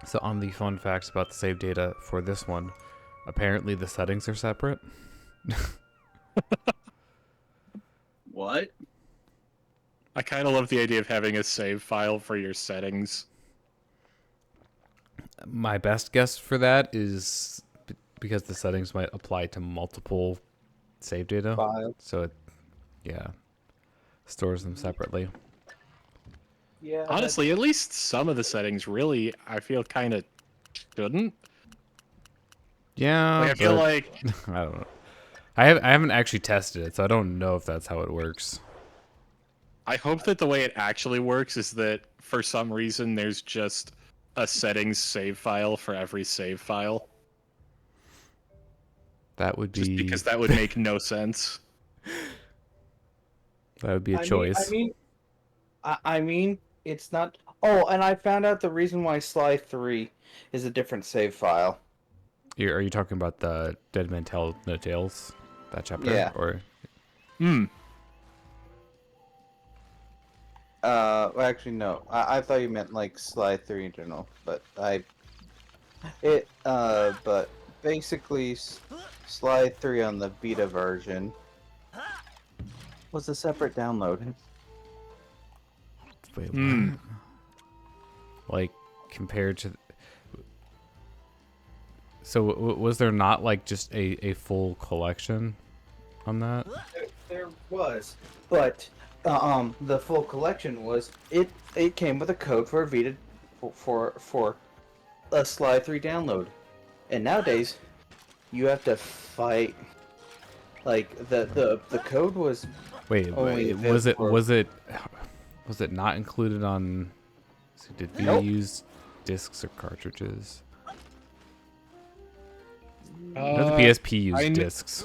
So on the fun facts about the save data for this one, apparently the settings are separate. What? I kind of love the idea of having a save file for your settings. My best guess for that is because the settings might apply to multiple save data. Files. So it, stores them separately. Yeah. Honestly, at least some of the settings really, I feel, kind of shouldn't. Yeah, Like, I feel like I don't know. I haven't actually tested it, so I don't know if that's how it works. I hope that the way it actually works is that for some reason there's just a settings save file for every save file. That would be Just because that would make no sense. that would be a choice. I mean, it's not. Oh, and I found out the reason why Sly 3 is a different save file. Are you talking about the Dead Man Tell No Tales, that chapter? Yeah. Or Well, actually, no. I thought you meant like Sly 3 in general, but but basically, Sly 3 on the Vita version was a separate download. Wait, what? Like compared to. So was there not like just a full collection on that? There was, but the full collection was it came with a code for a Vita for a Sly 3 download, and nowadays you have to fight. Like the code was. Wait, was it not included on? So did we use discs or cartridges? I know the PSP used discs.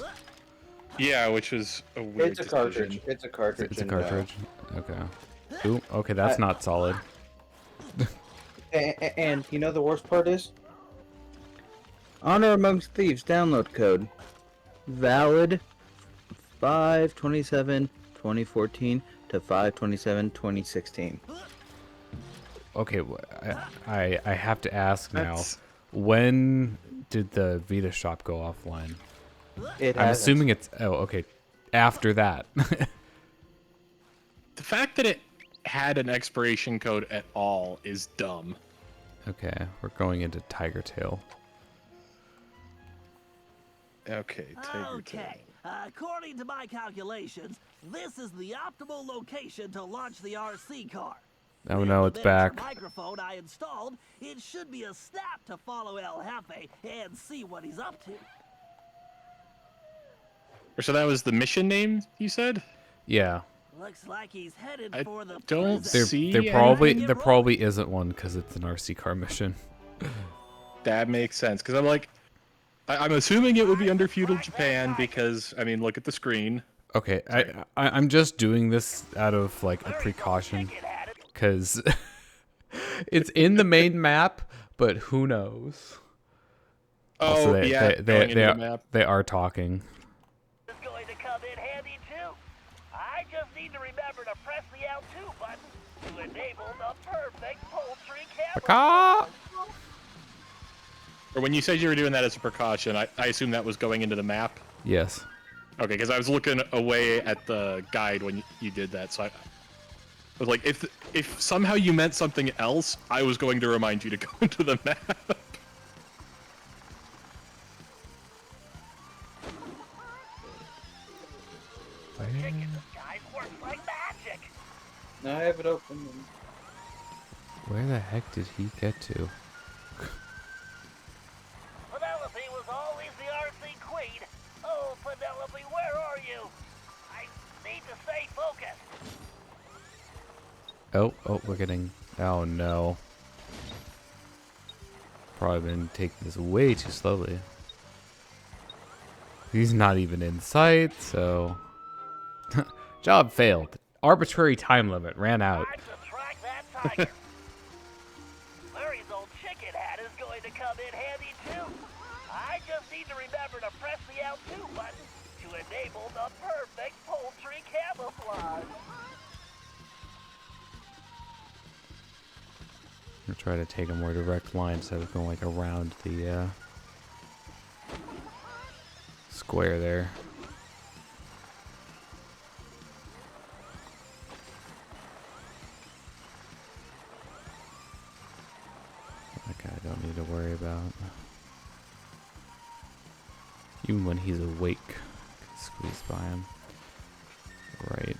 Yeah, which was a weird It's a cartridge. decision. It's a cartridge. It's a cartridge. Okay. Ooh, okay, that's not solid. And you know the worst part is? Honor Amongst Thieves download code. Valid 5/27/2014 to 5/27/2016. Okay, I have to ask now. That's- When did the Vita shop go offline? It I'm hasn't. assuming it's okay. After that. The fact that it had an expiration code at all is dumb. Okay, we're going into Tiger Tail. Okay, Okay, according to my calculations, this is the optimal location to launch the RC car. Oh no, it's back. The microphone I installed, it should be a snap to follow El Jefe and see what he's up to. So that was the mission name, you said? Yeah. Looks like he's headed I for the don't prison. see There anything. probably isn't one because it's an RC car mission. That makes sense, because I'm like, I'm assuming it would be under feudal Japan because, I mean, look at the screen. Okay, I'm just doing this out of like a precaution because it's in the main map, but who knows? Oh, Also, yeah, going into the map. they are talking. Is going to come in handy too. I just need to remember to press the L2 button to enable the perfect poultry camera. Or when you said you were doing that as a precaution, I assume that was going into the map? Yes. Okay, because I was looking away at the guide when you did that, so I was like, if somehow you meant something else, I was going to remind you to go into the map. Chicken disguise works like magic. Now I have it open. Where the heck did he get to? Penelope was always the RC queen. Oh, Penelope, where are you? I need to stay focused. Oh, we're getting. Oh no. Probably been taking this way too slowly. He's not even in sight, so. Job failed. Arbitrary time limit ran out. Time to track that tiger. Larry's old chicken hat is going to come in handy too. I just need to remember to press the L2 button to enable the perfect poultry camouflage. I'll try to take a more direct line instead of going like around the square there. That guy I don't need to worry about. Even when he's awake, I can squeeze by him. Right.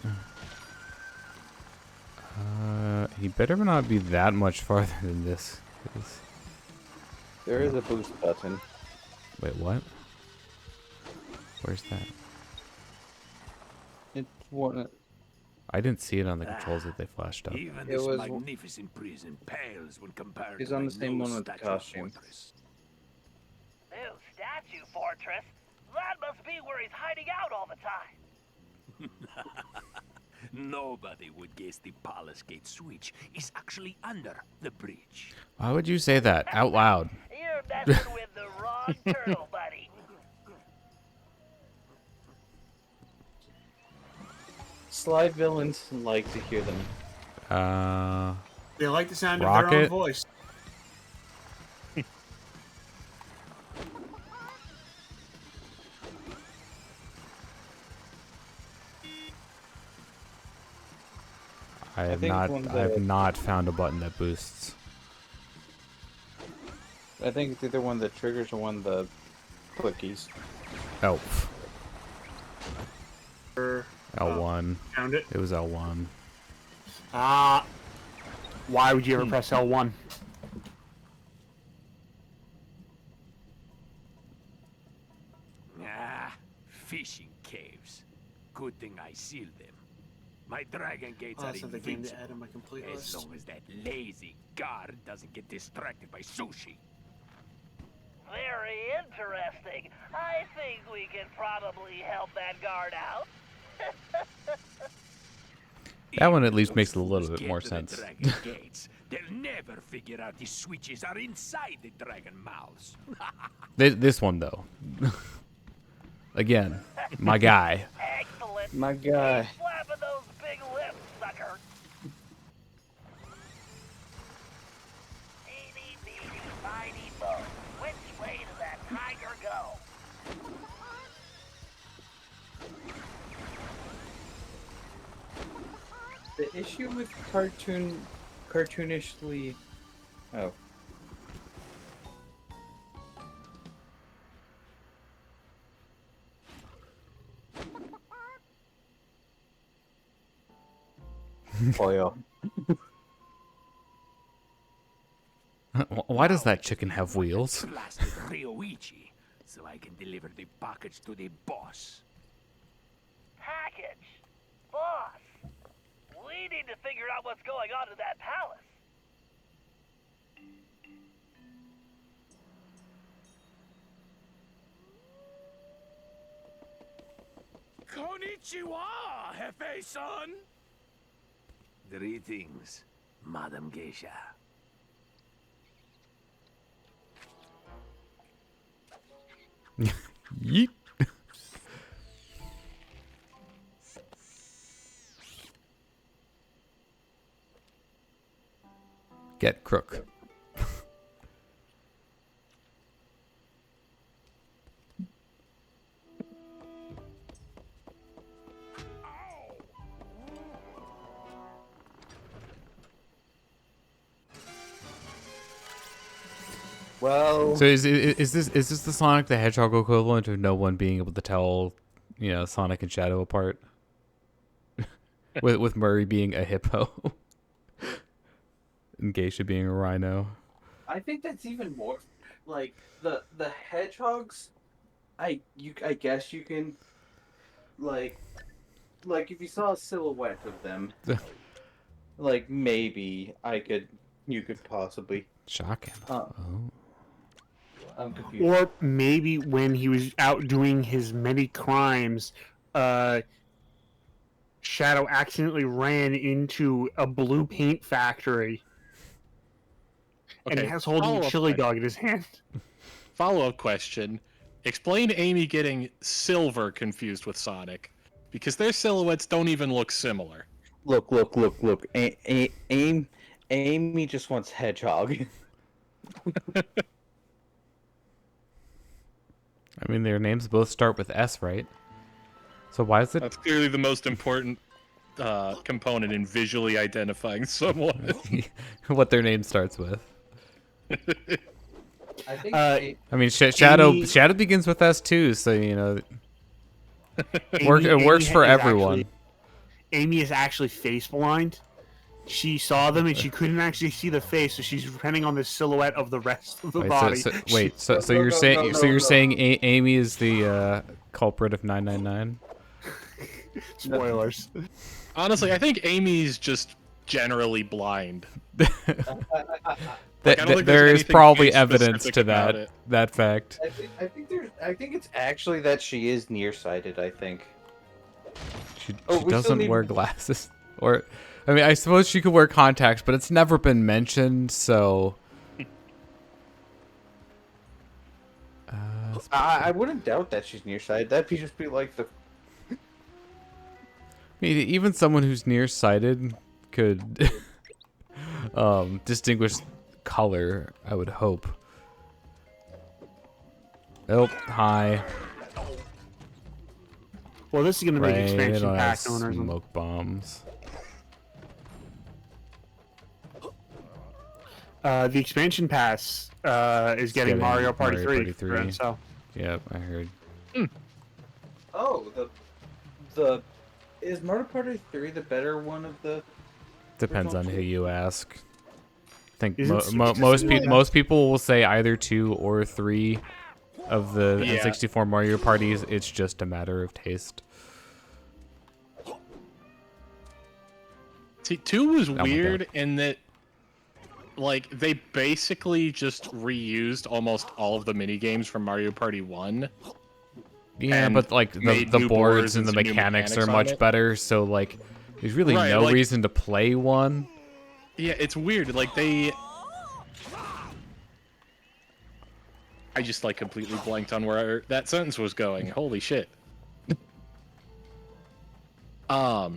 He better not be that much farther than this. 'Cause... There is a boost button. Wait, what? Where's that? It's one. I didn't see it on the controls that they flashed up. Even It this was- magnificent prison pales when compared He's to on my the same one with the no-statue costume. fortress. New statue fortress? That must be where he's hiding out all the time. Nobody would guess the palace gate switch is actually under the bridge. Why would you say that out loud? You're messing with the wrong turtle, buddy. Slide villains like to hear them. They like the sound of their Rocket? own voice. I have think not. one I have that- not found a button that boosts. I think it's either one of the triggers or one of the clickies. Elf. L1. Found it. It was L1. Why would you ever press L1? Ah, fishing caves. Good thing I sealed them. My dragon gates Oh, are that's not the game to invincible, add in my complete as list. long as that lazy guard doesn't get distracted by sushi. Very interesting. I think we can probably help that guard out. That one at Even least those makes a little fools bit more get to the sense. dragon gates, they'll never figure out the switches are inside the dragon mouths. This one though. Again, my guy. Excellent. My guy. Keep slapping those big lips, sucker. Eeny, meeny, miny, mo. Which way does that tiger go? The issue with cartoonishly. Oh. Oil. Why does that chicken have wheels? Blasted Ryoichi, so I can deliver the package to the boss. Package. Boss. We need to figure out what's going on in that palace. Konnichiwa, Jefe-san! Greetings, Madam Geisha. Yeet. Get crook. Well, So is this the Sonic the Hedgehog equivalent of no one being able to tell, Sonic and Shadow apart? with Murray being a hippo, and Geisha being a rhino. I think that's even more like the hedgehogs. I guess you can like if you saw a silhouette of them, like maybe you could possibly. Shocking. Oh. Oh. I'm confused. Or maybe when he was out doing his many crimes, Shadow accidentally ran into a blue paint factory and Okay, has holding a follow-up chili question. dog in his hand. Follow-up question. Explain Amy getting Silver confused with Sonic. Because their silhouettes don't even look similar. Look. Amy just wants hedgehog. I mean, their names both start with S, right? So why is it? That's clearly the most important component in visually identifying someone. what their name starts with? I think. I mean, Shadow Amy- Shadow begins with S too, so you know, it Amy works for is everyone. Amy is actually face blind. She saw them and she couldn't actually see the face, so she's depending on the silhouette of the rest of the body. So you're saying Amy is the culprit of 999? Spoilers. Honestly, I think Amy's just generally blind. There I don't think there's is anything probably case evidence specific to about that it. that fact. I think it's actually that she is nearsighted. I think. She Oh, we still doesn't need- wear glasses, or I mean, I suppose she could wear contacts, but it's never been mentioned. So, I wouldn't doubt that she's nearsighted. That'd just be like the. I mean, even someone who's nearsighted could distinguish color, I would hope. Oh, hi. Well, this is going to make Right, they expansion don't have pack owners. smoke bombs. The expansion pass is getting getting Mario Party Mario 3. Party 3. So Yep, I heard. Oh, the is Mario Party 3 the better one of the? Depends on who you ask. I think Isn't most people will say either 2 or 3 of the Yeah. N64 Mario parties. It's just a matter of taste. See, 2 was my weird God. in that, like, they basically just reused almost all of the mini games from Mario Party 1. Yeah, And but like made the new boards boards and the and some new mechanics are mechanics on much it. better. So like, there's really Right, no like- reason to play one. Yeah, it's weird. Like, I just, like, completely blanked on where that sentence was going. Holy shit. Oh,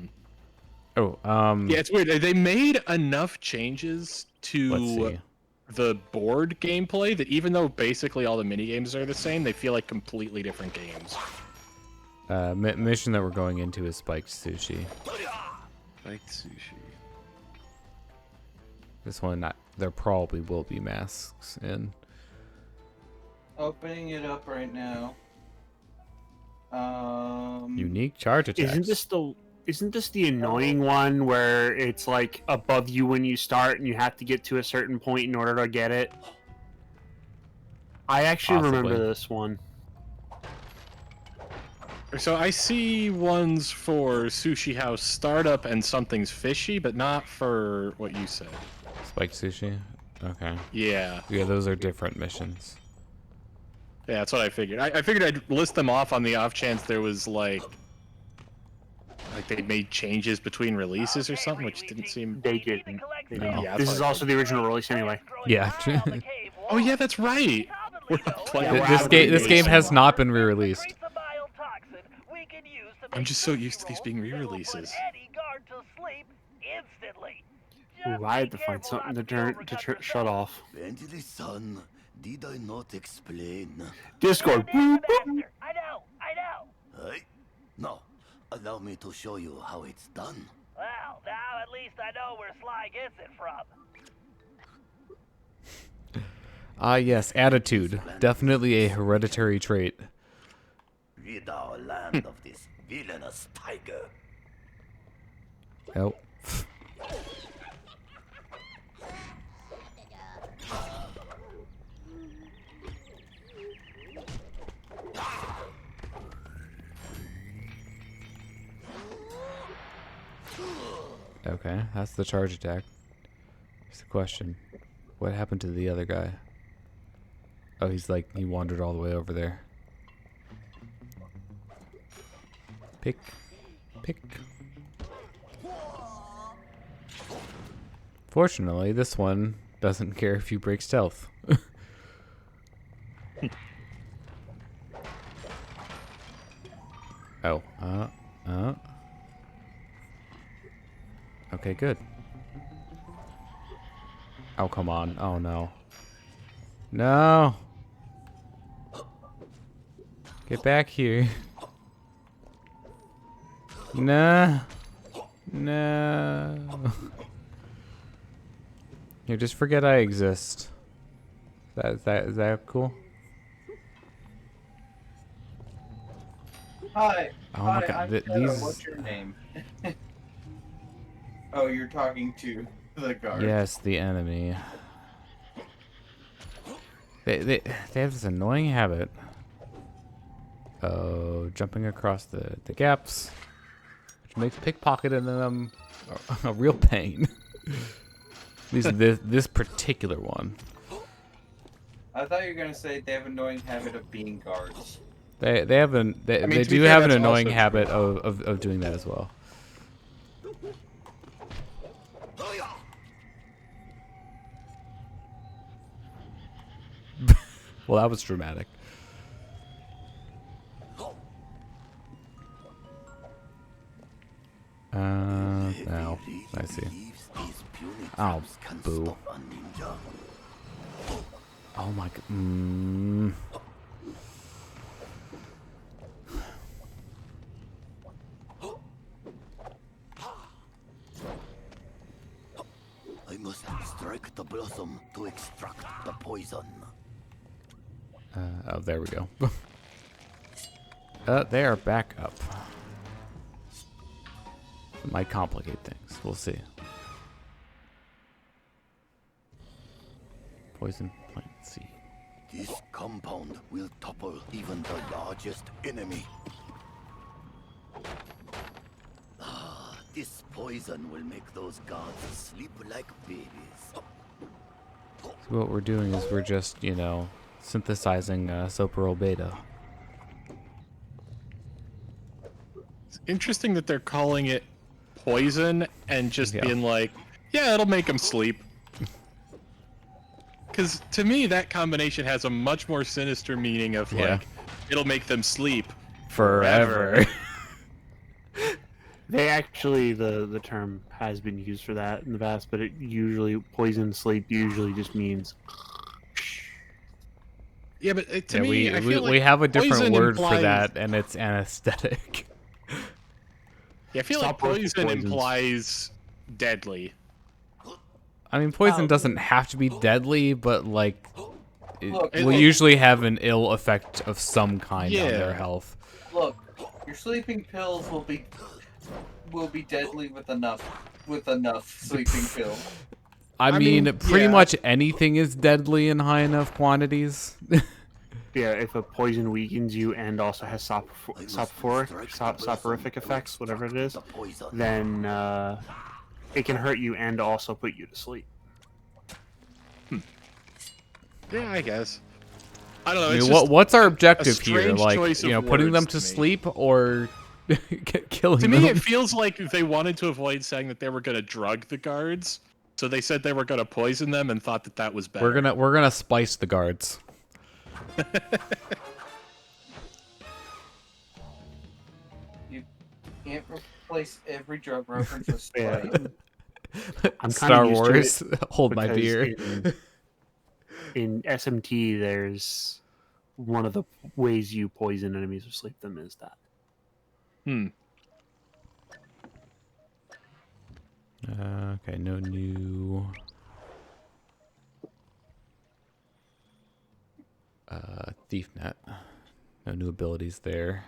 Yeah, it's weird. They made enough changes let's to see. the board gameplay that even though basically all the mini games are the same, they feel like completely different games. Mission that we're going into is spiked sushi. Like sushi. This one, there probably will be masks in. Opening it up right now. Unique charge attacks. Isn't this the annoying one where it's like above you when you start and you have to get to a certain point in order to get it? I actually remember Possibly. this one. So I see ones for Sushi House Startup and Something's Fishy, but not for what you said. Spiked sushi. Okay. Yeah. Yeah, those are different missions. Yeah, that's what I figured. I figured I'd list them off on the off chance there was like they made changes between releases or something, which didn't seem. They didn't. They didn't. Yeah, This that's is what I also the original release anyway. Yeah. Oh yeah, that's right. We're not playing. Yeah, This game has not been re-released. I'm just so used to these being re-releases. Ooh, I had to find something to shut off. Bentley-san, did I not explain? Discord. I know. Hey? Now, allow me to show you how it's done. Well, now at least I know where Sly gets it from. Yes, attitude. Definitely a hereditary trait. Rid our land of this villainous tiger. Oh. Okay, that's the charge attack. Here's the question. What happened to the other guy? Oh, he wandered all the way over there. Pick. Pick. Fortunately, this one doesn't care if you break stealth. Oh, Okay, good. Oh, come on. Oh, no. No! Get back here. No. No. Here, just forget I exist. Is that cool? Hi. Oh my Hi, god, I'm Shadow. these... What's your name? Oh, you're talking to the guard. Yes, the enemy. They have this annoying habit of jumping across the gaps, which makes pickpocketing them a real pain. At least this particular one. I thought you were gonna say they have an annoying habit of being guards. They do have an that's annoying also habit of doing that as well. Well, that was dramatic. Now I see. Oh, boo. Oh my god. I must strike the blossom to extract the poison. Oh, there we go. They are back up. It might complicate things. We'll see. Poison plant seed. This compound will topple even the largest enemy. Ah, this poison will make those guards sleep like babies. So what we're doing is we're just, you know, synthesizing Soparol beta. It's interesting that they're calling it poison and just being like, yeah, it'll make them sleep. Because to me, that combination has a much more sinister meaning of like, it'll make them sleep Forever. They actually, the term has been used for that in the past, but it usually, poison sleep usually just means... Yeah, but to me, I feel like we have a different poison word implies... for that, and it's anesthetic. Yeah, I feel like poison implies deadly. I mean, poison doesn't have to be deadly, but like, Look, will usually have an ill effect of some kind on their health. Look, your sleeping pills will be deadly with enough sleeping pills. I mean, pretty much anything is deadly in high enough quantities. Yeah, if a poison weakens you and also has soporific effects, whatever it is, then it can hurt you and also put you to sleep. Yeah, I guess. I don't know. I mean, It's just what's our objective here? strange Like, choice you know, of putting them words to to me. sleep or killing To them? me, it feels like they wanted to avoid saying that they were going to drug the guards, so they said they were going to poison them and thought that that was better. We're gonna spice the guards. You can't replace every drug reference with Yeah. spice. I'm Star kinda used to Wars, it hold my because beer. In SMT, there's one of the ways you poison enemies or sleep them is that. Okay, no new. Thief net. No new abilities there.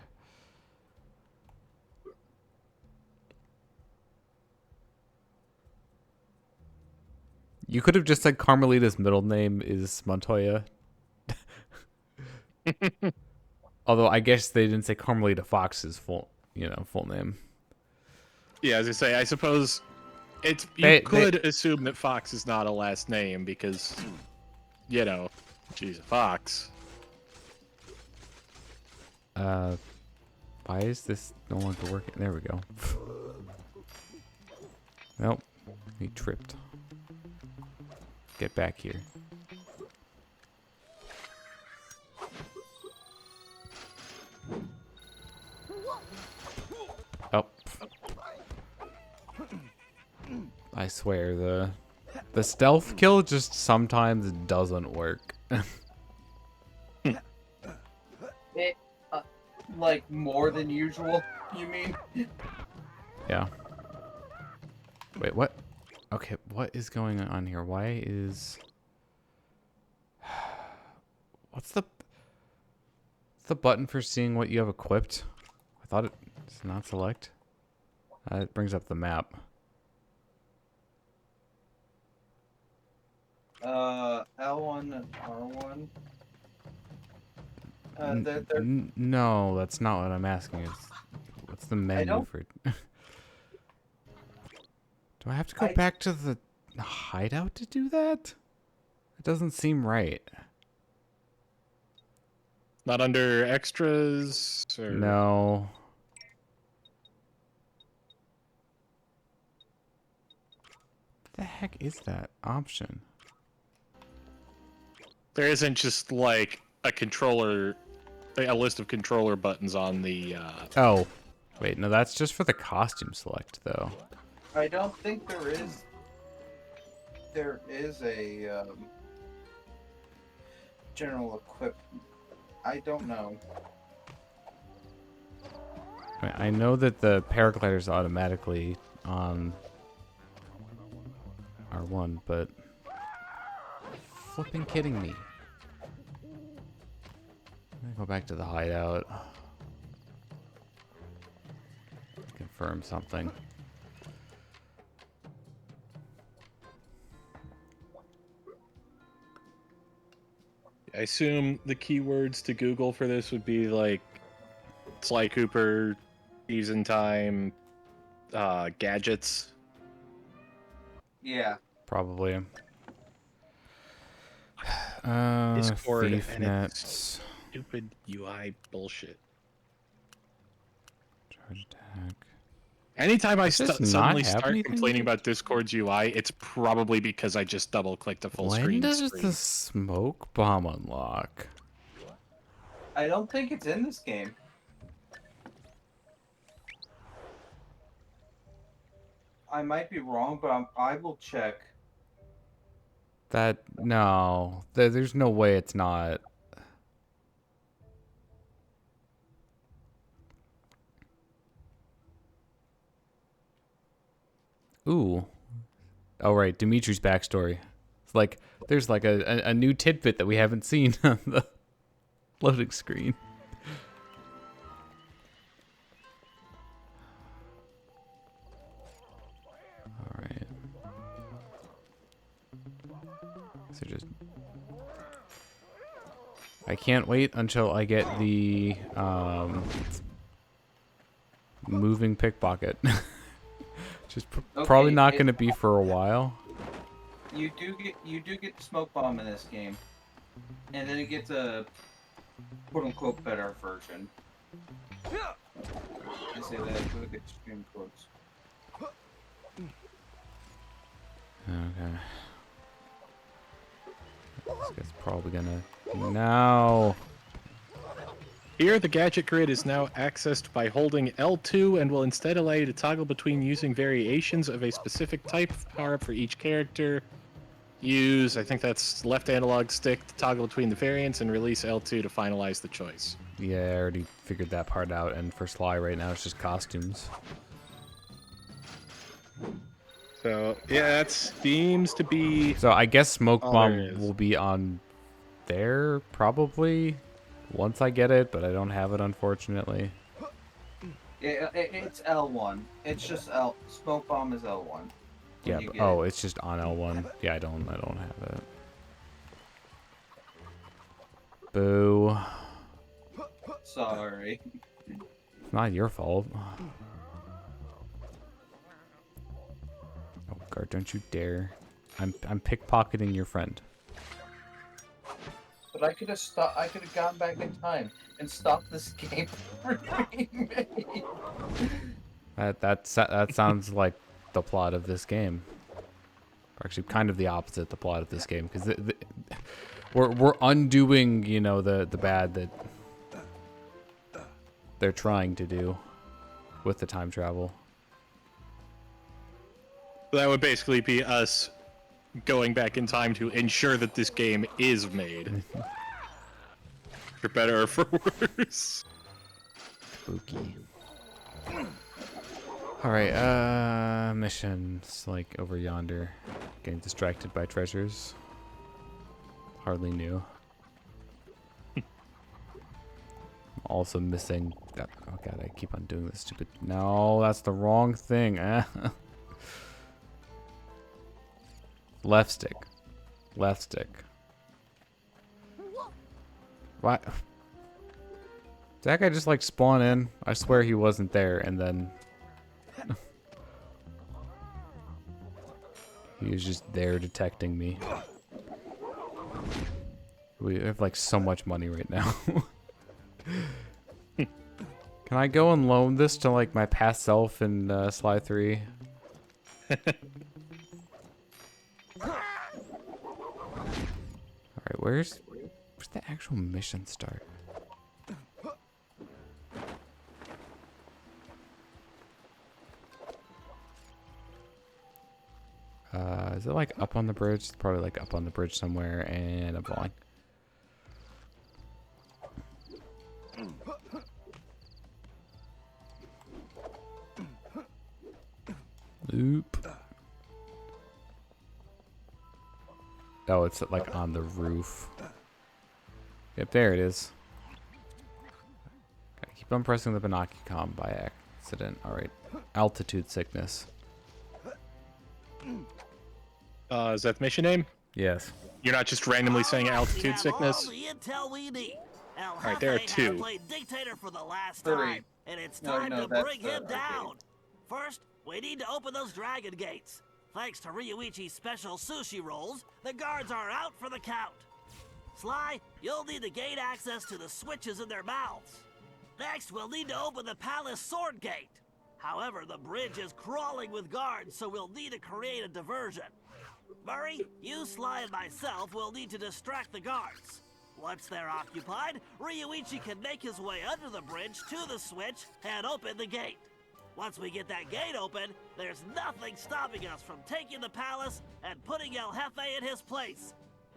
You could have just said Carmelita's middle name is Montoya. Although I guess they didn't say Carmelita Fox's full name. Yeah, as I say, I suppose you could assume that Fox is not a last name because, you know, she's a fox. Why is this no longer working? There we go. Nope, he tripped. Get back here. Oh. I swear the The stealth kill just sometimes doesn't work. It, like more than usual, you mean? Yeah. Wait, what? Okay, what is going on here? Why is... What's the button for seeing what you have equipped? I thought it's not select. It brings up the map. L1 and R1. They're No, that's not what I'm asking. What's the menu don't- for... Do I have to go back to the hideout to do that? It doesn't seem right. Not under extras or... No. What the heck is that option? There isn't just like a controller, a list of controller buttons on the. Oh, wait, no, that's just for the costume select, though. I don't think there is. There is a general equip. I don't know. I know that the paraglider's automatically on R1, but flipping kidding me. I'm gonna go back to the hideout. Confirm something. I assume the keywords to Google for this would be like Sly Cooper, Thieves in Time, gadgets. Yeah. Probably. Discord and ThiefNet. it's stupid UI bullshit. Charge attack. Anytime I Does this not suddenly have start anything? complaining about Discord's UI, it's probably because I just double-clicked a full When screen. does the smoke bomb unlock? I don't think it's in this game. I might be wrong, but I will check. No, there's no way it's not. Ooh. Oh, right, Dimitri's backstory. It's like, there's like a new tidbit that we haven't seen on the loading screen. Alright. So just... I can't wait until I get the, moving pickpocket. Just probably Okay, not going to be for a while. You do get the smoke bomb in this game, and then it gets a quote unquote better version. I say that with extreme quotes. Okay. This guy's probably gonna... No! Here, the gadget grid is now accessed by holding L2 and will instead allow you to toggle between using variations of a specific type of power-up for each character. Use, I think that's left analog stick to toggle between the variants, and release L2 to finalize the choice. Yeah, I already figured that part out, and for Sly right now it's just costumes. So, yeah, that seems to be... So I guess Smoke Oh, Bomb there it is. will be on there, probably, once I get it, but I don't have it, unfortunately. Yeah, it's L1. It's just smoke bomb is L1. Yeah, you but, get oh, it. it's just on L1. Yeah, I don't have it. Boo. Sorry. It's not your fault. Oh, guard, don't you dare. I'm pickpocketing your friend. But I could have stopped. I could have gone back in time and stopped this game from being made. That sounds like the plot of this game. Or actually, kind of the opposite, the plot of this game, because we're undoing, you know, the bad that they're trying to do with the time travel. That would basically be us going back in time to ensure that this game is made. For better or for worse. Spooky. Alright, missions, like, over yonder. Getting distracted by treasures. Hardly new. Also missing... Oh god, I keep on doing this stupid... No, that's the wrong thing. Left stick. Left stick. What? Did that guy just, like, spawn in? I swear he wasn't there, and then... He was just there detecting me. We have like so much money right now. Can I go and loan this to like my past self in Sly 3? Alright, where's the actual mission start? Is it like up on the bridge? It's probably like up on the bridge somewhere, and I'm falling. Oop. Oh, it's like on the roof. Yep, there it is. Gotta keep on pressing the Binocucom by accident. Alright. Altitude sickness. Is that the mission name? Yes. You're not just randomly saying altitude sickness? All the intel we need. El Alright, there are Jefe had two. played dictator for the last 3. time, and it's No, time no, to that's bring the him arcade. down. First, we need to open those dragon gates. Thanks to Ryoichi's special sushi rolls, the guards are out for the count. Sly, you'll need to gain access to the switches in their mouths. Next, we'll need to open the palace sword gate. However, the bridge is crawling with guards, so we'll need to create a diversion. Murray, you, Sly, and myself will need to distract the guards. Once they're occupied, Ryoichi can make his way under the bridge to the switch and open the gate. Once we get that gate open, there's nothing stopping us from taking the palace and putting El Jefe in his place.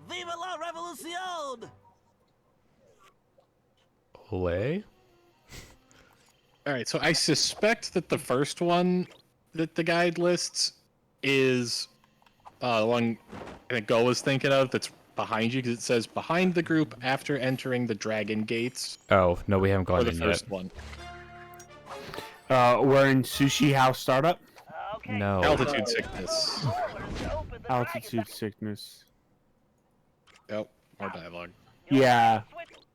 Viva la revolucion! Ole? Alright, so I suspect that the first one that the guide lists is the one I think Go was thinking of that's behind you, because it says behind the group after entering the dragon gates. Oh, no, we haven't Or gone the in first yet. one. We're in Sushi House Startup. Okay, No. Altitude sickness. rollers to open the Altitude sickness. Yep, more dialogue. Yeah.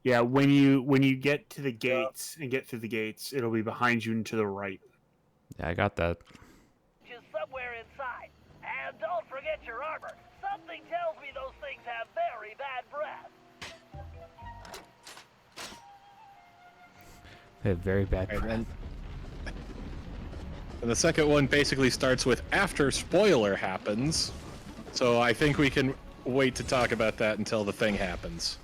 Yeah, when you get to the gates and get through the gates, it'll be behind you and to the right. Yeah, I got that. Just somewhere inside. And don't forget your armor. Something tells me those things have very bad breath. They have very bad Alright, breath. and the second one basically starts with after spoiler happens. So I think we can wait to talk about that until the thing happens.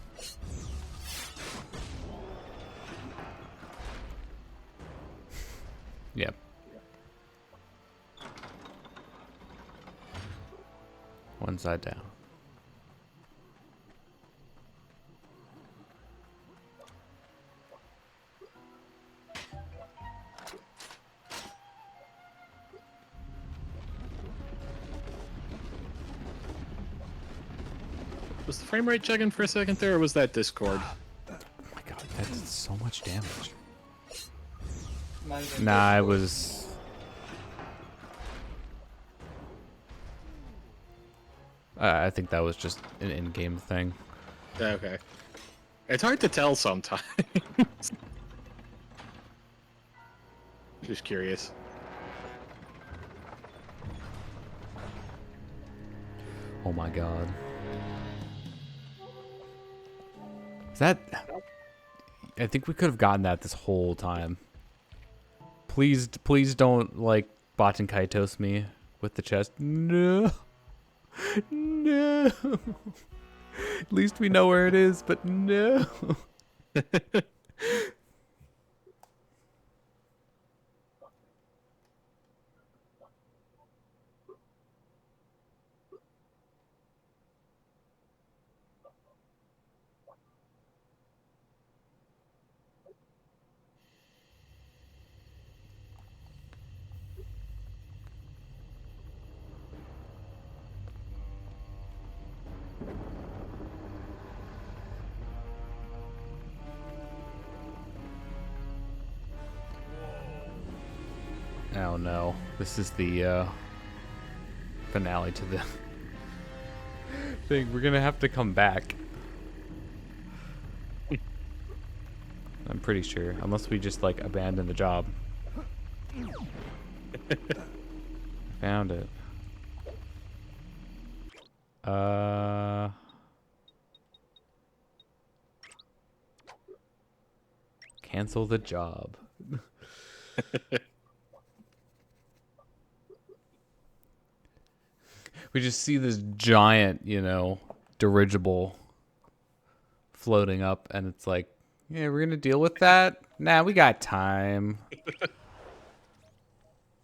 Yep. One side down. Was the frame rate checking for a second there, or was that Discord? Oh my god, that did so much damage. Not even Nah, it Discord. was... I think that was just an in-game thing. Okay. It's hard to tell sometimes. Just curious. Oh my god. Is that... I think we could have gotten that this whole time. Please don't, like, Baten Kaitos me with the chest. No. No. At least we know where it is, but no. Oh no, this is the finale to the thing. We're gonna have to come back. I'm pretty sure, unless we just like abandon the job. Found it. Cancel the job. We just see this giant, you know, dirigible floating up, and it's like, yeah, we're gonna deal with that? Nah, we got time.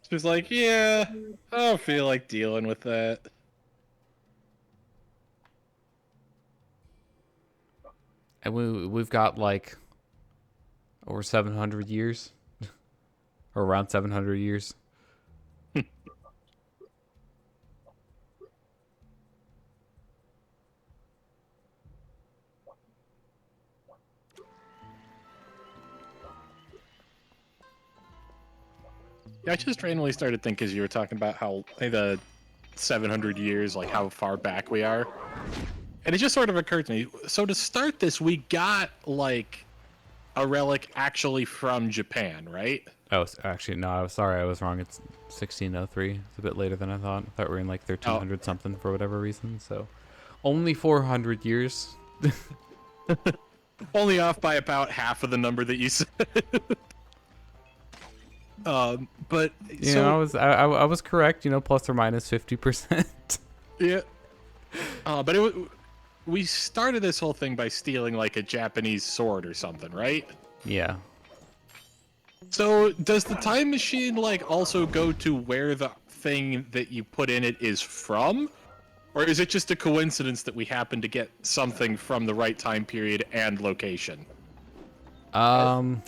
She's like, yeah, I don't feel like dealing with that. And we've got like over 700 years, or around 700 years. Yeah, I just randomly started thinking as you were talking about how the 700 years, like how far back we are. And it just sort of occurred to me. So to start this, we got like a relic actually from Japan, right? Oh, actually, no, I was sorry, I was wrong. It's 1603. It's a bit later than I thought. I thought we were in like 1300 something for whatever reason. So only 400 years. Only off by about half of the number that you said. But You so know, I was correct. You know, plus or minus 50%. yeah. But we started this whole thing by stealing like a Japanese sword or something, right? Yeah. So does the time machine like also go to where the thing that you put in it is from? Or is it just a coincidence that we happen to get something from the right time period and location? Um,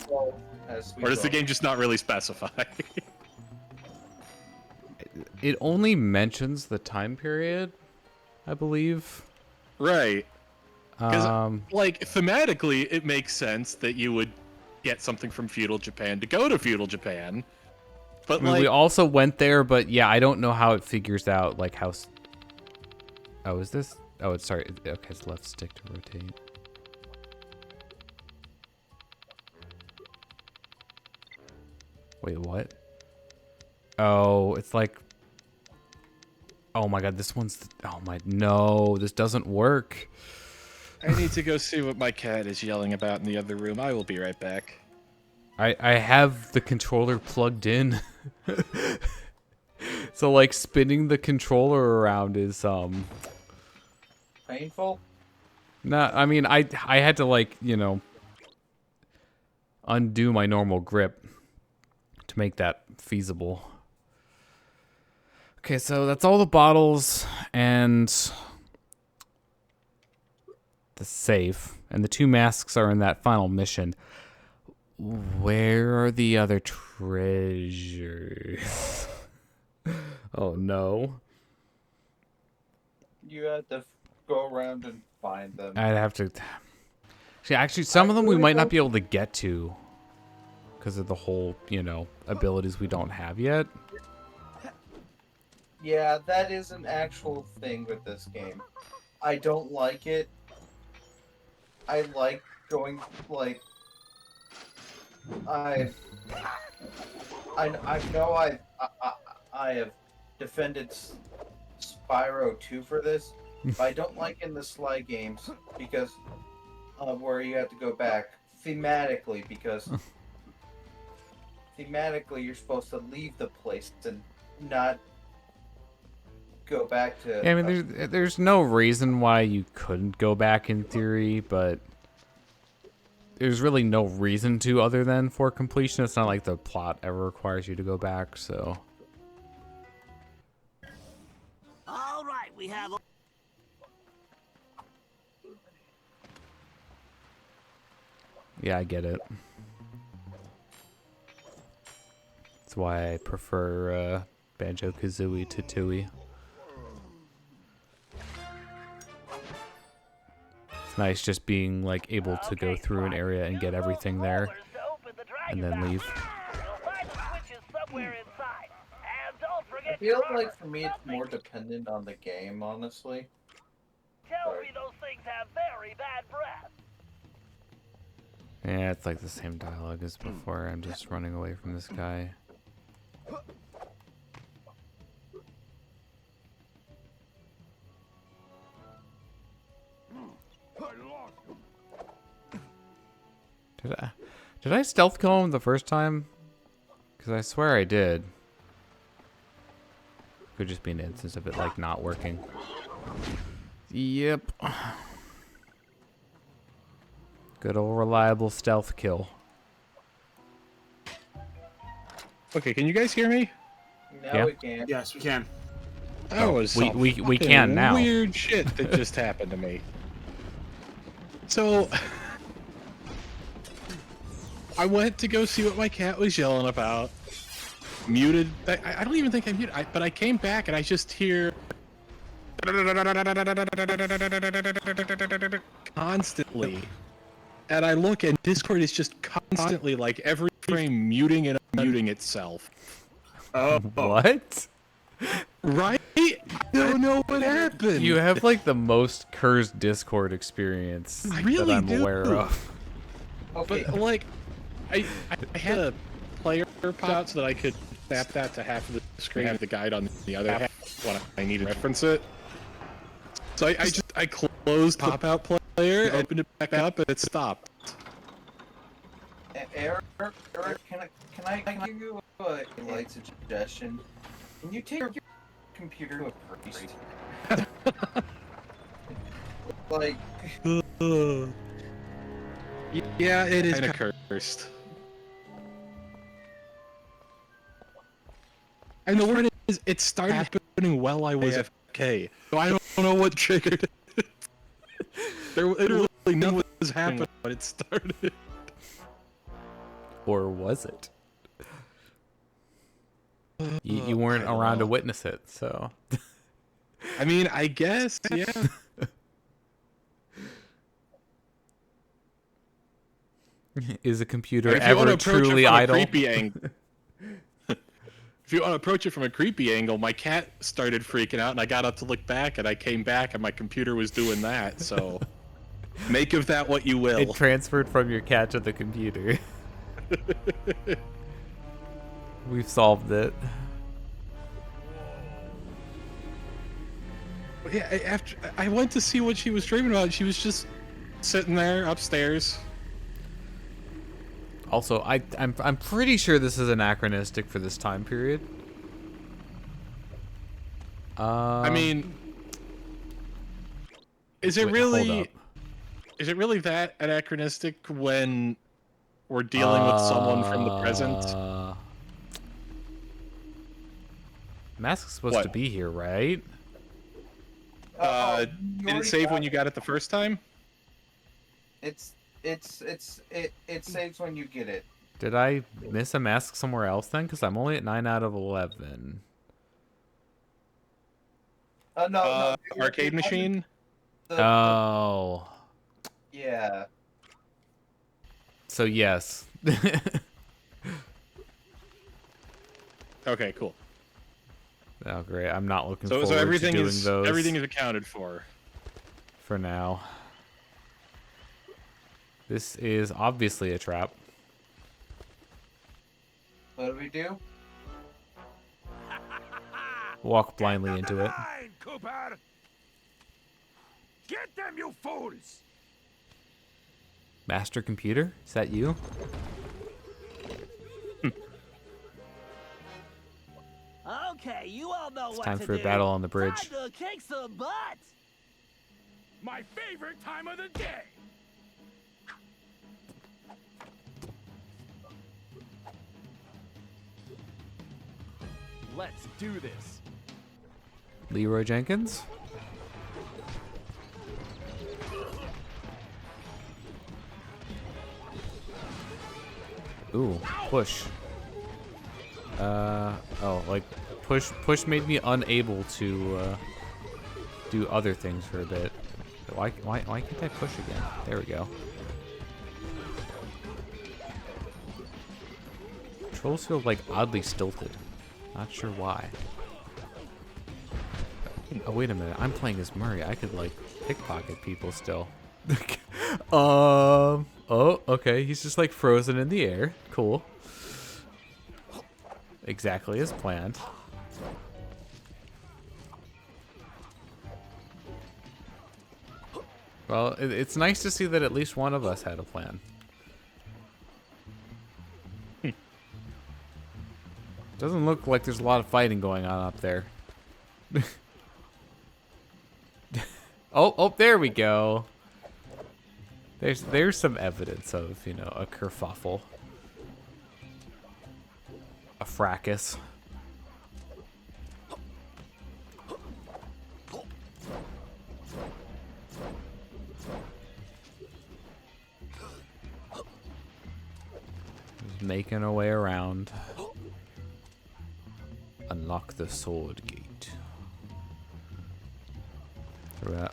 Or does the game just not really specify? it only mentions the time period, I believe. Right. Because, Um, like, thematically, it makes sense that you would get something from feudal Japan to go to feudal Japan. But, I mean, like, we also went there, but yeah, I don't know how it figures out, like, how... Oh, is this... Oh, it's sorry. Okay, it's left stick to rotate. Wait, what? Oh, it's like... Oh my god, this one's... Oh my... No, this doesn't work. I need to go see what my cat is yelling about in the other room. I will be right back. I have the controller plugged in. So, like, spinning the controller around is, Painful? No, I mean, I had to, like, you know, undo my normal grip to make that feasible. Okay, so that's all the bottles and the safe. And the 2 masks are in that final mission. Where are the other treasures? Oh, no. You had to go around and find them. I'd have to... See, actually, some of them we might not be able to get to. Because of the whole, you know, abilities we don't have yet. Yeah, that is an actual thing with this game. I don't like it. I like going, like... I know I have defended Spyro 2 for this, but I don't like in the Sly games because of where you have to go back thematically, because thematically you're supposed to leave the place and not go back to... Yeah, I mean, there's no reason why you couldn't go back in theory, but there's really no reason to other than for completion. It's not like the plot ever requires you to go back, so... All right, we have... Yeah, I get it. That's why I prefer Banjo-Kazooie to Tooie. It's nice just being like able to go through an area and get everything there and then leave. You'll find the switches somewhere in inside. And don't I forget feel your like armor. for me it's Nothing more dependent on the game, honestly. tells me those things have very bad breath. Yeah, it's like the same dialogue as before. I'm just running away from this guy. Did I stealth kill him the first time? Because I swear I did. Could just be an instance of it like not working. Yep. Good old reliable stealth kill. Okay, can you guys hear me? Now Yeah. we can. Yes, we can. That was we- some we fucking can now. Weird shit that just happened to me. So, I went to go see what my cat was yelling about. Muted. I don't even think I muted. But I came back and I just hear constantly. And I look and Discord is just constantly like every frame muting and unmuting itself. Oh, What? Right? I don't know what happened. You have like the most cursed Discord experience I really that I'm do. aware of. Okay. But like, I had a player pop out so that I could snap that to half of the screen, have the guide on the other half when I needed to reference it. So I closed the pop out player, opened it back up, and it stopped. Eric, can I give you a light suggestion? Can you take your computer to a priest? Like, Yeah, it is kind of cursed. And the word is, it started happening while I was AFK. So I don't know what triggered it. There literally nothing was happening when it started. Or was it? You weren't I don't around to know. witness it, so. I mean, I guess, yeah. Is a computer If you want ever to approach truly it from idle? a creepy angle, if you want to approach it from a creepy angle, my cat started freaking out, and I got up to look back, and I came back, and my computer was doing that. So, make of that what you will. It transferred from your cat to the computer. We've solved it. Yeah, after I went to see what she was dreaming about, she was just sitting there upstairs. Also, I'm pretty sure this is anachronistic for this time period. I mean, is it wait, hold really? up. Is it really that anachronistic when we're dealing with someone from the present? Mask's supposed What? to be here, right? Did it save when you got it the first time? it saves when you get it. Did I miss a mask somewhere else then? Because I'm only at 9 out of 11. No. Arcade machine. Oh. Yeah. So yes. Okay, cool. Oh great! I'm not looking So forward everything to doing is those everything is accounted for. for now. This is obviously a trap. What do we do? Walk blindly into it. Line, Cooper! Get them, you fools! Master computer, is that you? Okay, you all know It's what time to for a do. battle on the bridge. Time to kick some butt. My favorite time of the day! Let's do this. Leroy Jenkins. Ooh, push. Oh, like push made me unable to do other things for a bit. Why can't I push again? There we go. Controls feel like oddly stilted. Not sure why. Oh, wait a minute. I'm playing as Murray. I could, like, pickpocket people still. Oh, okay. He's just, like, frozen in the air. Cool. Exactly as planned. Well, it's nice to see that at least one of us had a plan. Doesn't look like there's a lot of fighting going on up there. Oh, there we go. There's some evidence of, you know, a kerfuffle. A fracas. Just making our way around. Unlock the sword gate.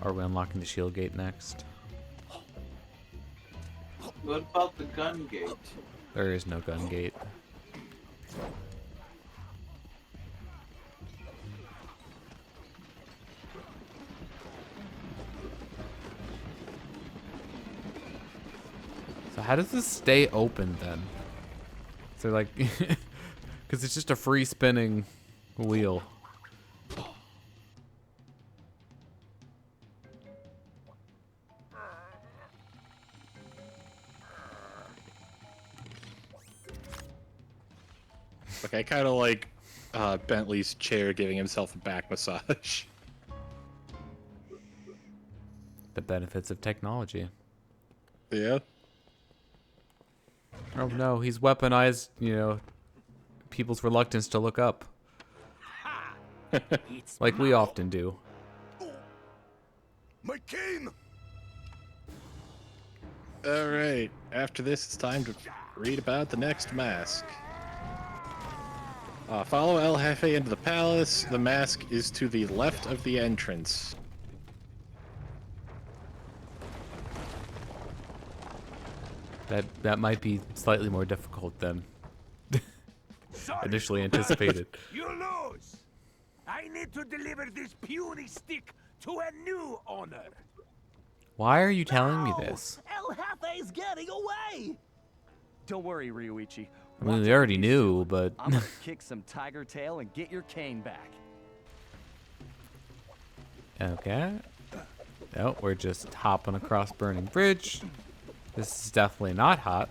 Are we unlocking the shield gate next? What about the gun gate? There is no gun gate. So how does this stay open then? So like, because it's just a free spinning wheel. Okay, kind of like Bentley's chair giving himself a back massage. The benefits of technology. Yeah. Oh no, he's weaponized, you know, people's reluctance to look up. Like we often do. My cane! Alright, after this it's time to read about the next mask. Follow El Jefe into the palace. The mask is to the left of the entrance. That might be slightly more difficult than initially anticipated. You lose! I need to deliver this puny stick to a new owner. Why are you telling me this? El Jefe's getting away! Don't worry, Ryoichi. I mean, we already knew, but... I'm gonna kick some tiger tail and get your cane back. Okay. No, we're just hopping across Burning Bridge. This is definitely not hot.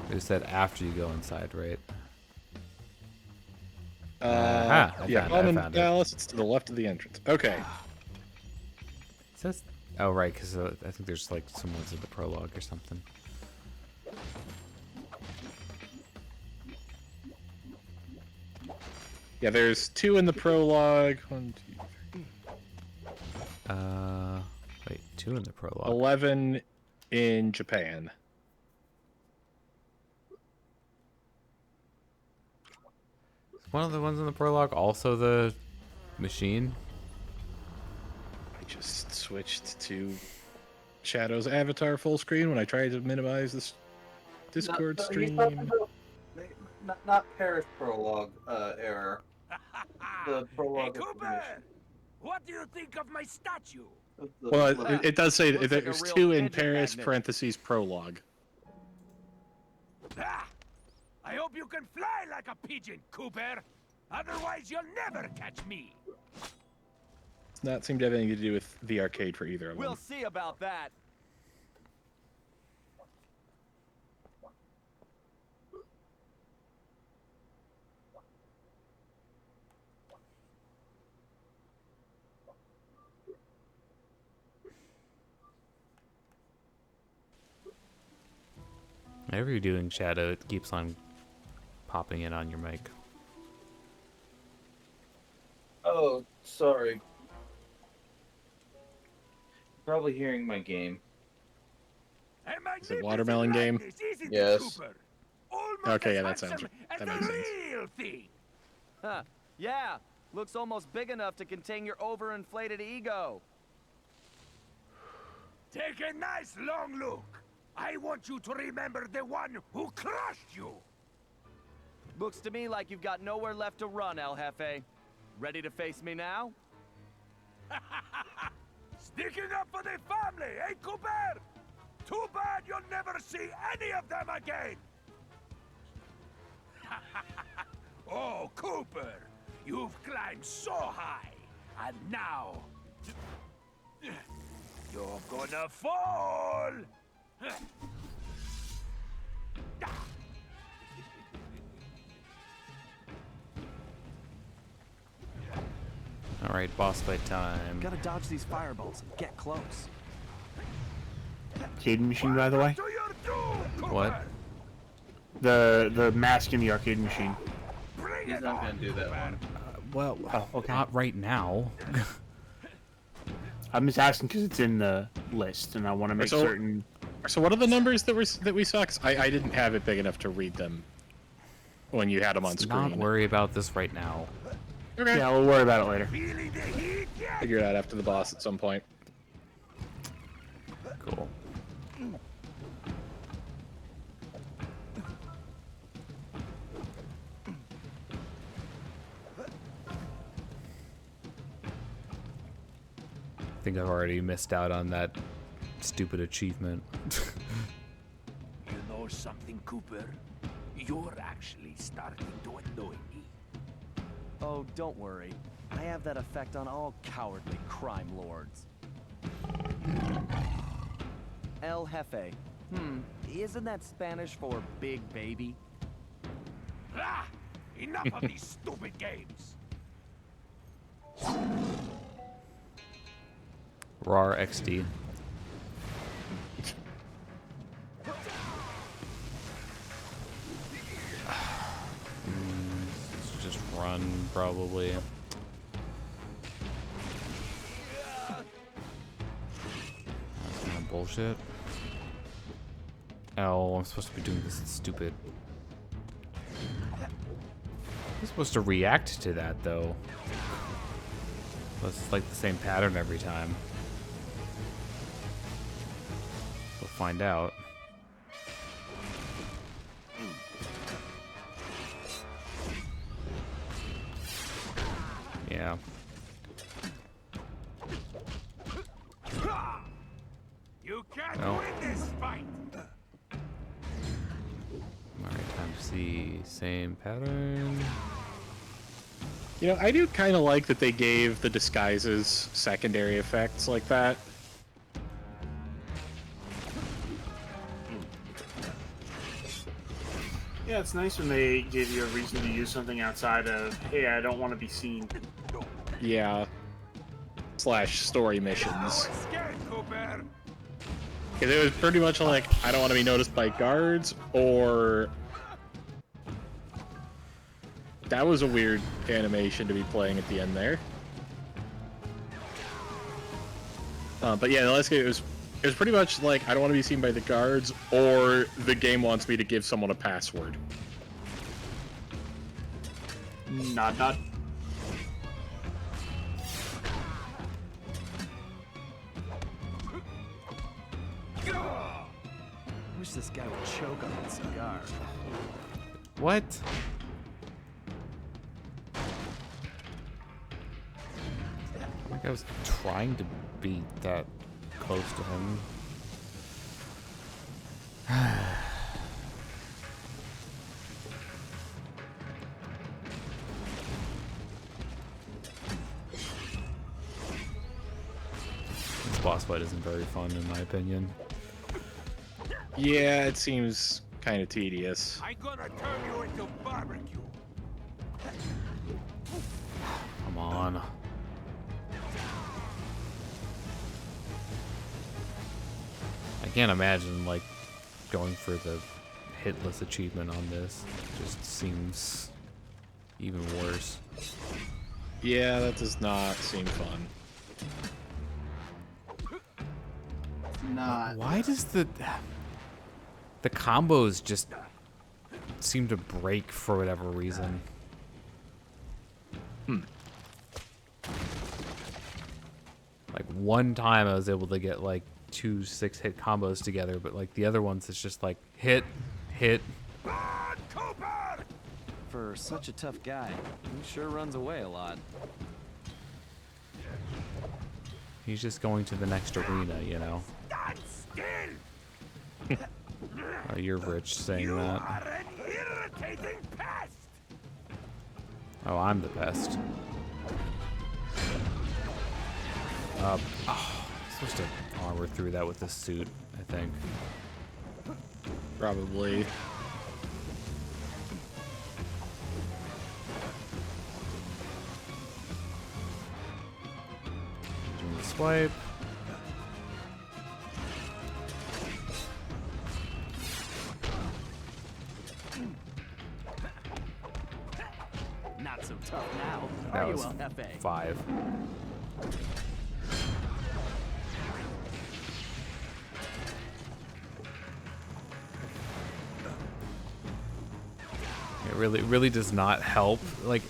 They said after you go inside, right? I Common found it. Palace, it's to the left of the entrance. Okay. It says... Oh, right, because I think there's, like, some ones in the prologue or something. Yeah, there's 2 in the prologue. 1, 2, 3. Wait, 2 in the prologue. 11 in Japan. Is one of the ones in the prologue also the machine? I just switched to Shadow's avatar full screen when I tried to minimize this Discord stream. Not Paris prologue error. The prologue. Hey, Cooper! What do you think of my statue? Well, it does say Looks like a there's real 2 in pigeon Paris, magnet. parentheses, prologue. Ah, I hope you can fly like a pigeon, Cooper. Otherwise, you'll never catch me. Does not seem to have anything to do with the arcade for either of them. We'll see about that. Whatever you're doing, Shadow, it keeps on popping in on your mic. Oh, sorry. Probably hearing my game. Is it Watermelon Game? Yes. Okay, yeah, that sounds- that makes sense. Real thing. Huh. Yeah. Looks almost big enough to contain your overinflated ego. Take a nice long look. I want you to remember the one who crushed you. Looks to me like you've got nowhere left to run, El Jefe. Ready to face me now? Sticking up for the family, eh, Cooper? Too bad you'll never see any of them again. Oh, Cooper, you've climbed so high, and now you're gonna fall. All right, boss fight time. Gotta dodge these fireballs and get close. Arcade machine, by the way. To your doom, Cooper. What? The mask in the arcade machine. Bring He's it not on, gonna do that Cooper. one. Well, okay. not right now. I'm just asking because it's in the list, and I want to make certain. So what are the numbers that we saw? 'Cause I didn't have it big enough to read them when you had them on Let's screen. not worry about this right now. Okay. Yeah, we'll worry about it later. Feeling the heat yet? Figure it out after the boss at some point. Cool. I think I've already missed out on that stupid achievement. You know something, Cooper? You're actually starting to annoy me. Oh, don't worry. I have that effect on all cowardly crime lords. El Jefe. Isn't that Spanish for big baby? Ah! Enough of these stupid games. RAR XD. Let's just run, probably. That's kind of bullshit. Oh, I'm supposed to be doing this stupid. I'm supposed to react to that, though. It's like the same pattern every time. We'll find out. Yeah. You can't No. win this fight. Alright, time to see. Same pattern. You know, I do kind of like that they gave the disguises secondary effects like that. Yeah, it's nice when they give you a reason to use something outside of, hey, I don't want to be seen. Yeah. / story missions. Scared, Cooper. Because it was pretty much like, I don't want to be noticed by guards, or... That was a weird animation to be playing at the end there. But yeah, in the last game, it was pretty much like, I don't want to be seen by the guards, or the game wants me to give someone a password. Nod, nod. Wish this guy would choke on that cigar. What? I think I was trying to be that close to him. This boss fight isn't very fun, in my opinion. Yeah, it seems kind of tedious. I'm gonna turn you into barbecue. Come on. I can't imagine, like, going for the hitless achievement on this. It just seems even worse. Yeah, that does not seem fun. Not. Why does the combos just seem to break for whatever reason? Like, one time I was able to get, like, two 6-hit combos together, but like the other ones, it's just like hit, hit. For such a tough guy, he sure runs away a lot. He's just going to the next arena, you know. Oh, you're rich saying that. Oh, I'm the best. I'm supposed to armor through that with this suit, I think. Probably. Doing the swipe. Not so tough now, That are you, was El Jefe? 5. It really does not help. Like,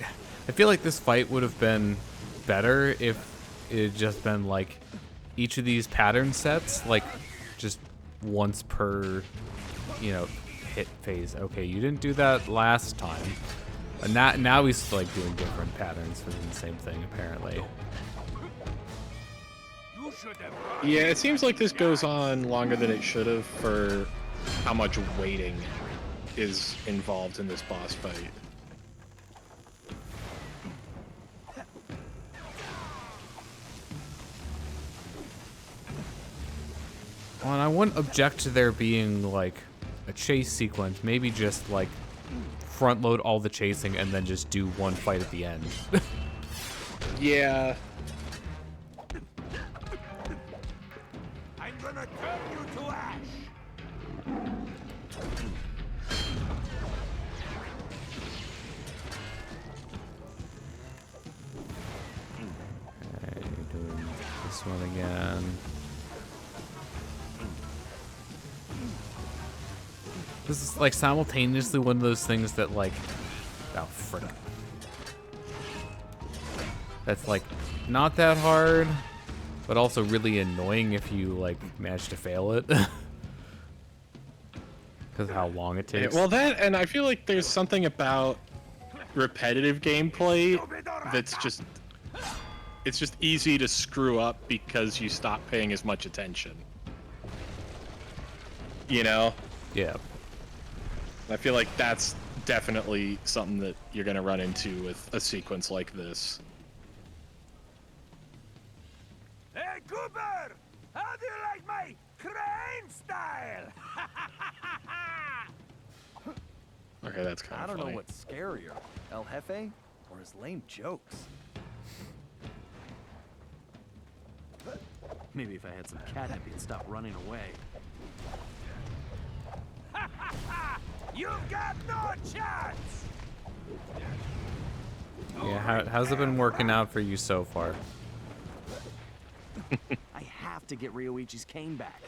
I feel like this fight would have been better if it had just been like each of these pattern sets, like just once per, you know, hit phase. Okay, you didn't do that last time. And now he's like doing different patterns for the same thing, apparently. Yeah, it seems like this goes on longer than it should have for how much waiting is involved in this boss fight. Well, and I wouldn't object to there being like a chase sequence. Maybe just like front load all the chasing and then just do one fight at the end. Yeah. I'm gonna turn you to ash. Okay, doing this one again. This is like simultaneously one of those things that like, oh frick. That's like not that hard, but also really annoying if you like manage to fail it. Because of how long it takes. Well, that, and I feel like there's something about repetitive gameplay that's just, it's just easy to screw up because you stop paying as much attention. You know? Yeah. I feel like that's definitely something that you're going to run into with a sequence like this. Hey, Cooper! How do you like my crane style? Okay, that's kind I of don't funny. know what's scarier, El Jefe or his lame jokes. Maybe if I had some catnip, he'd stop running away. You've got no chance! Yeah, how's it been working out for you so far? I have to get Ryoichi's cane back.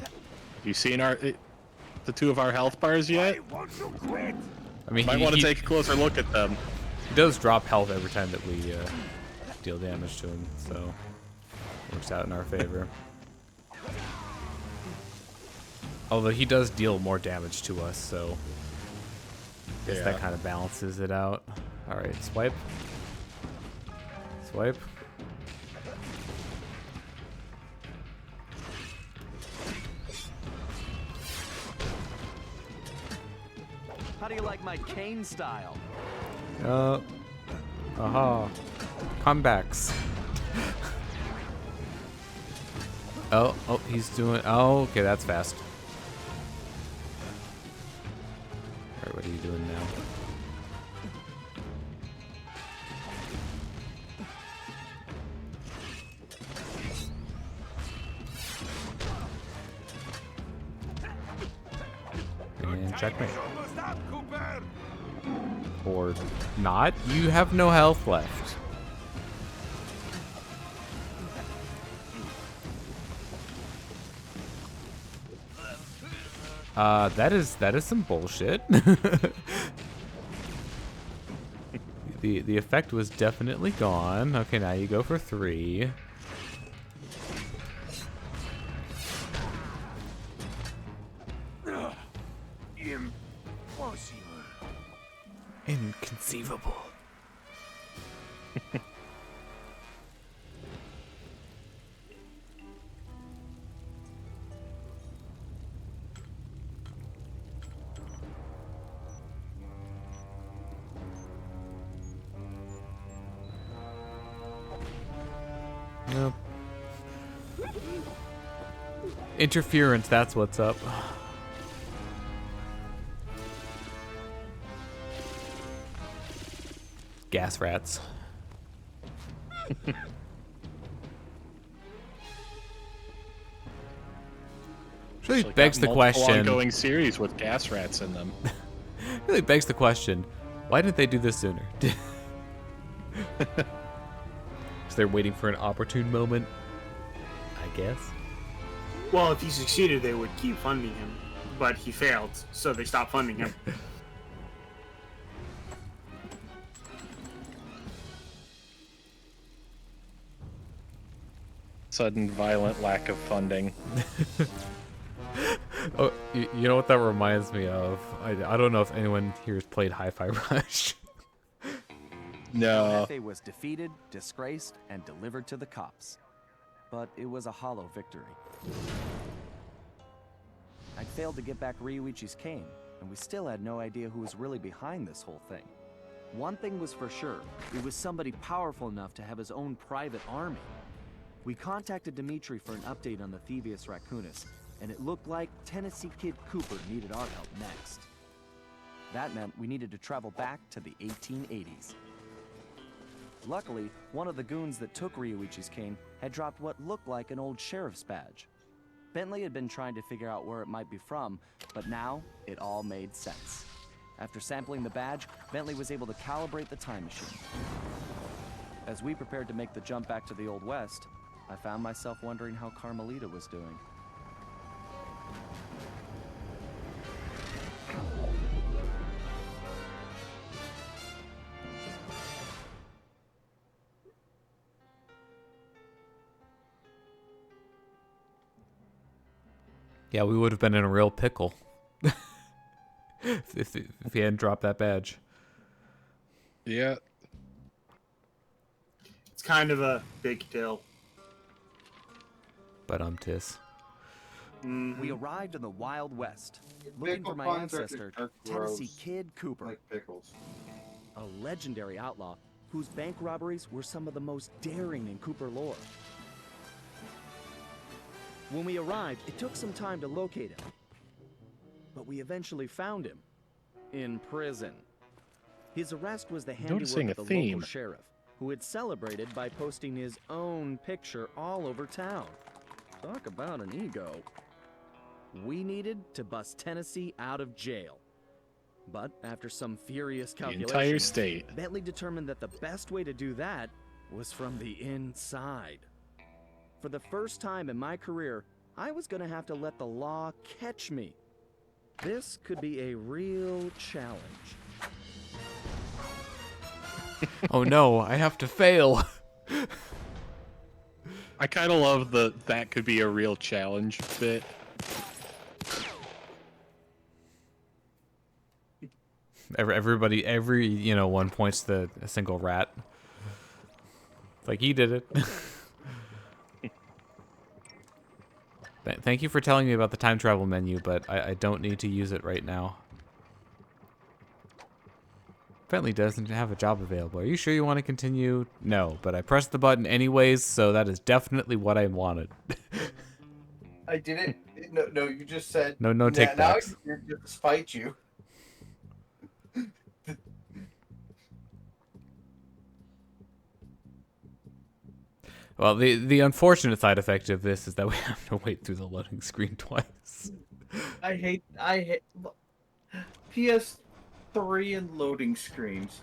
You seen the two of our health bars yet? Hey, won't you quit? I mean, Might want to take a closer look at them. he does drop health every time that we deal damage to him, so it works out in our favor. Although he does deal more damage to us, so I guess that kind of balances it out. All right, swipe. Swipe. How do you like my cane style? Aha. Comebacks. Oh, he's doing. Oh, okay, that's fast. Alright, what are you doing now? And checkmate. Or not. You have no health left. That is some bullshit. The effect was definitely gone. Okay, now you go for 3. Impossible. Inconceivable. Nope. Interference, that's what's up. Gas rats. Really Actually begs got the multiple question. ongoing series with gas rats in them. Really begs the question. Why didn't they do this sooner? So they're waiting for an opportune moment, I guess. Well, if he succeeded, they would keep funding him. But he failed, so they stopped funding him. Sudden violent lack of funding. Oh, you know what that reminds me of? I don't know if anyone here has played Hi-Fi Rush. No. Jefe was defeated, disgraced, and delivered to the cops. But it was a hollow victory. I'd failed to get back Ryoichi's cane, and we still had no idea who was really behind this whole thing. One thing was for sure, it was somebody powerful enough to have his own private army. We contacted Dimitri for an update on the Thieves Raccoonus, and it looked like Tennessee Kid Cooper needed our help next. That meant we needed to travel back to the 1880s. Luckily, one of the goons that took Ryoichi's cane had dropped what looked like an old sheriff's badge. Bentley had been trying to figure out where it might be from, but now it all made sense. After sampling the badge, Bentley was able to calibrate the time machine. As we prepared to make the jump back to the Old West, I found myself wondering how Carmelita was doing. Yeah, we would have been in a real pickle if he hadn't dropped that badge. Yeah. It's kind of a big deal. But tis. We arrived in the Wild West, looking for my ancestor, Tennessee Kid Cooper. Like pickles. A legendary outlaw whose bank robberies were some of the most daring in Cooper lore. When we arrived, it took some time to locate him. But we eventually found him. In prison. His arrest was the handiwork Noticing of a the theme. local sheriff, who had celebrated by posting his own picture all over town. Talk about an ego. We needed to bust Tennessee out of jail. But after some furious The calculations, entire state. Bentley determined that the best way to do that was from the inside. For the first time in my career, I was going to have to let the law catch me. This could be a real challenge. Oh no, I have to fail. I kind of love the that could be a real challenge bit. Every one points to a single rat. Like he did it. Thank you for telling me about the time travel menu, but I don't need to use it right now. Bentley doesn't have a job available. Are you sure you want to continue? No, but I pressed the button anyways, so that is definitely what I wanted. I didn't. No, you just said. No Now takebacks. you're to spite you. Well, the unfortunate side effect of this is that we have to wait through the loading screen twice. I hate PS3 and loading screens.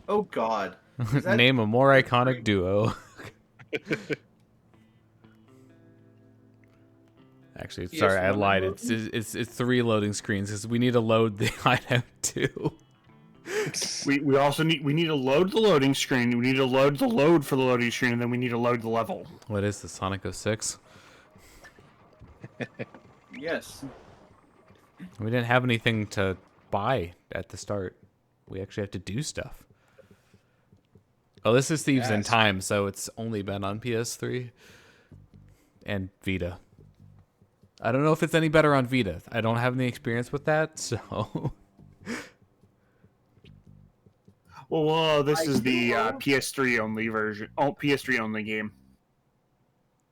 Oh God. Is that- Name a more iconic duo. Actually, sorry, I lied. It's 3 loading screens because we need to load the hideout too. We also need to load the loading screen. We need to load the load for the loading screen, and then we need to load the level. What is the Sonic 06? Yes. We didn't have anything to buy at the start. We actually have to do stuff. Oh, this is Thieves in Time, so it's only been on PS3 and Vita. I don't know if it's any better on Vita. I don't have any experience with that, so... Well, this is the PS3 only version. Oh, PS3 only game.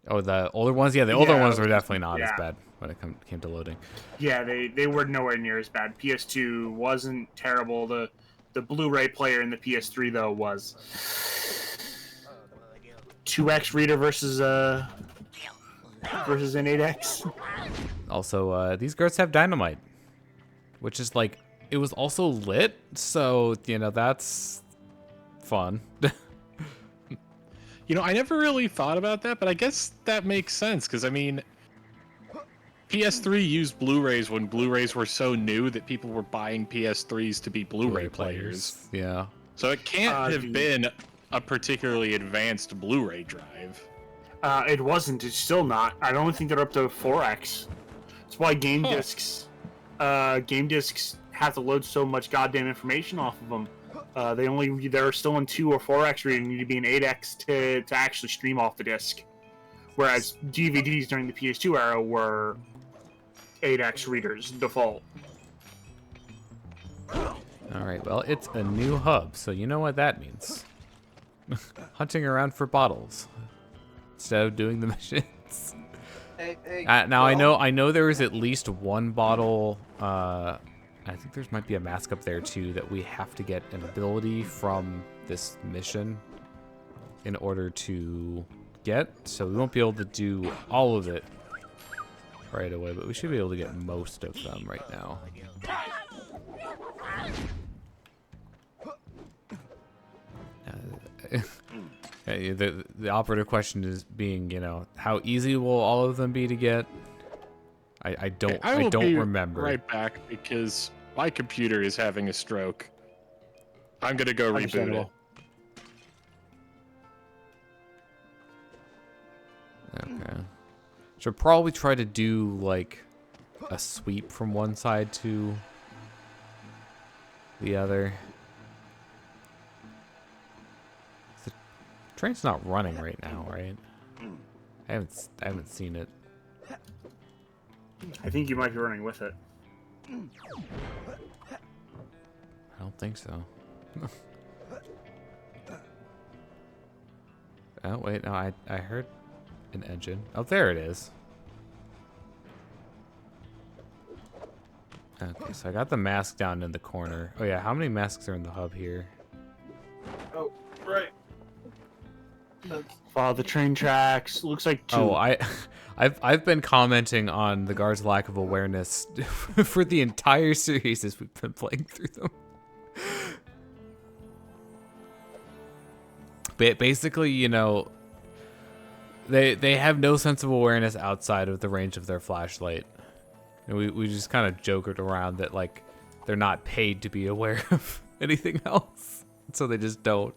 Oh, the older ones? Yeah, the older ones were definitely not as bad when it came to loading. Yeah, they were nowhere near as bad. PS2 wasn't terrible. The Blu-ray player in the PS3 though was 2x reader versus an 8x. Also, these guards have dynamite, which is like, it was also lit, so you know that's fun. You know, I never really thought about that, but I guess that makes sense, because, I mean, PS3 used Blu-rays when Blu-rays were so new that people were buying PS3s to be Blu-ray players. Yeah. So it can't have been a particularly advanced Blu-ray drive. It wasn't. It's still not. I don't think they're up to 4x. That's why game discs have to load so much goddamn information off of them. They're still in 2 or 4x reading. You need to be an 8x to actually stream off the disc. Whereas DVDs during the PS2 era were 8x readers default. Alright, well, it's a new hub, so you know what that means. Hunting around for bottles instead of doing the missions. Now I know there is at least one bottle. I think there might be a mask up there too that we have to get an ability from this mission in order to get. So we won't be able to do all of it right away, but we should be able to get most of them right now. The operative question is being, you know, how easy will all of them be to get? I don't remember. Right back because my computer is having a stroke. I'm gonna go reboot it. Okay. Should probably try to do like a sweep from one side to the other. The train's not running right now, right? I haven't seen it. I think you might be running with it. I don't think so. Oh wait, no, I heard an engine. Oh, there it is. Okay, so I got the mask down in the corner. Oh yeah, how many masks are in the hub here? Oh, right. Follow the train tracks. Looks like 2. Oh, I've been commenting on the guards' lack of awareness for the entire series as we've been playing through them. Basically, you know, they have no sense of awareness outside of the range of their flashlight. And we just kind of joked around that like they're not paid to be aware of anything else, so they just don't.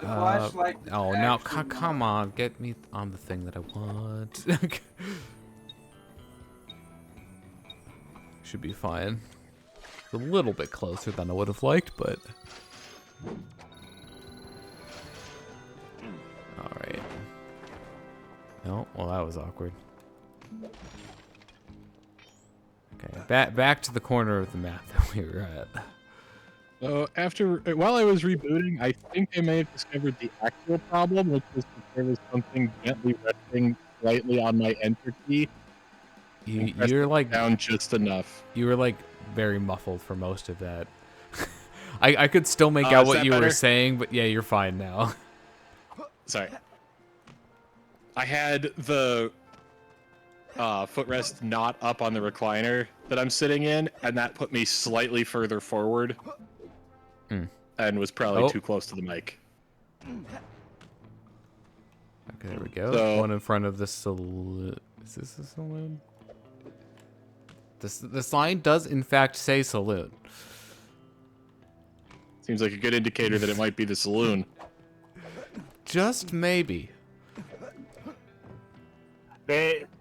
Oh, now come on, get me on the thing that I want. Should be fine. A little bit closer than I would have liked, but all right. No, well that was awkward. Okay, back to the corner of the map that we were at. While I was rebooting, I think I may have discovered the actual problem, which was that there was something gently resting slightly on my enter key. You're like down just enough. You were like very muffled for most of that. I could still make out what you were saying, but yeah, you're fine now. Sorry. I had the footrest not up on the recliner that I'm sitting in, and that put me slightly further forward. And was probably too close to the mic. Okay, there we go. So, one in front of the saloon. Is this a saloon? The sign does in fact say saloon. Seems like a good indicator that it might be the saloon. Just maybe.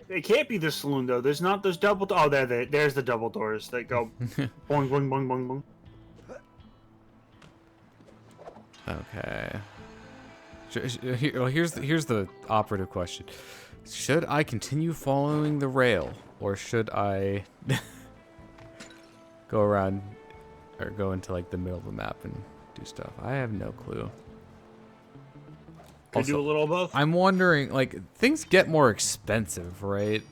It can't be the saloon though. There's not those double. Oh, there's the double doors that go boing boing boing boing boing. Okay. Here's the operative question: should I continue following the rail, or should I go around or go into like the middle of the map and do stuff? I have no clue. Could do a little of both. I'm wondering, like, things get more expensive, right?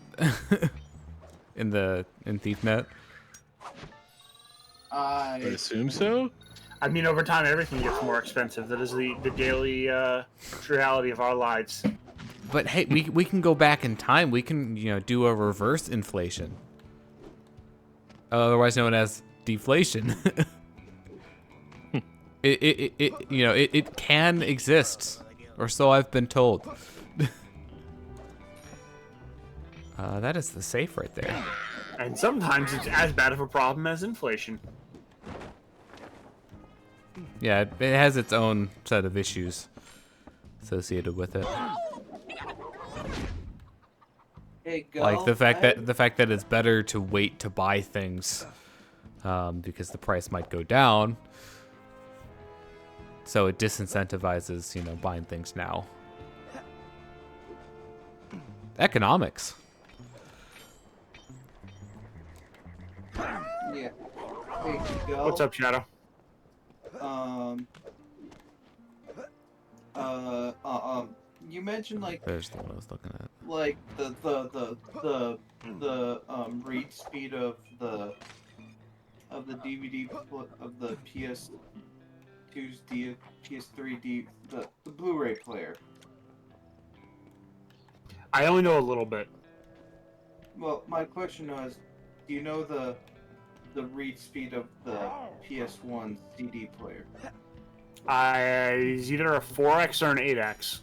in ThiefNet. I assume so. I mean, over time, everything gets more expensive. That is the daily reality of our lives. But hey, we can go back in time. We can, do a reverse inflation, otherwise known as deflation. It can exist, or so I've been told. That is the safe right there. And sometimes it's as bad of a problem as inflation. Yeah, it has its own set of issues associated with it. Hey, Like the fact that it's better to wait to buy things, because the price might go down. So it disincentivizes, buying things now. Economics. Yeah. Hey, Gal. What's up, Shadow? You mentioned like There's the one I was looking at. like the read speed of the DVD of the PS2's PS3 the Blu-ray player. I only know a little bit. Well, my question was, do you know the read speed of the PS1 CD player? It's either a 4x or an 8x.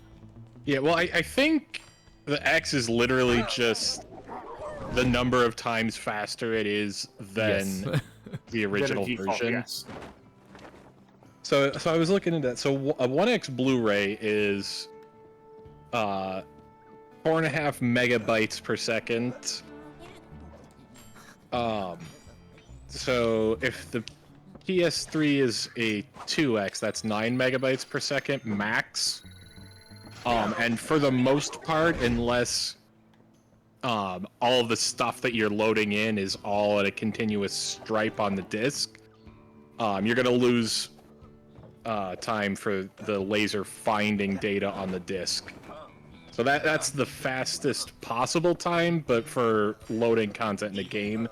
Yeah, well, I think the X is literally just the number of times faster it is than Yes. the original Default, version. yes. So I was looking into that. So a 1X Blu-ray is 4.5 megabytes per second. So if the PS3 is a 2X, that's 9 megabytes per second max. And for the most part, unless all of the stuff that you're loading in is all at a continuous stripe on the disc, you're gonna lose time for the laser finding data on the disc. So that's the fastest possible time, but for loading content in the game,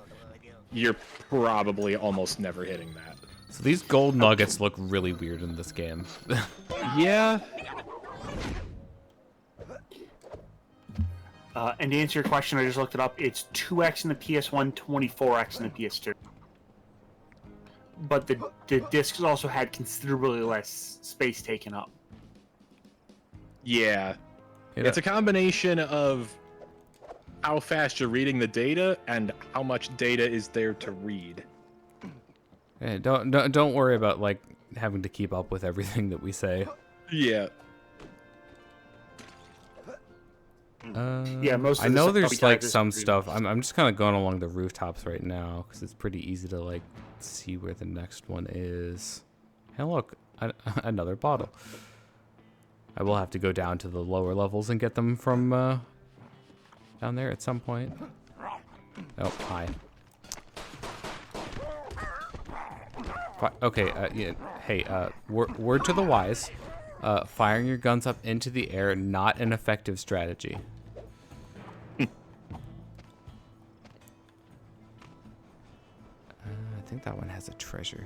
you're probably almost never hitting that. So these gold nuggets look really weird in this game. Yeah. And to answer your question, I just looked it up. It's 2x in the PS1, 24x in the PS2. But the discs also had considerably less space taken up. Yeah. It's a combination of how fast you're reading the data and how much data is there to read. Hey, don't worry about like having to keep up with everything that we say. Yeah. Yeah, most of I the know stuff there's probably like characters some read. stuff. I'm just kind of going along the rooftops right now because it's pretty easy to like see where the next one is. Hey, look, another bottle. I will have to go down to the lower levels and get them from down there at some point. Oh, hi. Okay, yeah, hey, word to the wise. Firing your guns up into the air, not an effective strategy. I think that one has a treasure.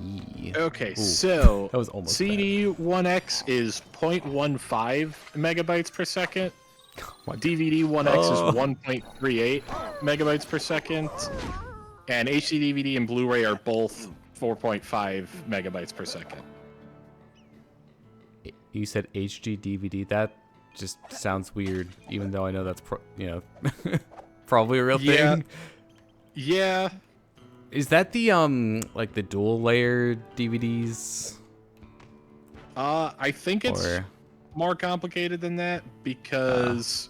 Yee. Okay, Ooh, so that was almost CD1X is 0.15 megabytes per second. What? DVD 1X Oh. is 1.38 megabytes per second. And HD DVD and Blu-ray are both 4.5 megabytes per second. You said HD DVD. That just sounds weird, even though I know that's probably a real Yeah. thing. Yeah. Is that the like the dual layer DVDs? I think it's Or more complicated than that because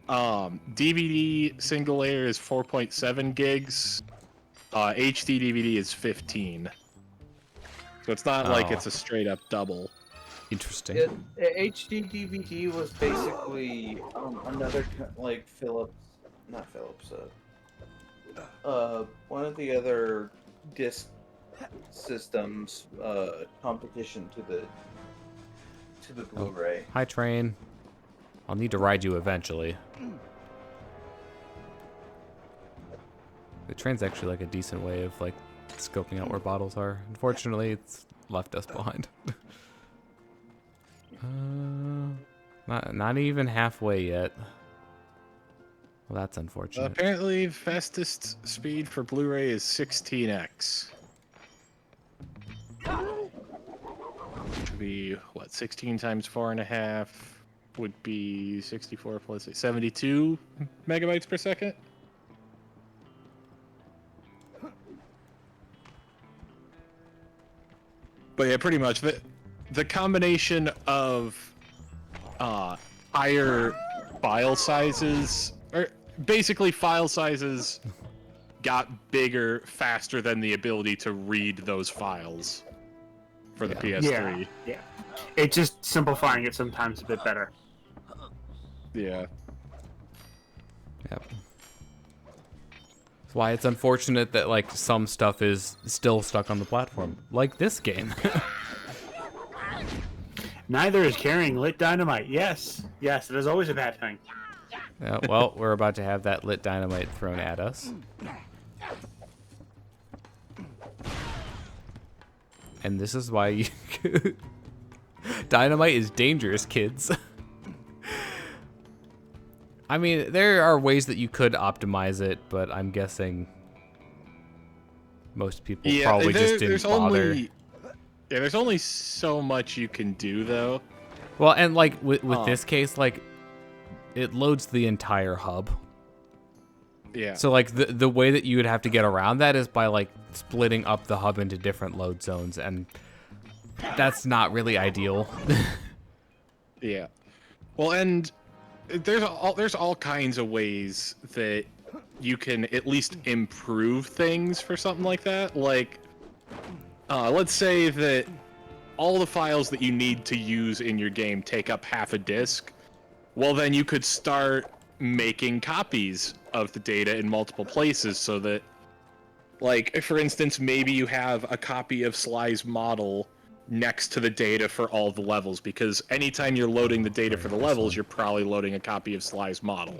DVD single layer is 4.7 gigs. HD DVD is 15. So it's not like it's a straight up double. Interesting. HD DVD was basically another like not Philips. One of the other disc systems competition to the Blu-ray. Hi, train. I'll need to ride you eventually. The train's actually like a decent way of like scoping out where bottles are. Unfortunately, it's left us behind. Not even halfway yet. Well, that's unfortunate. Apparently, fastest speed for Blu-ray is 16x. Which would be, what, 16 times 4.5 would be 64 plus 72 megabytes per second? But yeah, pretty much. The combination of higher file sizes, or basically file sizes got bigger faster than the ability to read those files for the PS3. Yeah. It's just simplifying it sometimes a bit better. Yeah. Yep. That's why it's unfortunate that like some stuff is still stuck on the platform, like this game. Neither is carrying lit dynamite. Yes, it is always a bad thing. Yeah, well, we're about to have that lit dynamite thrown at us. And this is why dynamite is dangerous, kids. I mean, there are ways that you could optimize it, but I'm guessing most people probably just didn't bother. There's only so much you can do, though. Well, and like with this case, like it loads the entire hub. Yeah. So like the way that you would have to get around that is by like splitting up the hub into different load zones, and that's not really ideal. Yeah. Well, and there's all kinds of ways that you can at least improve things for something like that. Like, let's say that all the files that you need to use in your game take up half a disk. Well, then you could start making copies of the data in multiple places so that, like, for instance, maybe you have a copy of Sly's model next to the data for all the levels, because anytime you're loading the data for the levels, you're probably loading a copy of Sly's model.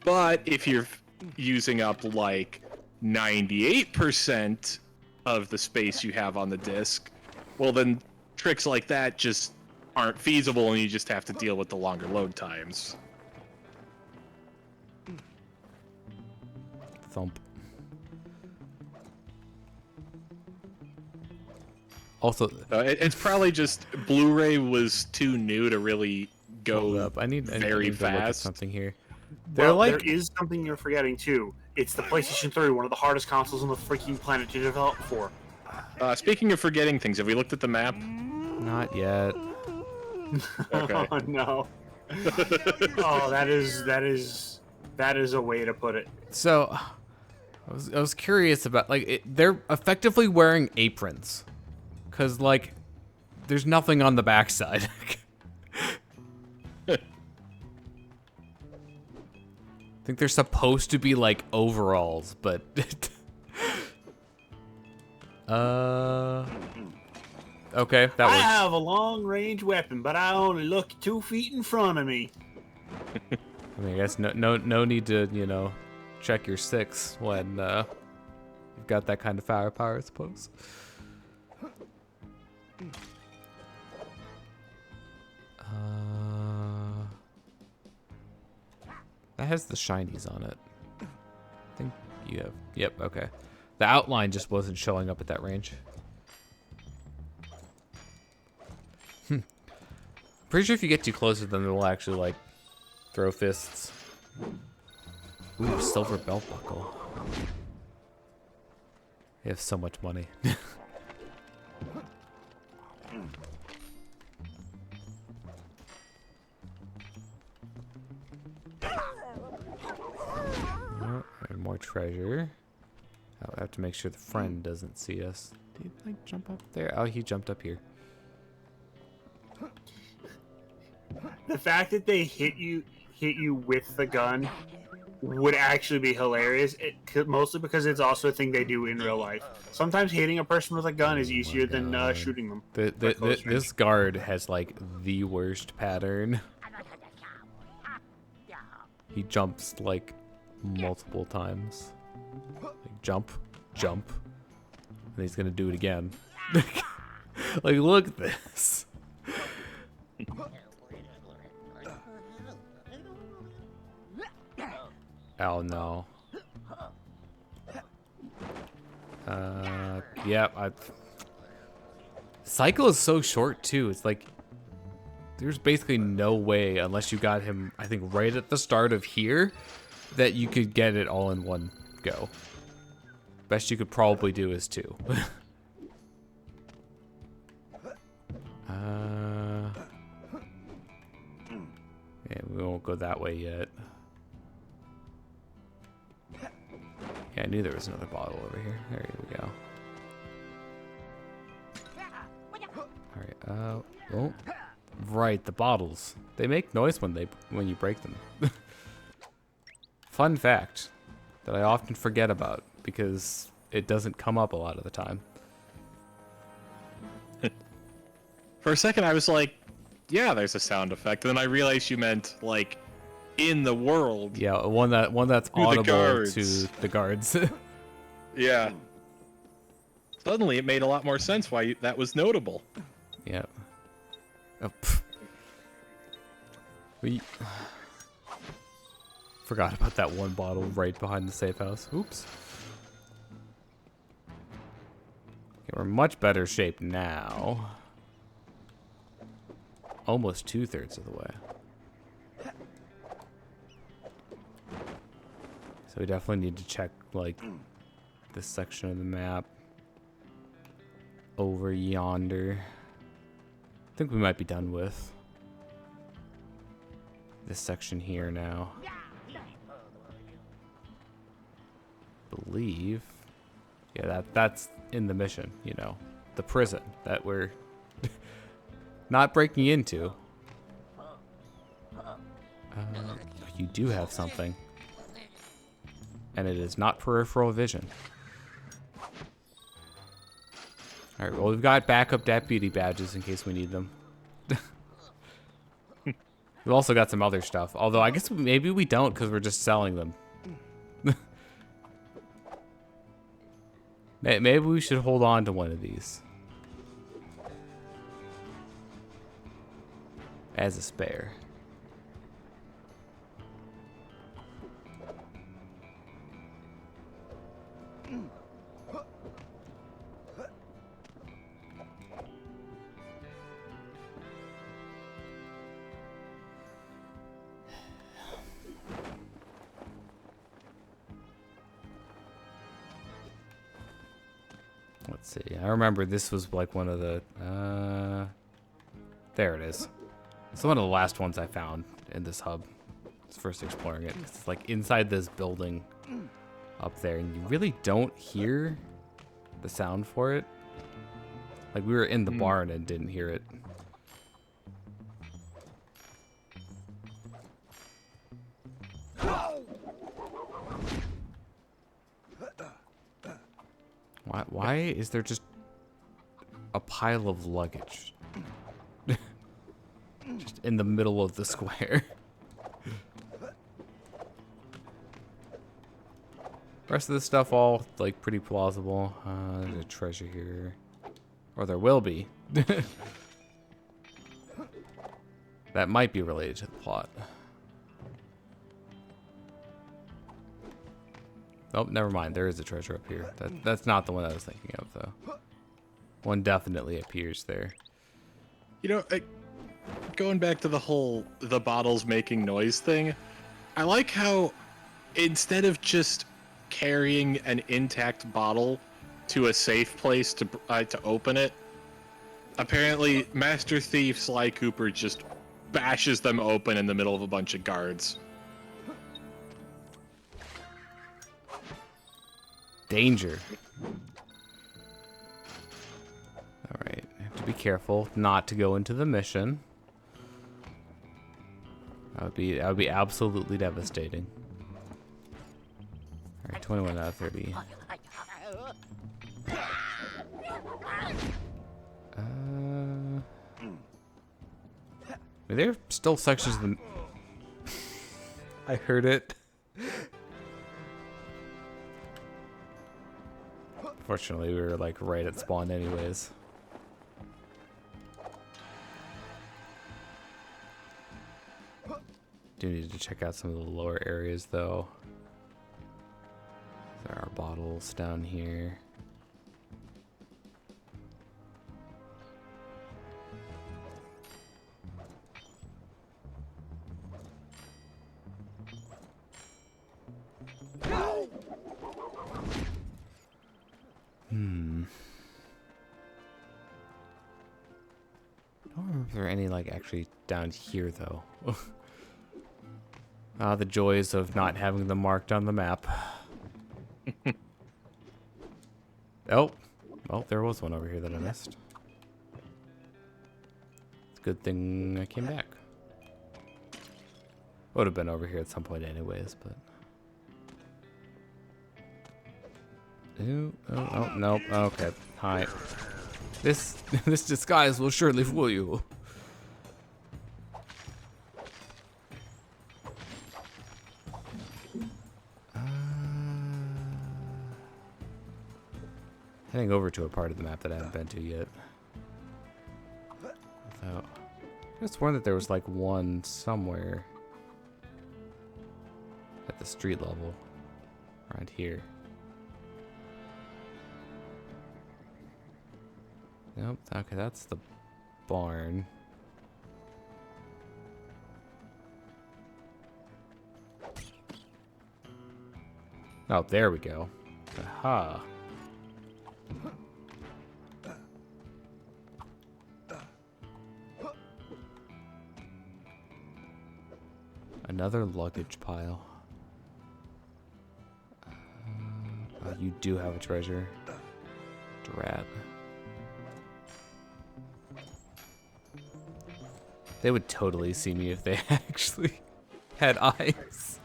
But if you're using up, like, 98% of the space you have on the disk, well, then tricks like that just aren't feasible, and you just have to deal with the longer load times. Thump. Also, it's probably just Blu-ray was too new to really go up. I need very to look at fast. something here. Well, there is something you're forgetting too. It's the PlayStation 3, one of the hardest consoles on the freaking planet to develop for. Speaking of forgetting things, have we looked at the map? Not yet. Okay. Oh no. Oh, that is a way to put it. So, I was curious about they're effectively wearing aprons, cause like there's nothing on the backside. I think they're supposed to be like overalls, but okay, that I works. have a long-range weapon, but I only look 2 feet in front of me. I mean, I guess no need to check your 6 when you've got that kind of firepower, I suppose. That has the shinies on it. I think you have. Yep. Okay. The outline just wasn't showing up at that range. Pretty sure if you get too close to them, they'll actually like throw fists. Ooh, silver belt buckle. You have so much money. more treasure. I have to make sure the friend doesn't see us. Did he like jump up there? Oh, he jumped up here. The fact that they hit you with the gun would actually be hilarious. Mostly because it's also a thing they do in real life. Sometimes hitting a person with a gun is easier than shooting them. This guard has like the worst pattern. He jumps like multiple times. Like, jump, jump, and he's gonna do it again. Like, look at this. Oh no. Yeah, cycle is so short too. It's like there's basically no way, unless you got him, I think, right at the start of here, that you could get it all in one go. Best you could probably do is 2. Yeah, we won't go that way yet. Yeah, I knew there was another bottle over here. There we go. Alright, oh. Right, the bottles. They make noise when you break them. Fun fact that I often forget about because it doesn't come up a lot of the time. For a second, I was like, yeah, there's a sound effect. And then I realized you meant, like, in the world. Yeah, one that's audible to the guards. Yeah. Suddenly, it made a lot more sense why that was notable. Yeah. Oh, we forgot about that one bottle right behind the safe house. Oops. Okay, we're in much better shape now. Almost 2/3 of the way. So we definitely need to check, like, this section of the map. Over yonder. I think we might be done with this section here now. Believe. Yeah, that's in the mission, you know. The prison that we're not breaking into. You do have something. And it is not peripheral vision. Alright, well, we've got backup deputy badges in case we need them. We've also got some other stuff. Although, I guess maybe we don't because we're just selling them. Maybe we should hold on to one of these. As a spare. Let's see. I remember this was like one of the... there it is. It's one of the last ones I found in this hub. It's first exploring it. It's like inside this building up there, and you really don't hear the sound for it. Like we were in the barn and didn't hear it. Why is there just a pile of luggage just in the middle of the square? Rest of the stuff all like pretty plausible. There's a treasure here, or there will be. That might be related to the plot. Oh, never mind. There is a treasure up here. That's not the one I was thinking of, though. One definitely appears there. You know, going back to the bottles making noise thing, I like how instead of just carrying an intact bottle to a safe place to open it, apparently Master Thief Sly Cooper just bashes them open in the middle of a bunch of guards. Danger. Alright, I have to be careful not to go into the mission. That would be absolutely devastating. Alright, 21 out of 30. There are still sections of the... I heard it. Fortunately, we were like right at spawn anyways. Do need to check out some of the lower areas though. There are bottles down here. I don't remember if there are any like actually down here though. The joys of not having them marked on the map. Oh, well, there was one over here that I missed. It's a good thing I came back. Would have been over here at some point anyways, but... Ooh, oh, nope, okay, hi. This disguise will surely fool you. Heading over to a part of the map that I haven't been to yet. Without... I just sworn that there was like one somewhere at the street level around here. Nope, okay, that's the barn. Oh, there we go. Aha. Another luggage pile. Oh, you do have a treasure. Drat. They would totally see me if they actually had eyes.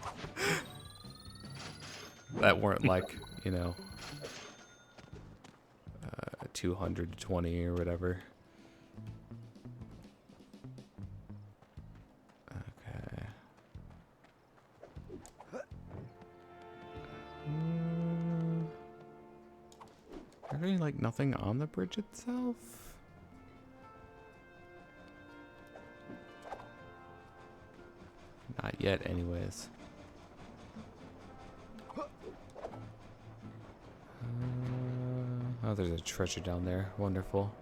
That weren't like, you know, 220 or whatever. Okay. Are there like nothing on the bridge itself? Not yet, anyways. Oh, there's a treasure down there. Wonderful.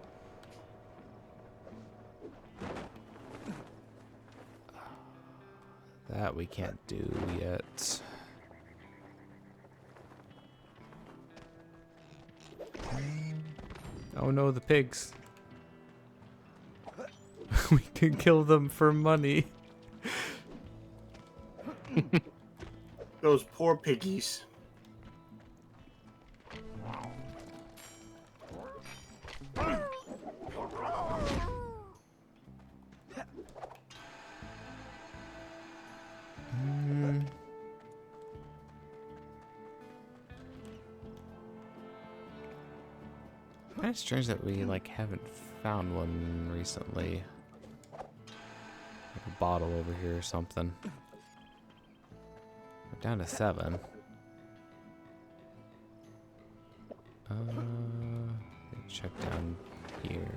That we can't do yet. Oh no, the pigs. We can kill them for money. Those poor piggies. Kind of strange that we like haven't found one recently. Like a bottle over here or something. We're down to 7. Check down here.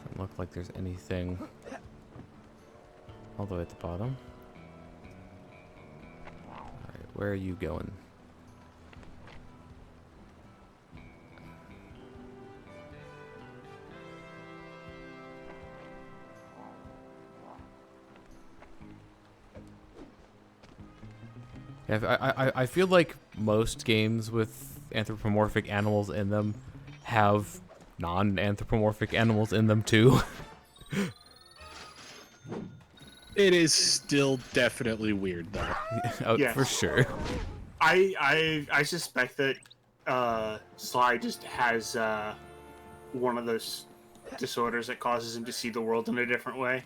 Doesn't look like there's anything all the way at the bottom. Alright, where are you going? Yeah, I feel like most games with anthropomorphic animals in them have non-anthropomorphic animals in them too. It is still definitely weird though. Oh, Yes. for sure. I suspect that Sly just has one of those disorders that causes him to see the world in a different way.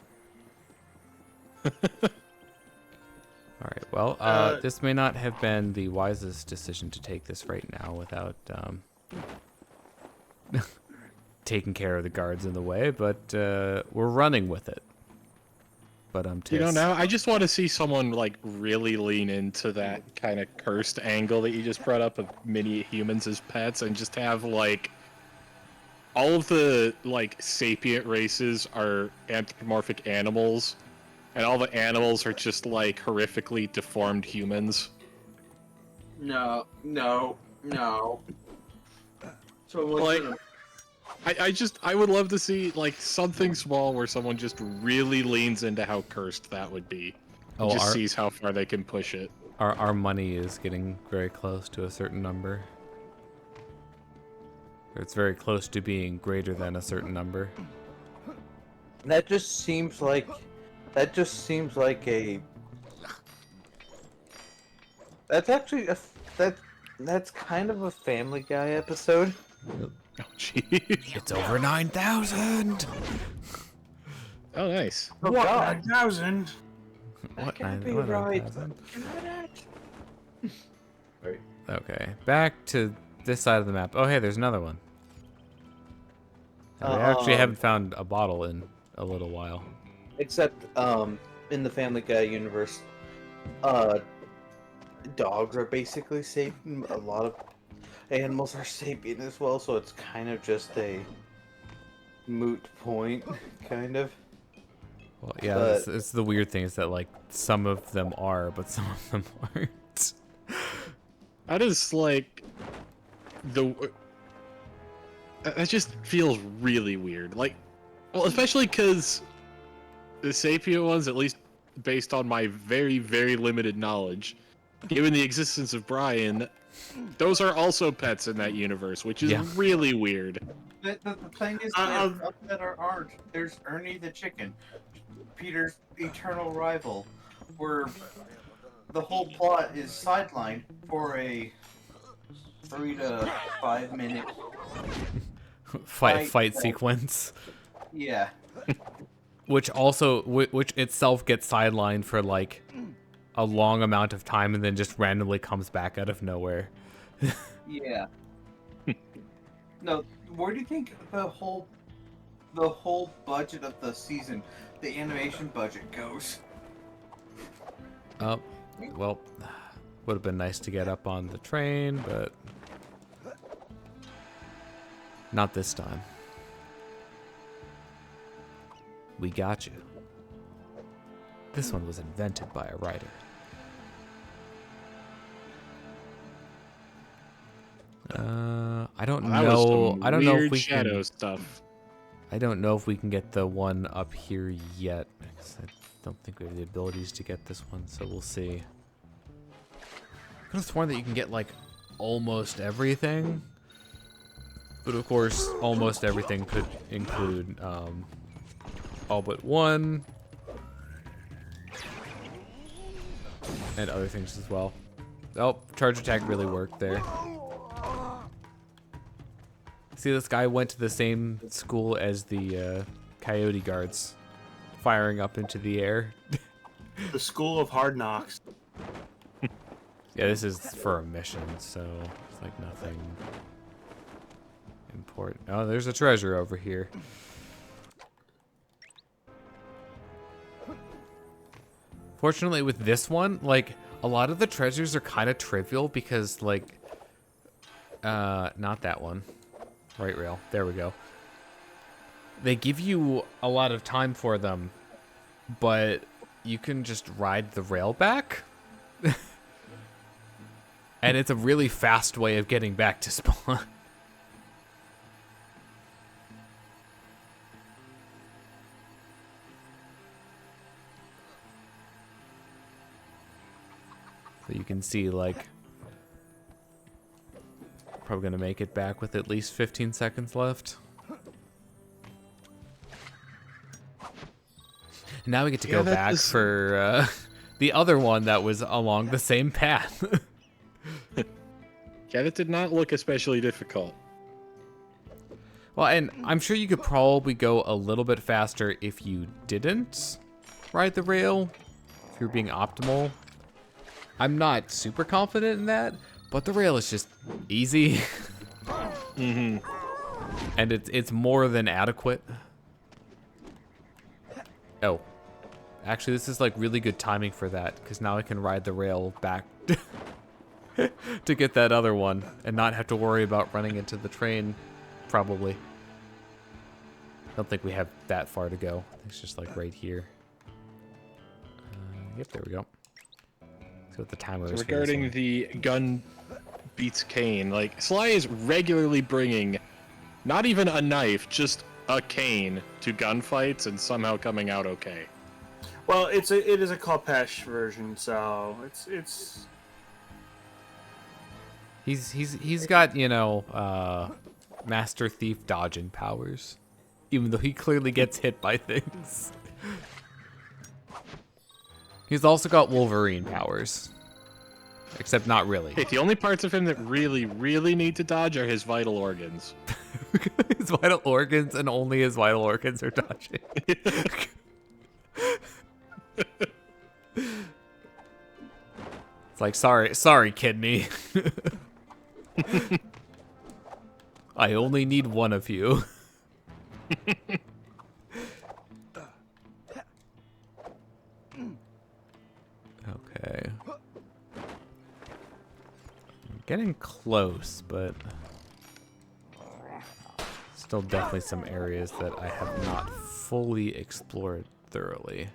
All right. Well, this may not have been the wisest decision to take this right now without taking care of the guards in the way, but we're running with it. But now I just want to see someone like really lean into that kind of cursed angle that you just brought up of mini humans as pets, and just have like all of the like sapient races are anthropomorphic animals, and all the animals are just like horrifically deformed humans. No. So like, I would love to see like something small where someone just really leans into how cursed that would be. And just sees how far they can push it. Our money is getting very close to a certain number. It's very close to being greater than a certain number. That just seems like a. That's actually that's kind of a Family Guy episode. Oh, jeez. It's over 9,000. Oh, nice. Oh, what, God. 9,000? That can't be What, right. 9,000? Right. Okay, back to this side of the map. Oh, hey, there's another one. We actually haven't found a bottle in a little while. Except, in the Family Guy universe, dogs are basically sapient. A lot of animals are sapient as well, so it's kind of just a moot point, kind of. Well, yeah, But- it's the weird thing is that like some of them are, but some of them aren't. That is like that just feels really weird. Like, well, especially because the sapient ones, at least based on my very, very limited knowledge, given the existence of Brian, those are also pets in that universe, which is really weird. The thing is, there's some that aren't. There's Ernie the chicken, Peter's eternal rival, where the whole plot is sidelined for a 3 to 5 minute fight sequence. Yeah. Which itself gets sidelined for like a long amount of time and then just randomly comes back out of nowhere. Yeah. No, where do you think the whole budget of the season, the animation budget, goes? Oh, well, would have been nice to get up on the train, but not this time. We got you. This one was invented by a writer. I don't know. I don't know if we shadow stuff. I don't know if we can get the one up here yet. Because I don't think we have the abilities to get this one, so we'll see. I could have sworn that you can get like almost everything, but of course, almost everything could include all but one, and other things as well. Oh, charge attack really worked there. See, this guy went to the same school as the coyote guards, firing up into the air. The School of Hard Knocks. Yeah, this is for a mission, so it's like nothing important. Oh, there's a treasure over here. Fortunately, with this one, like, a lot of the treasures are kind of trivial because, like, not that one. Right rail. There we go. They give you a lot of time for them, but you can just ride the rail back. And it's a really fast way of getting back to spawn. So you can see, like, probably gonna make it back with at least 15 seconds left. And now we get to go back for the other one that was along the same path. Yeah, that did not look especially difficult. Well, and I'm sure you could probably go a little bit faster if you didn't ride the rail, if you're being optimal. I'm not super confident in that, but the rail is just easy. Mm-hmm. And it's more than adequate. Oh. Actually, this is like really good timing for that, because now I can ride the rail back to get that other one and not have to worry about running into the train, probably. I don't think we have that far to go. It's just like right here. Yep, there we go. Let's see what the timer is. Regarding the gun beats cane, like Sly is regularly bringing not even a knife, just a cane to gunfights and somehow coming out okay. Well, it is a Kopesh version, so it's. He's got, you know, Master Thief dodging powers, even though he clearly gets hit by things. He's also got Wolverine powers, except not really. Hey, the only parts of him that really, really need to dodge are his vital organs. His vital organs, and only his vital organs are dodging. It's like, sorry, kidney. I only need one of you. Okay. I'm getting close, but still definitely some areas that I have not fully explored thoroughly.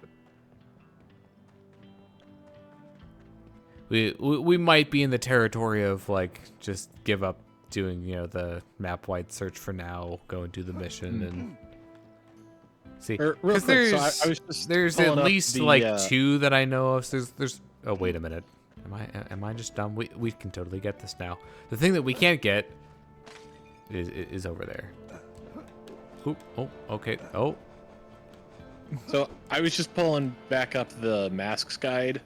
We might be in the territory of like just give up doing, you know, the map wide search for now, go and do the mission and see. Because there's at least like 2 that I know of. So there's oh, wait a minute. Am I just dumb? We can totally get this now. The thing that we can't get is over there. Oop, oh, okay. Oh. So I was just pulling back up the masks guide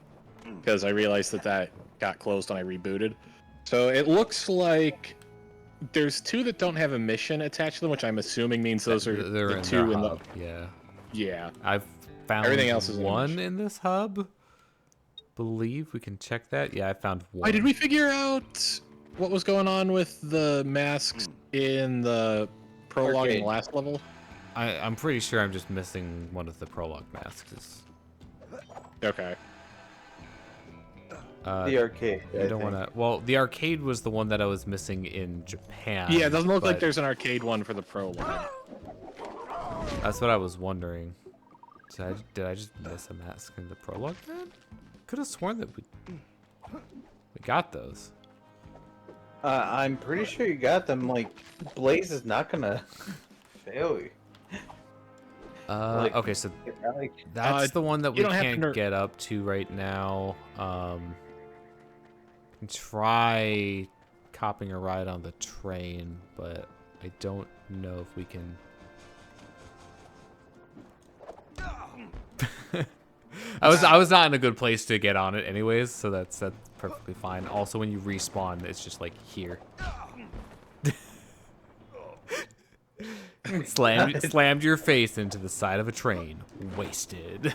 because I realized that got closed when I rebooted. So it looks like there's 2 that don't have a mission attached to them, which I'm assuming means those are the 2 in the hub. Yeah. Yeah. I've found Everything else is one in this hub. Believe we can check that. Yeah, I found one. Why did we figure out what was going on with the masks in the prologue in the last level? I'm pretty sure I'm just missing one of the prologue masks. Okay. The arcade. I don't want to. Well, the arcade was the one that I was missing in Japan. Yeah, it doesn't look like there's an arcade one for the prologue. That's what I was wondering. Did I just miss a mask in the prologue then? Could have sworn that we got those. I'm pretty sure you got them. Like, Blaze is not gonna fail you. Okay, so that's the one that we can't get up to right now. Can try copping a ride on the train, but I don't know if we can. I was not in a good place to get on it anyways, so that's perfectly fine. Also, when you respawn, it's just like here. Slammed your face into the side of a train. Wasted.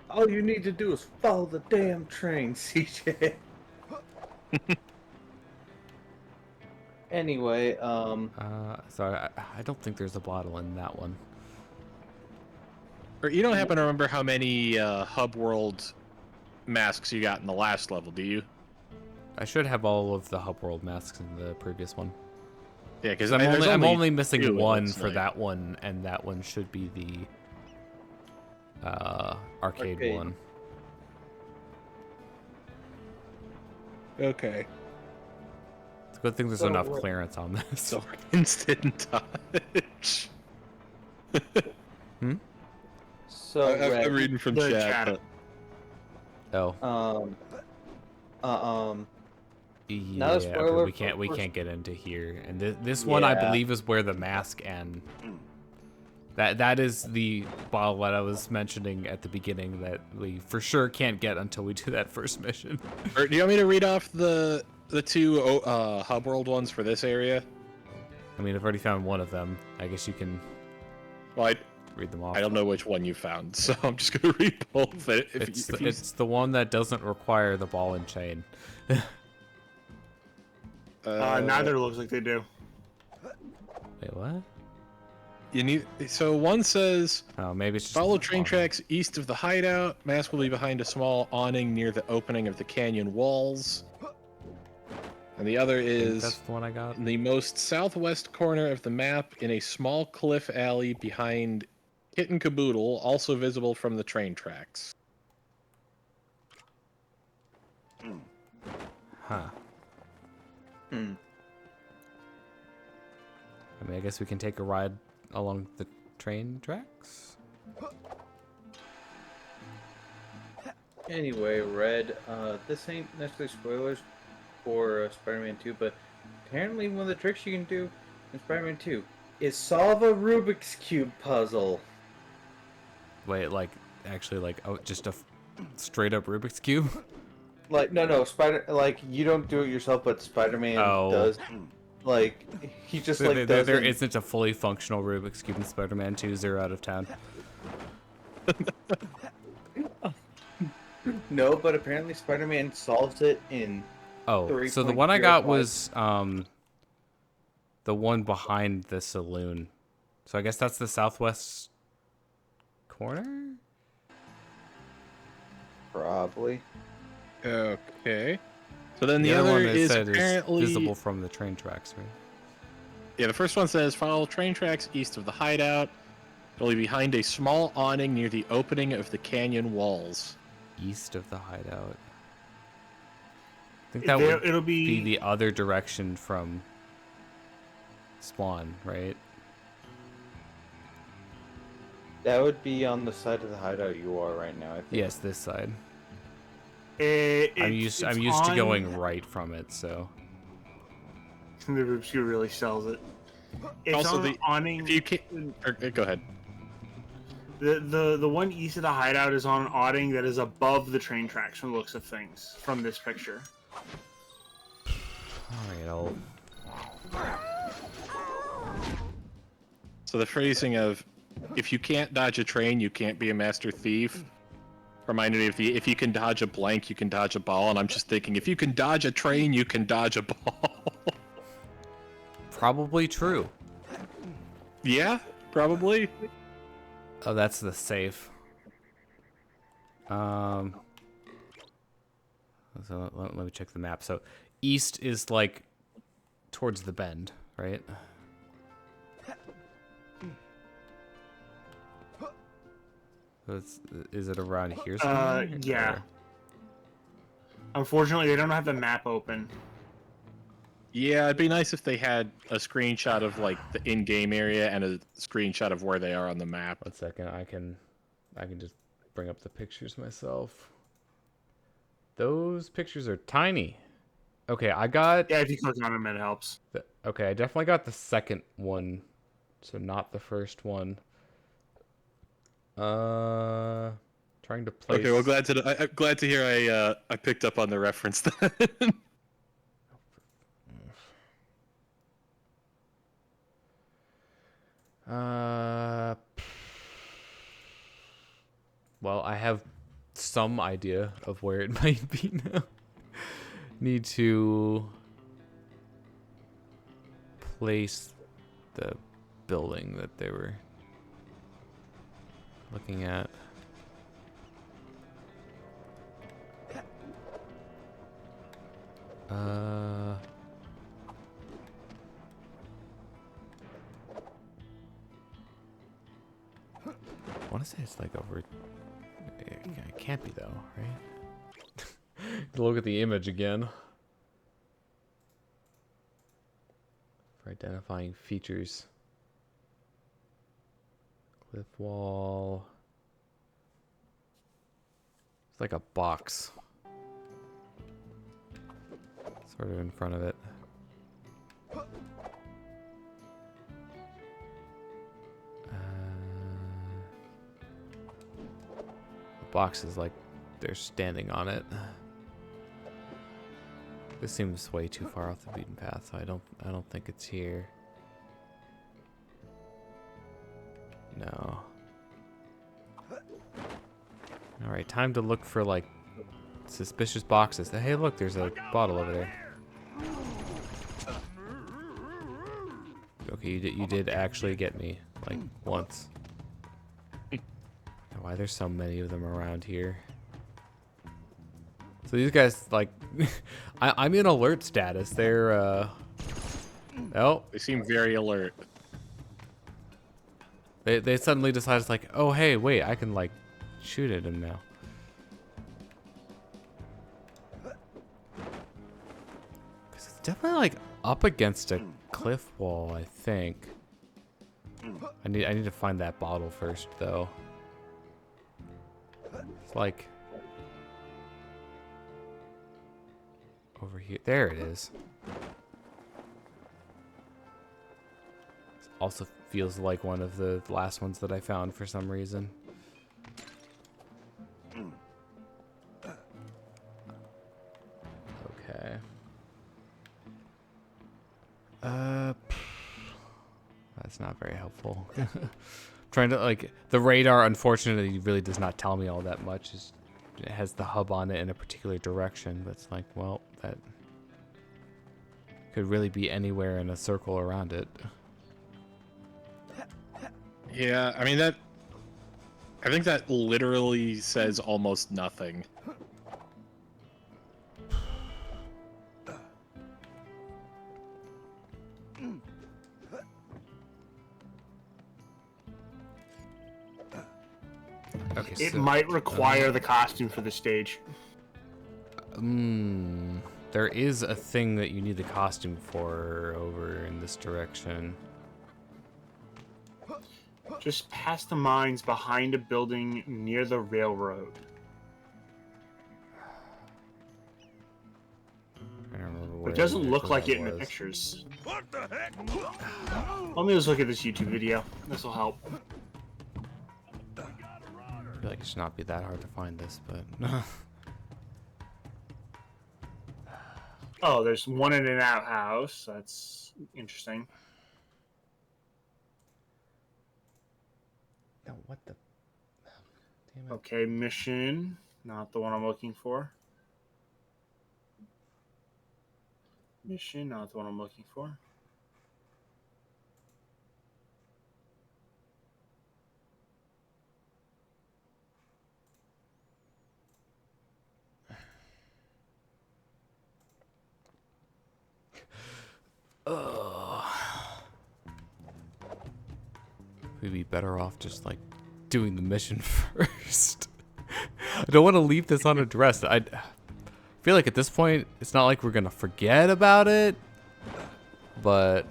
All you need to do is follow the damn train, CJ. Anyway, sorry, I don't think there's a bottle in that one. Or you don't happen to remember how many hub world masks you got in the last level, do you? I should have all of the hub world masks in the previous one. Yeah, because I'm only missing one for that one, and that one should be the arcade one. Okay. It's a good thing there's enough clearance on this. So instant touch. So I'm reading from chat. Oh. Not a spoiler. Okay, we can't get into here, and this one I believe is where the mask and That is the bottle that I was mentioning at the beginning that we for sure can't get until we do that first mission. Or do you want me to read off the two hub world ones for this area? I mean, I've already found one of them. I guess you can Well, read them off. I don't know which one you found, so I'm just gonna read both. It's the one that doesn't require the ball and chain. Neither looks like they do. Wait, what? You need. So one says, Oh, maybe it's just follow train tracks east of the hideout. Mask will be behind a small awning near the opening of the canyon walls. And the other is that's the one I got. in the most southwest corner of the map in a small cliff alley behind Kit and Caboodle, also visible from the train tracks. Huh. I mean, I guess we can take a ride along the train tracks. Anyway, Red, this ain't necessarily spoilers for Spider-Man 2, but apparently one of the tricks you can do in Spider-Man 2 is solve a Rubik's Cube puzzle. Wait, like, actually, like, oh, just a straight up Rubik's Cube? Like, no, like, you don't do it yourself, but Spider-Man does. Like, he just, like, does There it. isn't a fully functional Rubik's Cube in Spider-Man 2, 0 out of 10. No, but apparently Spider-Man solves it in so the one I got was the one behind the saloon. So I guess that's the southwest corner? Probably. Okay. So then the other other one is said apparently is visible from the train tracks, right? Yeah, the first one says follow train tracks east of the hideout. It'll be behind a small awning near the opening of the canyon walls. East of the hideout. I think that it'll be the other direction from Spawn, right? That would be on the side of the hideout you are right now, I think. Yes, this side. I'm used to going right from it, so. The Rubik's Cube really sells it. It's also, on the awning. If you can, go ahead. The one east of the hideout is on an awning that is above the train tracks from the looks of things from this picture. All right, So the phrasing of, if you can't dodge a train, you can't be a master thief, reminded me of the, if you can dodge a blank, you can dodge a ball, and I'm just thinking, if you can dodge a train, you can dodge a ball. Probably true. Yeah, probably. Oh, that's the safe. So let me check the map. So east is like towards the bend, right? So is it around here somewhere? Yeah. Or? Unfortunately, they don't have the map open. Yeah, it'd be nice if they had a screenshot of like the in-game area and a screenshot of where they are on the map. 1 second, I can just bring up the pictures myself. Those pictures are tiny. Okay, I got. Yeah, if you click on them, it helps. Okay, I definitely got the second one, so not the first one. Trying to place. Okay, well, I'm glad to hear I picked up on the reference then. Well, I have some idea of where it might be now. Need to place the building that they were looking at. I want to say it's like over. It can't be though, right? Look at the image again. For identifying features. Cliff wall. It's like a box. Sort of in front of it. boxes like they're standing on it. This seems way too far off the beaten path, so I don't think it's here. No. All right, time to look for like suspicious boxes. Hey, look, there's a bottle over there. Okay, you did actually get me like once. Why there's so many of them around here? So these guys, like, I'm in alert status. They're, oh. They seem very alert. They suddenly decide, it's like, oh, hey, wait, I can, like, shoot at him now. Because it's definitely, like, up against a cliff wall, I think. I need to find that bottle first, though. It's like... over here. There it is. This also feels like one of the last ones that I found for some reason. Okay. That's not very helpful. Trying to, like, the radar unfortunately really does not tell me all that much. It has the hub on it in a particular direction, but it's like, well, that could really be anywhere in a circle around it. Yeah, I mean, I think that literally says almost nothing. Okay, It might require the costume for the stage. There is a thing that you need the costume for over in this direction. Just past the mines behind a building near the railroad. I don't remember But where it doesn't look exactly like that it in the was. pictures. Let me just look at this YouTube video. This will help. I feel like it should not be that hard to find this, but... Oh, there's one in an outhouse. That's interesting. No, what the... Damn it. Okay, mission. Not the one I'm looking for. Mission, not the one I'm looking for. We'd be better off just like doing the mission first. I don't want to leave this unaddressed. I feel like at this point it's not like we're gonna forget about it, but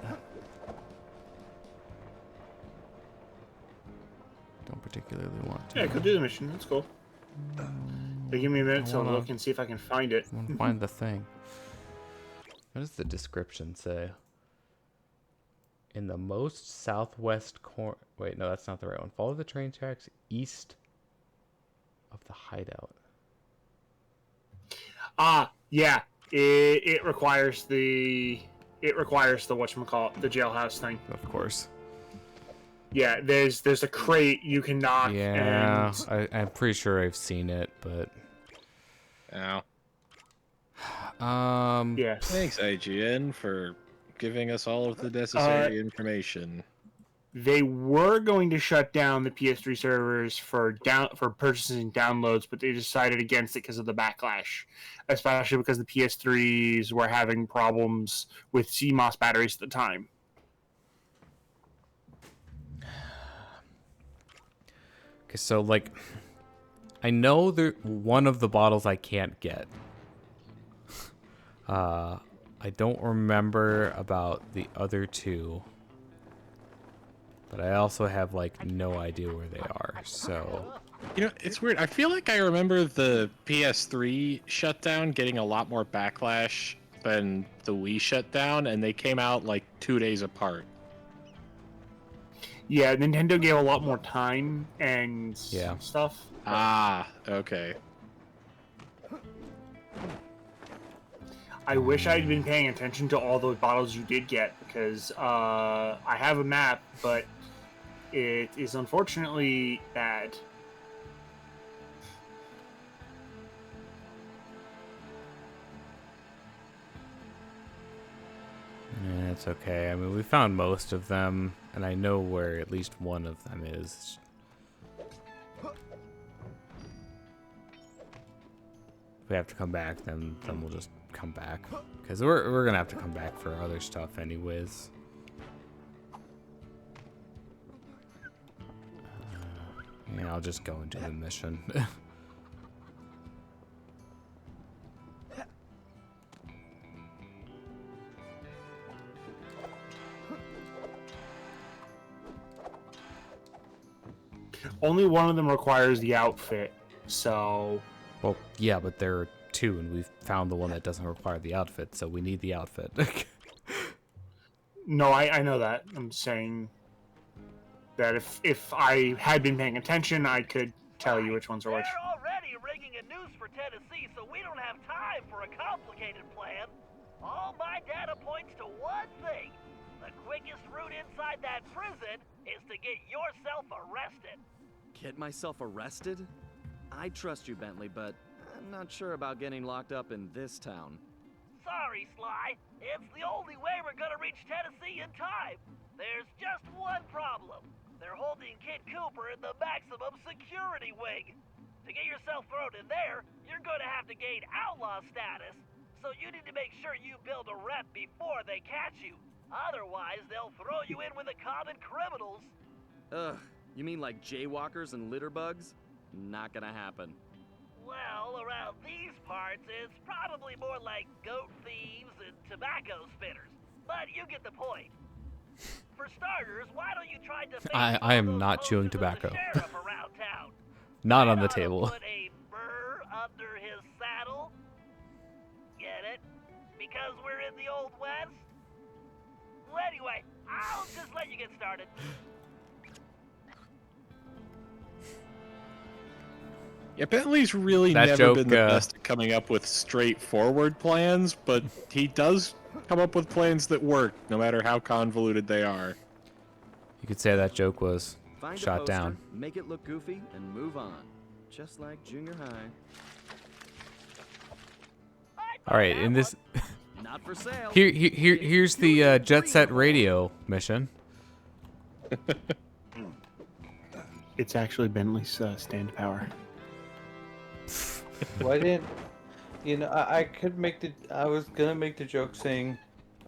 don't particularly want to. Yeah, I could do the mission. That's cool. But give me a minute to look and see if I can find it. I want to find the thing. What does the description say? In the most southwest corner... Wait, no, that's not the right one. Follow the train tracks east of the hideout. Yeah. It requires the... It requires the whatchamacallit, the jailhouse thing. Of course. Yeah, there's a crate you can knock. Yeah, and... I'm pretty sure I've seen it, but... Ow. Yeah. Thanks, IGN, for giving us all of the necessary information. They were going to shut down the PS3 servers for purchasing downloads, but they decided against it because of the backlash, especially because the PS3s were having problems with CMOS batteries at the time. Okay, so like, I know one of the bottles I can't get. I don't remember about the other two, but I also have like no idea where they are. So, you know, it's weird. I feel like I remember the PS3 shutdown getting a lot more backlash than the Wii shutdown, and they came out like 2 days apart. Yeah, Nintendo gave a lot more time and stuff. Ah, okay. I wish I'd been paying attention to all those bottles you did get, because I have a map, but it is unfortunately bad. Yeah, it's okay. I mean, we found most of them, and I know where at least one of them is. If we have to come back, then we'll just come back. Because we're going to have to come back for other stuff anyways. Yeah, I'll just go into the mission. Only one of them requires the outfit, so... Well, yeah, but there are two, and we've found the one that doesn't require the outfit, so we need the outfit. No, I know that. I'm saying that if I had been paying attention, I could tell you which ones are which. They're already rigging a noose for Tennessee, so we don't have time for a complicated plan. All my data points to one thing. The quickest route inside that prison is to get yourself arrested. Get myself arrested? I trust you, Bentley, but I'm not sure about getting locked up in this town. Sorry, Sly. It's the only way we're gonna reach Tennessee in time. There's just one problem. They're holding Kid Cooper in the maximum security wing. To get yourself thrown in there, you're gonna have to gain outlaw status. So you need to make sure you build a rep before they catch you. Otherwise, they'll throw you in with the common criminals. Ugh, you mean like jaywalkers and litterbugs? Not gonna happen. Well, around these parts, it's probably more like goat thieves and tobacco spinners. But you get the point. For starters, why don't you try to I am not chewing tobacco. sheriff around town? Not on the table. Put a burr under his saddle. Get it? Because we're in the Old West? Well, anyway, I'll just let you get started. Yeah, Bentley's really That never joke, been the best at coming up with straightforward plans, but he does come up with plans that work, no matter how convoluted they are. You could say that joke was Find a shot poster, down. make it look goofy, and move on. Just like junior high. All right, in this... Not for sale. Here's the Jet Set Radio mission. It's actually Bentley's stand power. Why didn't I could make the I was gonna make the joke saying,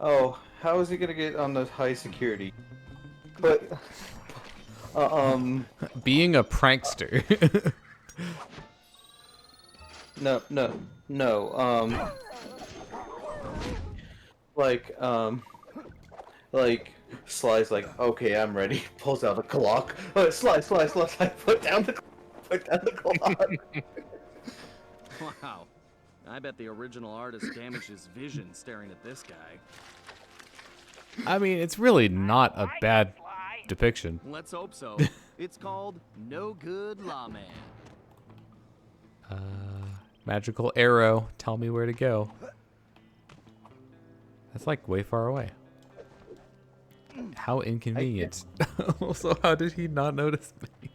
oh, how is he gonna get on the high security? But Being a prankster. no. Like Sly's like, okay, I'm ready. Pulls out a clock. Sly, put down the clock. Wow. I bet the original artist damaged his vision staring at this guy. I mean, it's really not a bad depiction. Let's hope so. It's called No Good Lawman. Magical arrow. Tell me where to go. That's like way far away. How inconvenient. Also, how did he not notice me?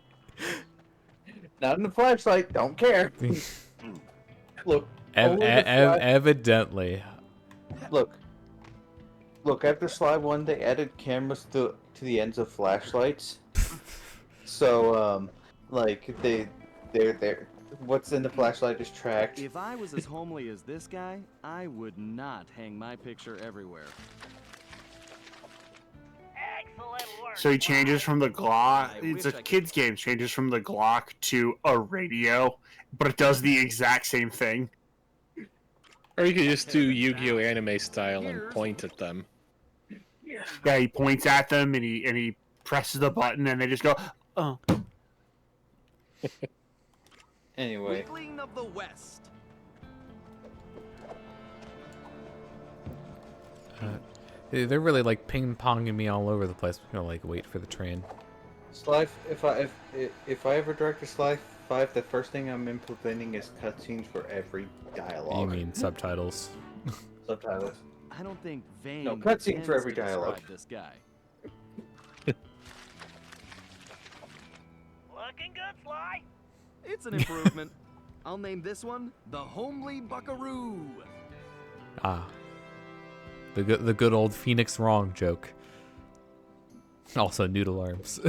Not in the flashlight. Don't care. Look. Evidently. Look. After Sly 1, they added cameras to the ends of flashlights. So, like they're what's in the flashlight is tracked. If I was as homely as this guy, I would not hang my picture everywhere. Excellent work. So he changes from the Glock. I It's wish a I kid's game. Changes from the Glock to a radio, but it does the exact same thing. Or you could just do Yu-Gi-Oh! Anime style and point at them. Yeah, he points at them and he presses the button and they just go, oh. Anyway. Weakling of the West. They're really like ping-ponging me all over the place. I'm gonna like wait for the train. Sly, if I ever direct a Sly 5, the first thing I'm implementing is cutscenes for every dialogue. You mean subtitles? Subtitles. I don't think Vane No, cutscene intends for every to dialogue. describe this guy. Looking good, Sly. It's an improvement. I'll name this one the Homely Buckaroo. Ah. The good old Phoenix Wrong joke. Also noodle arms.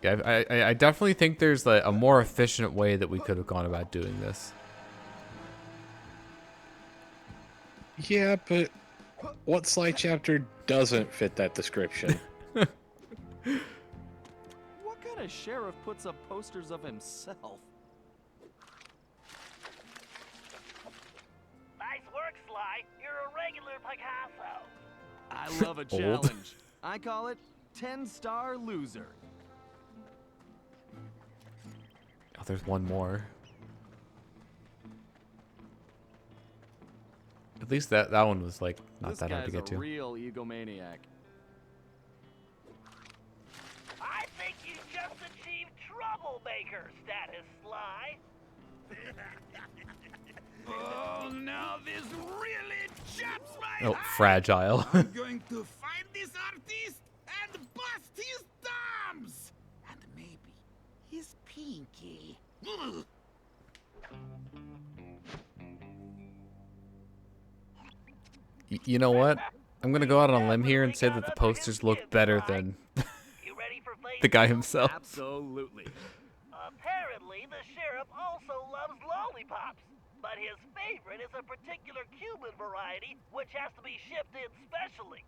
Yeah, I definitely think there's a more efficient way that we could have gone about doing this. Yeah, but what Sly chapter doesn't fit that description? What kind of sheriff puts up posters of himself? Nice work, Sly. You're a regular Picasso. I love a challenge. I call it 10-star loser. Oh, there's one more. At least that one was like not This that hard to guy's get to. a real egomaniac. I think you just achieved troublemaker status, Sly. Oh, now this really chaps my Oh, heart. fragile. I'm going to find this artist and bust his thumbs. And maybe his pinky. Ugh. You know what? I'm gonna go out on a limb here and say that the posters look better than You ready for phase the guy two? himself. Absolutely. Apparently, the sheriff also loves lollipops, but his favorite is a particular Cuban variety, which has to be shipped in specially.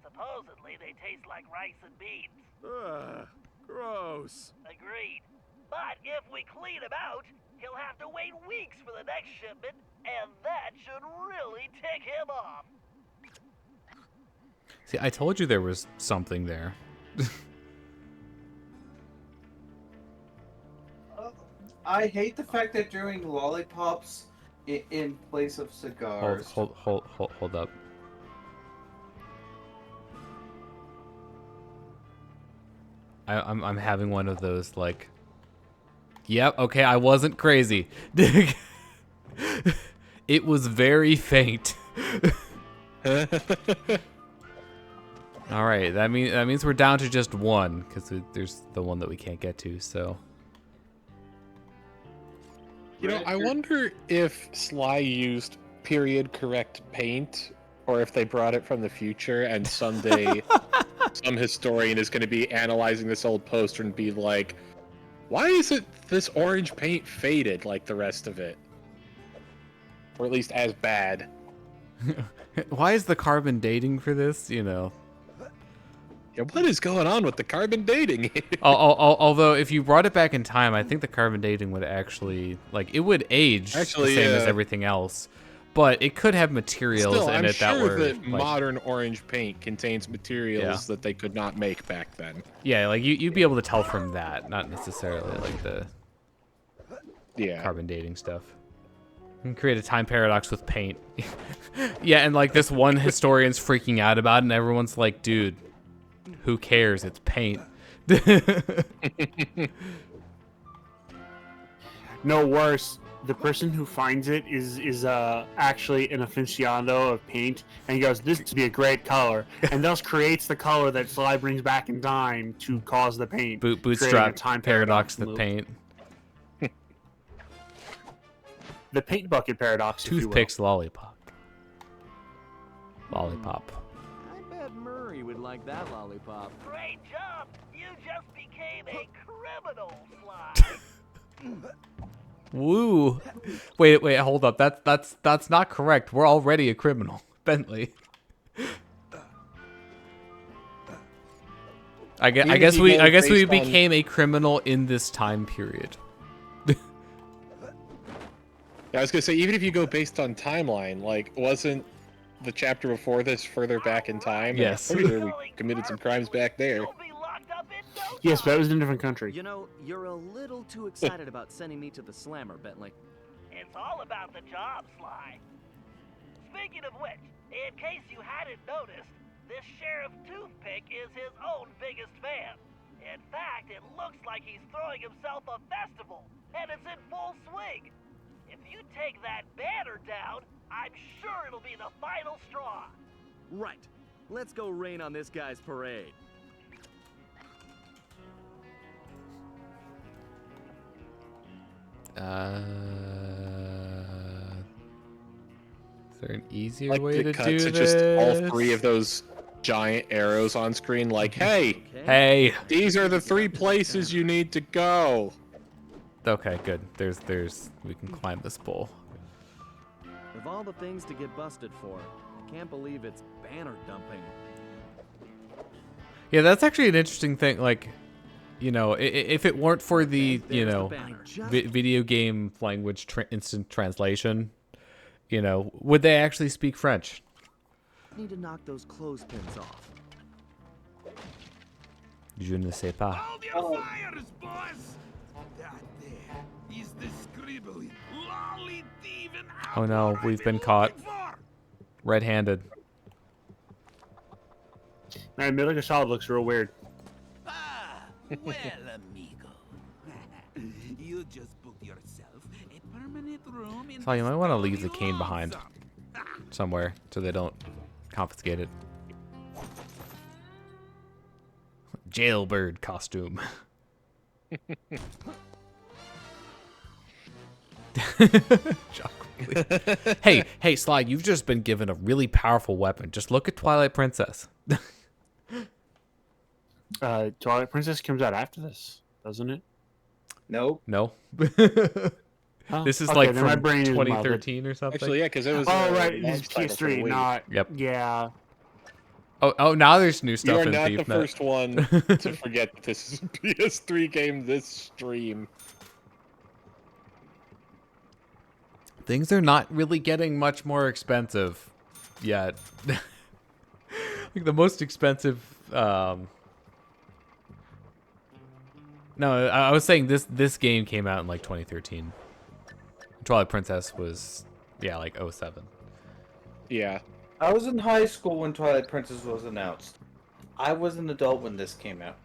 Supposedly, they taste like rice and beans. Ugh, gross. Agreed. But if we clean him out, he'll have to wait weeks for the next shipment, and that should really tick him off. See, I told you there was something there. I hate the fact that doing lollipops in place of cigars. Hold up. I'm having one of those like. Yep. Okay, I wasn't crazy. It was very faint. All right, that means we're down to just one because there's the one that we can't get to. So. You know, I wonder if Sly used period correct paint, or if they brought it from the future and someday some historian is going to be analyzing this old poster and be like, why isn't this orange paint faded like the rest of it? Or at least as bad. Why is the carbon dating for this? You know. Yeah, what is going on with the carbon dating here? Although, if you brought it back in time, I think the carbon dating would actually, like, it would age the same as everything else. But it could have materials in it that were. That modern orange paint contains materials that they could not make back then. Yeah, like you'd be able to tell from that, not necessarily like the carbon dating stuff. You can create a time paradox with paint. Yeah, and like this one historian's freaking out about it, and everyone's like, dude, who cares? It's paint. No, worse. The person who finds it is actually an aficionado of paint, and he goes, "This would be a great color," and thus creates the color that Sly brings back in time to cause the paint. Bootstrap time paradox the paint. The paint bucket paradox. Toothpick's lollipop. Lollipop. I bet Murray would like that lollipop. Great job! You just became a criminal, Sly. Woo! Wait, hold up. That's not correct. We're already a criminal, Bentley. I guess we became a criminal in this time period. Yeah, I was gonna say, even if you go based on timeline, like, wasn't the chapter before this further back in time? Yes. I'm pretty sure we committed some crimes back there. Yes, but it was in a different country. You know, you're a little too excited about sending me to the slammer, Bentley. It's all about the job, Sly. Speaking of which, In case you hadn't noticed, this Sheriff Toothpick is his own biggest fan. In fact, it looks like he's throwing himself a festival, and it's in full swing. If you take that banner down, I'm sure it'll be the final straw. Right. Let's go rain on this guy's parade. Is there an easier Like way the to cut do to this? just all three of those giant arrows on screen, like, hey, Hey. these are the 3 places you need to go. Okay, good. We can climb this pole. Of all the things to get busted for, I can't believe it's banner dumping. Yeah, that's actually an interesting thing. Like, you know, if it weren't for the, you know, video game language instant translation, you know, would they actually speak French? Need to knock those clothespins off. Je ne sais pas. Hold your fires, boss! That there is the scribbling, lolly thieving Oh no, we've been caught red-handed. Man, Metal Gear Solid looks real weird. Ah, well, amigo. You just booked yourself a permanent room in So you might want to leave the Stony cane behind Lonesome. somewhere so they don't confiscate it. Jailbird costume. Hey, Sly, you've just been given a really powerful weapon. Just look at Twilight Princess. Twilight Princess comes out after this, doesn't it? Nope. No. Oh, This is okay, like then my from brain is 2013 or something. Actually, yeah, because it was. Oh, right, launch it's title for the PS3, Wii. not... Yep. Yeah. Oh, now there's new You stuff are in not Thief the Net. first one to forget that this is a PS3 game this stream. Things are not really getting much more expensive yet. Like the most expensive. No, I was saying this game came out in like 2013. Twilight Princess was, yeah, like 07. Yeah. I was in high school when Twilight Princess was announced. I was an adult when this came out.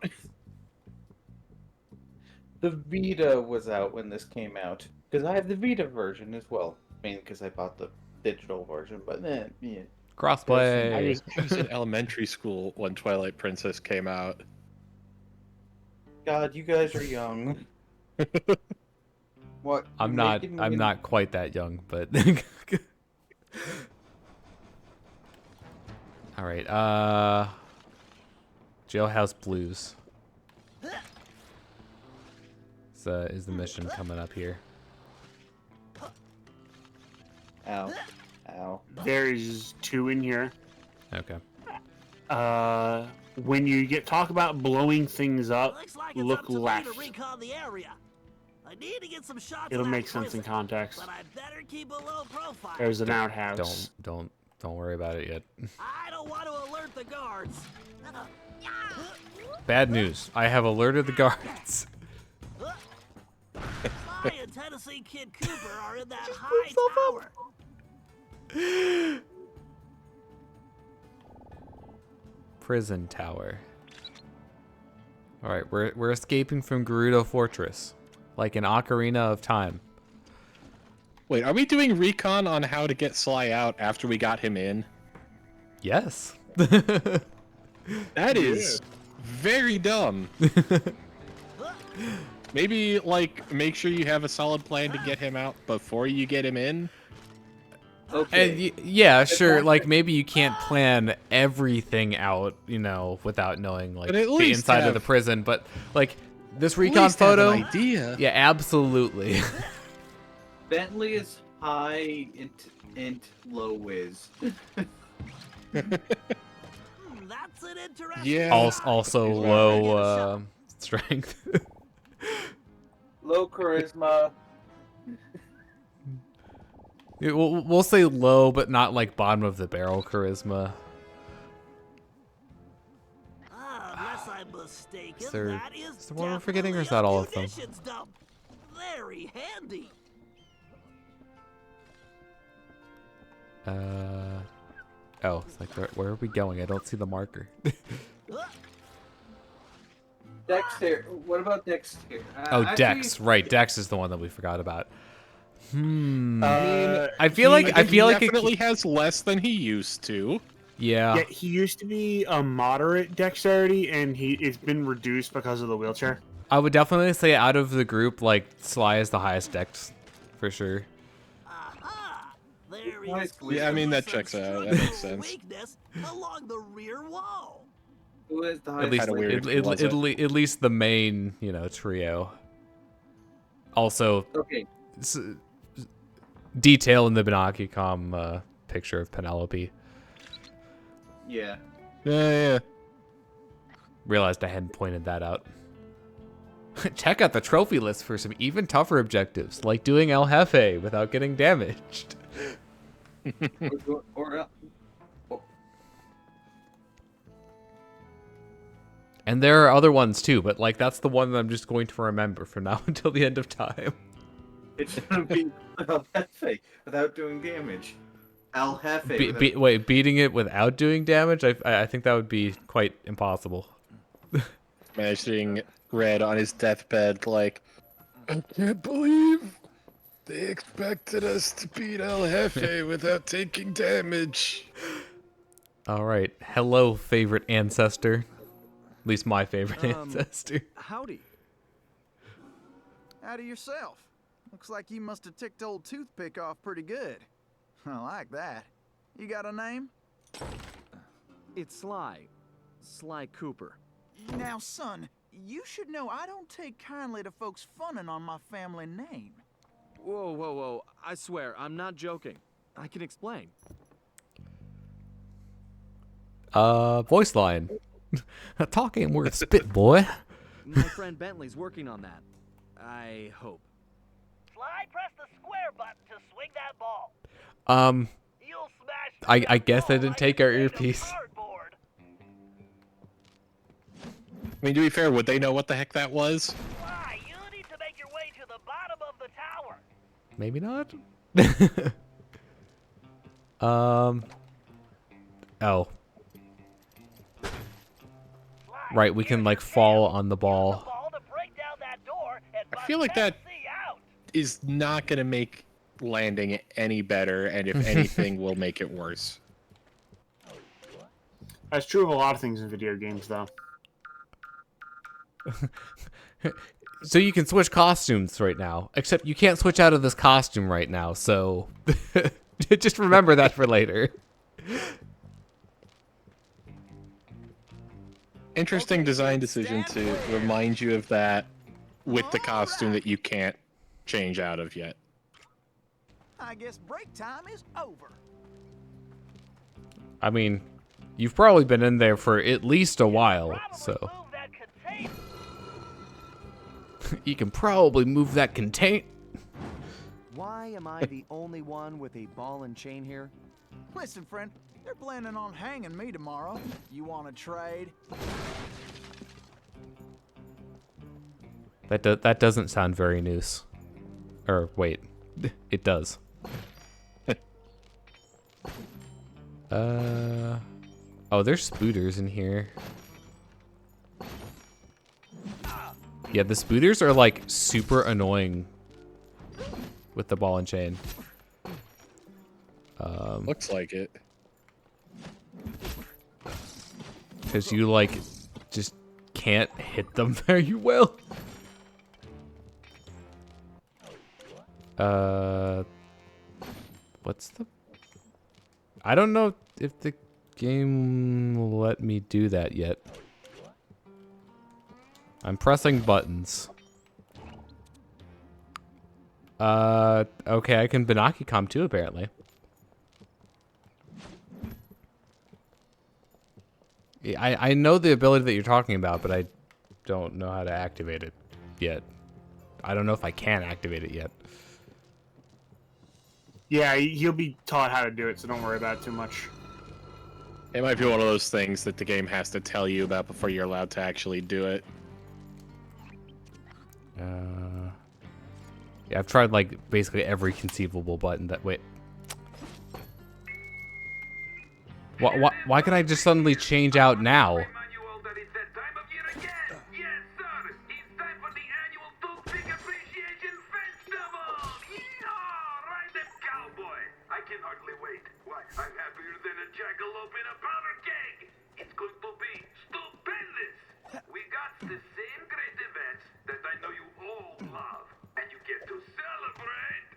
The Vita was out when this came out. Because I have the Vita version as well. I mean, because I bought the digital version, but then, yeah. Crossplay. I was in elementary school when Twilight Princess came out. God, you guys are young. What? I'm not quite that young, but all right. Jailhouse Blues. Is the mission coming up here? Ow. Ow. There's 2 in here. Okay. When you talk about blowing things up, Looks like it's look up to me left. to recon the area. I need to get some shots It'll of that make sense in prison, context. but I better keep a low profile. There's an outhouse. Don't worry about it yet. I don't want to alert the guards. Bad news. I have alerted the guards. Sly and Tennessee Kid Cooper are in that high tower. Prison tower. All right, we're escaping from Gerudo Fortress, like an Ocarina of Time. Wait, are we doing recon on how to get Sly out after we got him in? Yes. That is very dumb. Maybe, like, make sure you have a solid plan to get him out before you get him in. Okay. And yeah, sure. Like maybe you can't plan everything out, you know, without knowing like But at the least inside of have- the prison. But like this At recon least have photo, an idea. yeah, absolutely. Bentley is high int low whiz. That's an interesting. Yeah. Also low strength. Low charisma. We'll say low, but not like bottom of the barrel charisma. Unless I'm mistaken, Is there- that is is there one we're forgetting, or is that definitely all a of them? munitions dump. Very handy. Oh, it's like, where are we going? I don't see the marker. Dexter. What about Dexter? Oh, Actually, Dex. Right, Dex is the one that we forgot about. I He feel like definitely has less than he used to. Yeah. Yeah, he used to be a moderate dexterity, and it's been reduced because of the wheelchair. I would definitely say out of the group, like, Sly is the highest dex, for sure. Aha! There Nice is glue. Yeah, I mean, that some checks out. That makes structural sense. weakness along the rear wall. Who is the At highest? least, Kinda weird if it wasn't. at least the main, you know, trio. Also, Okay. detail in the Benakicom picture of Penelope. Yeah. Yeah. Realized I hadn't pointed that out. Check out the trophy list for some even tougher objectives, like doing El Jefe without getting damaged. And there are other ones too, but like that's the one that I'm just going to remember from now until the end of time. It's gonna be El Jefe without doing damage. El Jefe. Wait, beating it without doing damage? I think that would be quite impossible. Imagining Red on his deathbed, like, I can't believe they expected us to beat El Jefe without taking damage. All right, hello, favorite ancestor. At least my favorite ancestor. Howdy. Howdy yourself. Looks like you must have ticked old Toothpick off pretty good. I like that. You got a name? It's Sly. Sly Cooper. Now, son, you should know I don't take kindly to folks funning on my family name. Whoa, whoa, whoa. I swear, I'm not joking. I can explain. Voice line. Talk ain't worth spit, boy. My friend Bentley's working on that. I hope. Sly, press the square button to swing that ball. You'll smash I guess I ball didn't like take a our piece of earpiece. cardboard. I mean, to be fair, would they know what the heck that was? Sly, you need to make your way to the bottom of the tower. Maybe not. Oh. Right, we can like fall on the ball. I feel like that is not going to make landing any better, and if anything, will make it worse. That's true of a lot of things in video games, though. So you can switch costumes right now, except you can't switch out of this costume right now, so just remember that for later. Interesting design decision to remind you of that with the costume that you can't change out of yet. I guess break time is over. I mean, you've probably been in there for at least a while, so you can probably move that contain. Why am I the only one with a ball and chain here? Listen, friend, they're planning on hanging me tomorrow. You want to trade? That doesn't sound very noose. Or wait, it does. Oh, there's spooters in here. Yeah, the spooters are like super annoying with the ball and chain. Looks like it. Because you like just can't hit them very well. What's the... I don't know if the game will let me do that yet. I'm pressing buttons. Okay, I can Benakicom too, apparently. Yeah, I know the ability that you're talking about, but I don't know how to activate it yet. I don't know if I can activate it yet. Yeah, you'll be taught how to do it, so don't worry about it too much. It might be one of those things that the game has to tell you about before you're allowed to actually do it. Yeah, I've tried like basically every conceivable button that... Wait. Why can I just suddenly change out now? Manual that it's that time of year again. Yes, sir. It's time for the annual Toothpick Appreciation Festival. Yeehaw! Ride them, cowboy. I can hardly wait. Why, I'm happier than a jackalope in a powder keg. It's going to be stupendous. We got the same great events that I know you all love, and you get to celebrate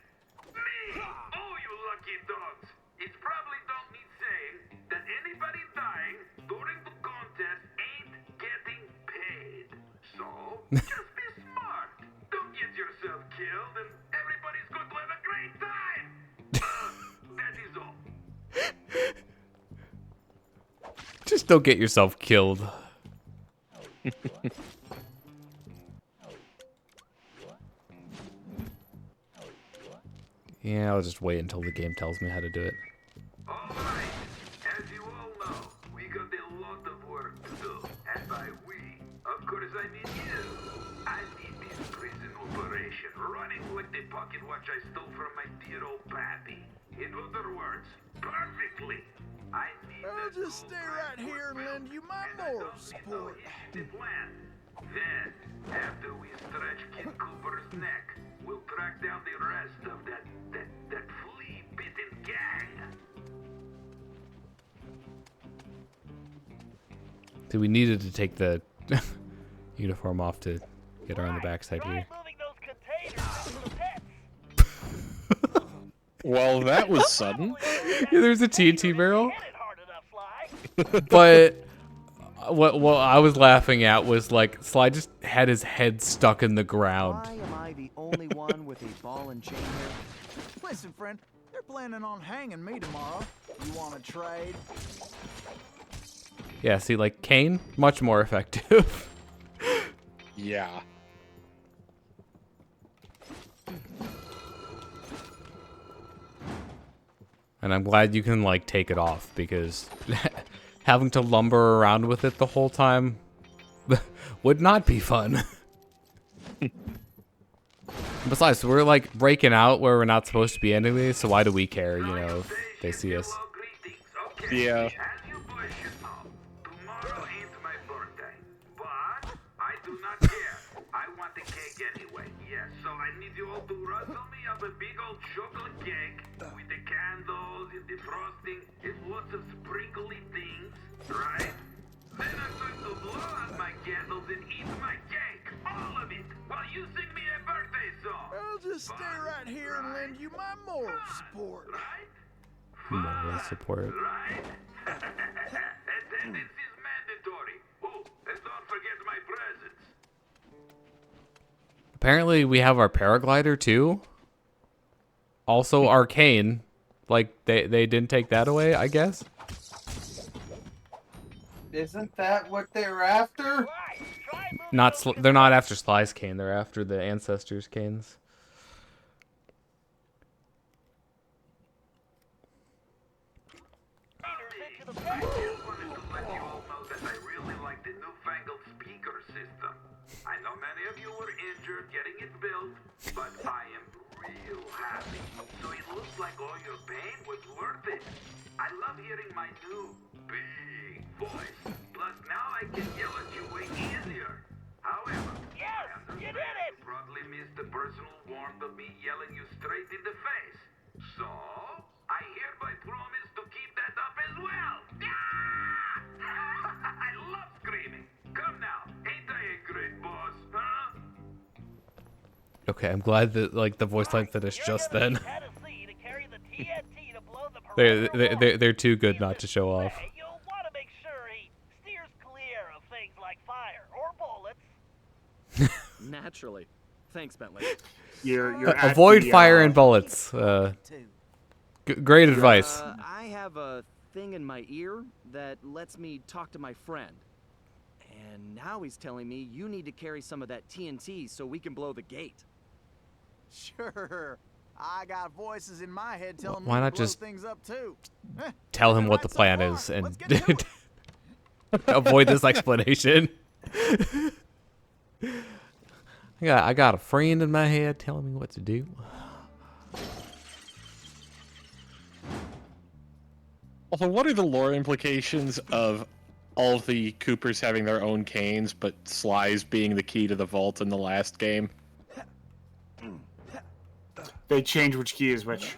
me. Oh, you lucky dogs. It probably don't need saying that anybody dying during the contest ain't getting paid. So, just be smart. Don't get yourself killed, and everybody's going to have a great time. That is all. Just don't get yourself killed. Yeah, I'll just wait until the game tells me how to do it. Alright, as you all know, we got a lot of work to do. And by we, of course I mean you. I need this prison operation running like the pocket watch I stole from my dear old pappy. In other words, perfectly. I need I'll just stay right here and lend you my moral support. the plan. Then, after we stretch Kid Cooper's neck, we'll track down the rest of that flea-bitten gang. So we needed to take the uniform off to get her on the backside here. Moving those containers into the pits. Well, that was sudden. Yeah, there's a TNT barrel. But what I was laughing at was like Sly just had his head stuck in the ground. Why am I the only one with a ball and chain here? Listen, friend, they're planning on hanging me tomorrow. You want to trade? Yeah, see, like Kane, much more effective. Yeah. And I'm glad you can like take it off because having to lumber around with it the whole time would not be fun. Besides, we're like breaking out where we're not supposed to be anyway, so why do we care, you know, if they see us? Yeah. As you boys should know, tomorrow is my birthday. But I do not care. I want the cake anyway. Yes, so I need you all to rustle me up a big old chocolate cake with the candles and the frosting and lots of sprinkly things, right? Then I'm going to blow out my candles and eat my cake, all of it, while you sing me a birthday song. I'll just stay right here and lend you my moral support. Moral support. Right? Attendance is mandatory. Oh, and don't forget my presents. Apparently we have our paraglider too. Also arcane. Like they didn't take that away, I guess. Isn't that what they're after? They're not after Sly's cane, they're after the ancestors' canes. I just wanted to let you all know that I really like the newfangled speaker system. I know many of you were injured getting it built, but I am real happy. So it looks like all your pain was worth it. I love hearing my new big voice. Plus now I can yell at you way easier. However, yes, you did it! You probably missed the personal warmth of me yelling you straight in the face. So, I hereby promise to keep that up as well. I love screaming. Come now, ain't I a great boss, huh? Okay, I'm glad that like the voice line finished just then. They're too good not to show off. You'll want to make sure he steers clear of things like fire or bullets. Naturally. Thanks, Bentley. You're avoid fire and bullets. Great advice. I have a thing in my ear that lets me talk to my friend. And now he's telling me you need to carry some of that TNT so we can blow the gate. Sure. I got voices in my head telling Why me not to blow just things up too. tell him what the plan is and avoid this explanation. I got a friend in my head telling me what to do. Also, what are the lore implications of all of the Coopers having their own canes, but Sly's being the key to the vault in the last game? They change which key is which.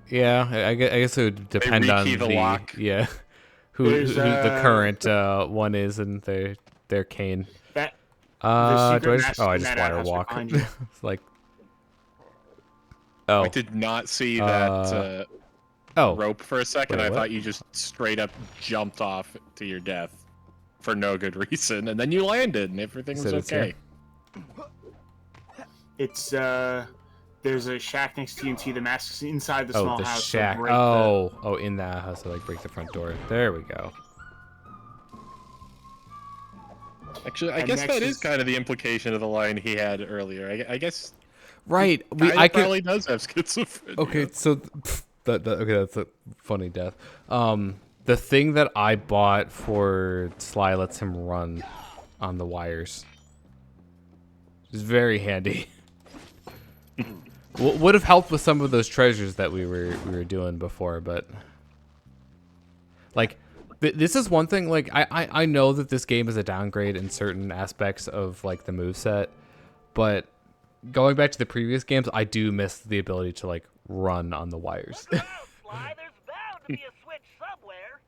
Yeah, I guess it would depend on rekey the lock. Yeah, who the current one is and their cane. That Do I just wire walk. It's like, oh, I did not see that rope for a second. Wait, I what? thought you just straight up jumped off to your death for no good reason, and then you landed and everything was So it's okay. It's there's a shack next to TNT. The mask's inside the small the house. shack. Oh, in that house to like break the front door. There we go. Actually, I And guess next that is is- kind of the implication of the line he had earlier. I guess Right. I probably does have schizophrenia. Okay, so that's a funny death. The thing that I bought for Sly lets him run on the wires. It's very handy. Would have helped with some of those treasures that we were doing before, but like this is one thing. Like I know that this game is a downgrade in certain aspects of like the moveset, but going back to the previous games, I do miss the ability to like run on the wires. Look around, Sly. There's bound to be a switch somewhere.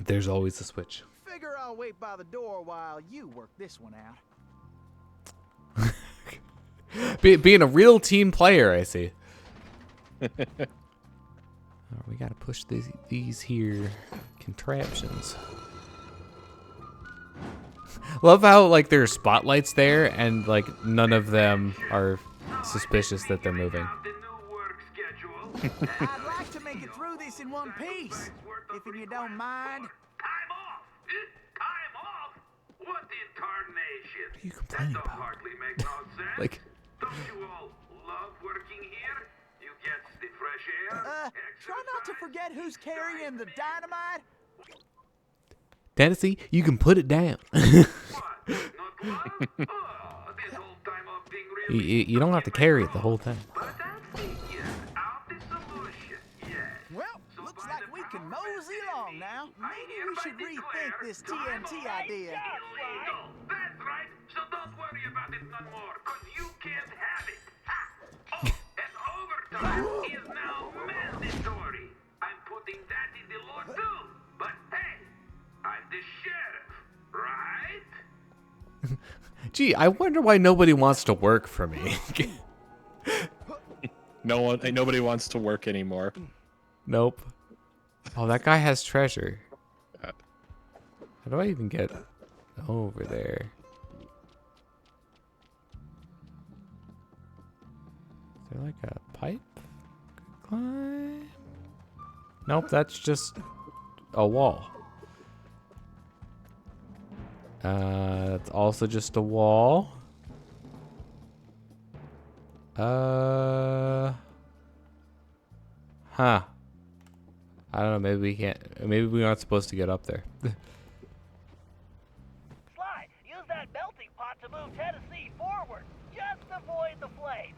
There's always a switch. Figure I'll wait by the door while you work this one out. Being a real team player, I see. Oh, we gotta push these here contraptions. Love how like there's spotlights there and like none of them are suspicious that they're moving. I'd like to make it through this in one piece, if you don't mind. Time off! Time off! What in tarnation? What are you complaining That don't about? hardly make no sense. Like, Don't you all love working here? You get the fresh air. Try not to forget who's carrying the dynamite. Tennessee, you can put it down. What? Not love? Oh, this whole time of being really you don't have to carry it the whole time. But I figure out the solution. Yes. Well, looks like we can mosey along now. Maybe we should rethink this TNT idea. Illegal. That's right. So don't worry about it no more, cause you can't have it. Ha! Oh, and overtime is now mandatory. I'm putting that in the law too. But hey, I'm the sheriff, right? Gee, I wonder why nobody wants to work for me. Nobody wants to work anymore. Nope. Oh, that guy has treasure. How do I even get over there? Is there like a pipe? Climb? Nope, that's just a wall. That's also just a wall. Huh. I don't know, maybe we can't, maybe we aren't supposed to get up there. Sly, use that melting pot to move Tennessee forward. Just avoid the flames.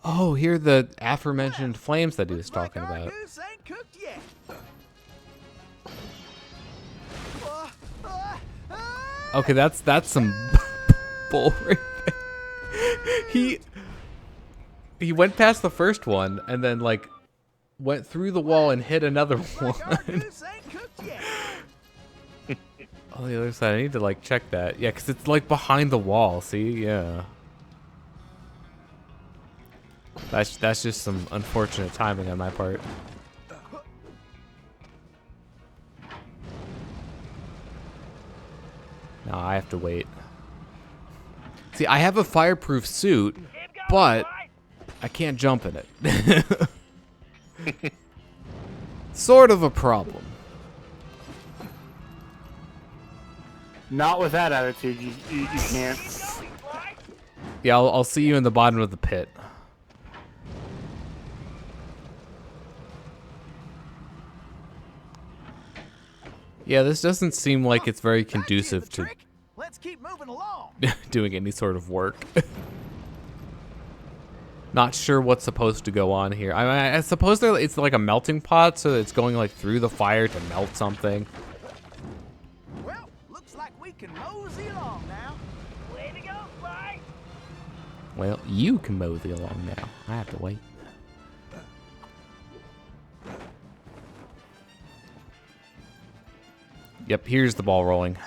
Oh, here are the aforementioned flames that he was talking Like our about. goose ain't cooked yet. Okay, that's some bull right there. He went past the first one and then like went through the wall and hit another one. Goose ain't cooked yet. On the other side, I need to like check that. Yeah, because it's like behind the wall. See, yeah. That's just some unfortunate timing on my part. No, I have to wait. See, I have a fireproof suit, but I can't jump in it. Sort of a problem. Not with that attitude, you can't. Yeah, I'll see you in the bottom of the pit. Yeah, this doesn't seem like it's very conducive to Let's keep moving along. doing any sort of work. Not sure what's supposed to go on here. I suppose it's like a melting pot, so it's going like through the fire to melt something. Well, looks like we can mosey along now. Way to go, Sly! Well, you can mosey along now. I have to wait. Yep, here's the ball rolling.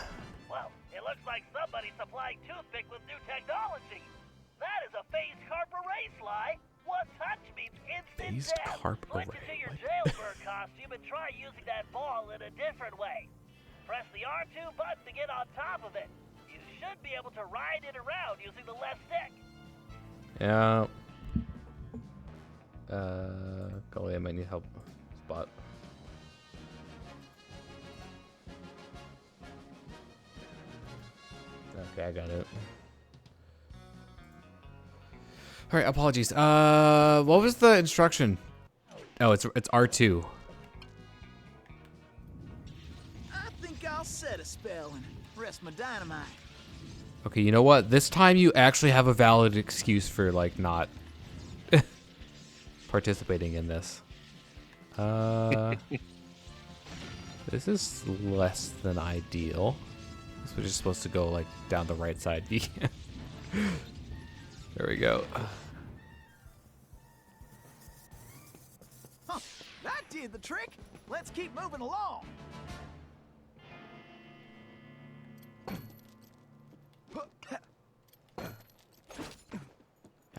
Well, it looks like somebody's supplying Toothpick with new technology. That is a phased carp array, Sly. One touch means instant Phased death. carp Switch array. into your jailbird costume and try using that ball in a different way. Press the R2 button to get on top of it. You should be able to ride it around using the left stick. Yeah. Golly, I might need help. Spot. Okay, I got it. All right, apologies. What was the instruction? Oh, it's R2. I think I'll set a spell and rest my dynamite. Okay, you know what? This time you actually have a valid excuse for like not participating in this. This is less than ideal. This was just supposed to go like down the right side. There we go. Huh, that did the trick. Let's keep moving along.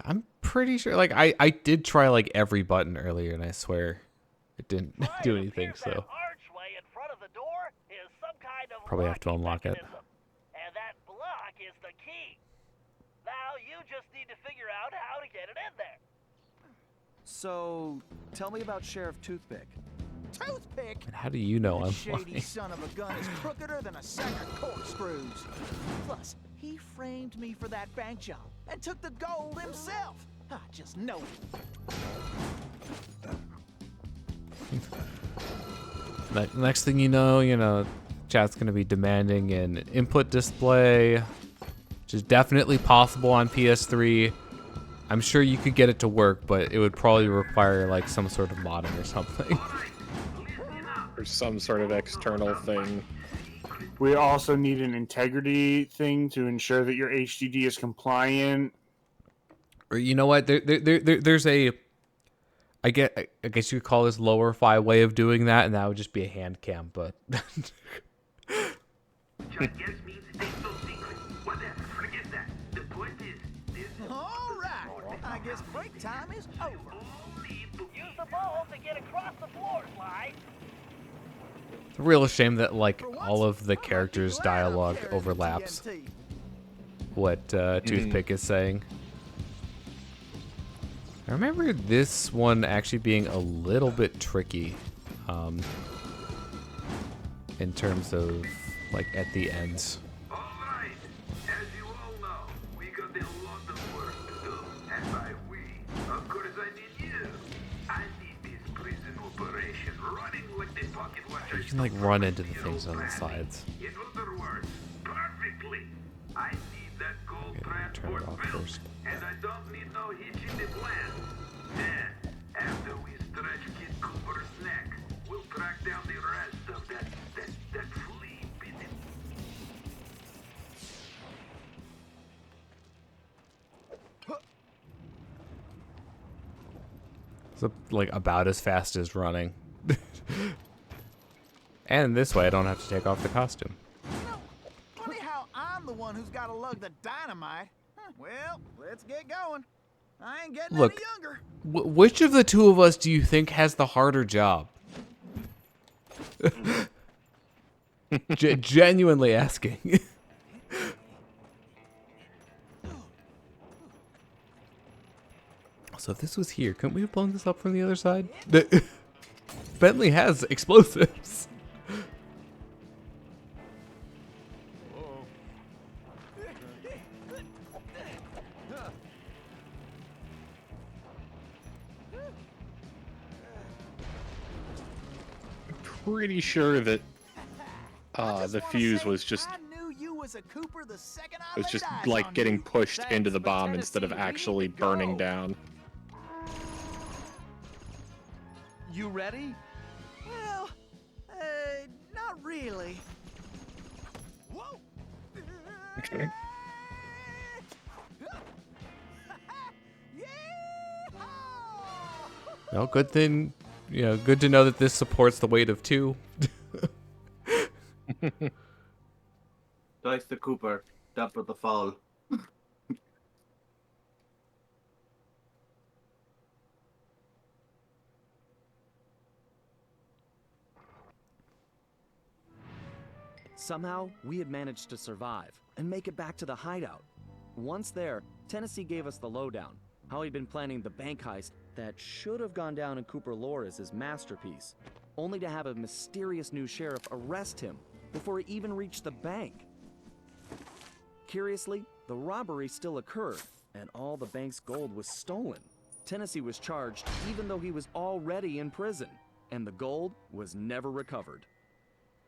I'm pretty sure, like, I did try like every button earlier, and I swear it didn't do anything. So Archway in front of the door is some kind of probably have to unlock it. mechanism, and that block is the key. Now you just need to figure out how to get it in there. So, tell me about Sheriff Toothpick. Toothpick? And how do you know I'm That shady lying? son of a gun is crookeder than a sack of corkscrews. Plus, he framed me for that bank job and took the gold himself. I just know it. Next thing you know, chat's gonna be demanding an input display, which is definitely possible on PS3. I'm sure you could get it to work, but it would probably require like some sort of modding or something. Or some sort of external thing. We also need an integrity thing to ensure that your HDD is compliant. Or you know what? There's a, I guess you could call this lower fi way of doing that, and that would just be a hand cam. But All right, I guess break time is over. Use the ball to get across the floor, Sly. it's a real shame that like all of the characters' dialogue overlaps what Toothpick is saying. I remember this one actually being a little bit tricky, in terms of like at the ends. Alright, as you all know, we got a lot of work to do. And by we, of course I mean you. I need this prison operation running like the pocket watch. You can like run into the things on the sides. In other words, perfectly. I need that gold transport it off built, first. and I don't need no hitch in the plan. Then, after we stretch Kid Cooper's neck, we'll track down the rest of that flea bitten. So like about as fast as running. And this way I don't have to take off the costume. Funny how I'm the one who's got to lug the dynamite. Huh, well, let's get going. I ain't getting Look, any younger. Which of the two of us do you think has the harder job? Genuinely asking. So if this was here, couldn't we have blown this up from the other side? Bentley has explosives. Pretty sure that the fuse was just the second I was laid just eyes like on getting you. pushed Thanks into the for bomb instead of Tennessee actually Heat. burning Go. down. You ready? Well, not really. Whoa! Okay. No, good thing, good to know that this supports the weight of 2. Dice the Cooper, double the fall. Somehow, we had managed to survive and make it back to the hideout. Once there, Tennessee gave us the lowdown, how he'd been planning the bank heist that should have gone down in Cooper lore as his masterpiece, only to have a mysterious new sheriff arrest him before he even reached the bank. Curiously, the robbery still occurred, and all the bank's gold was stolen. Tennessee was charged even though he was already in prison, and the gold was never recovered.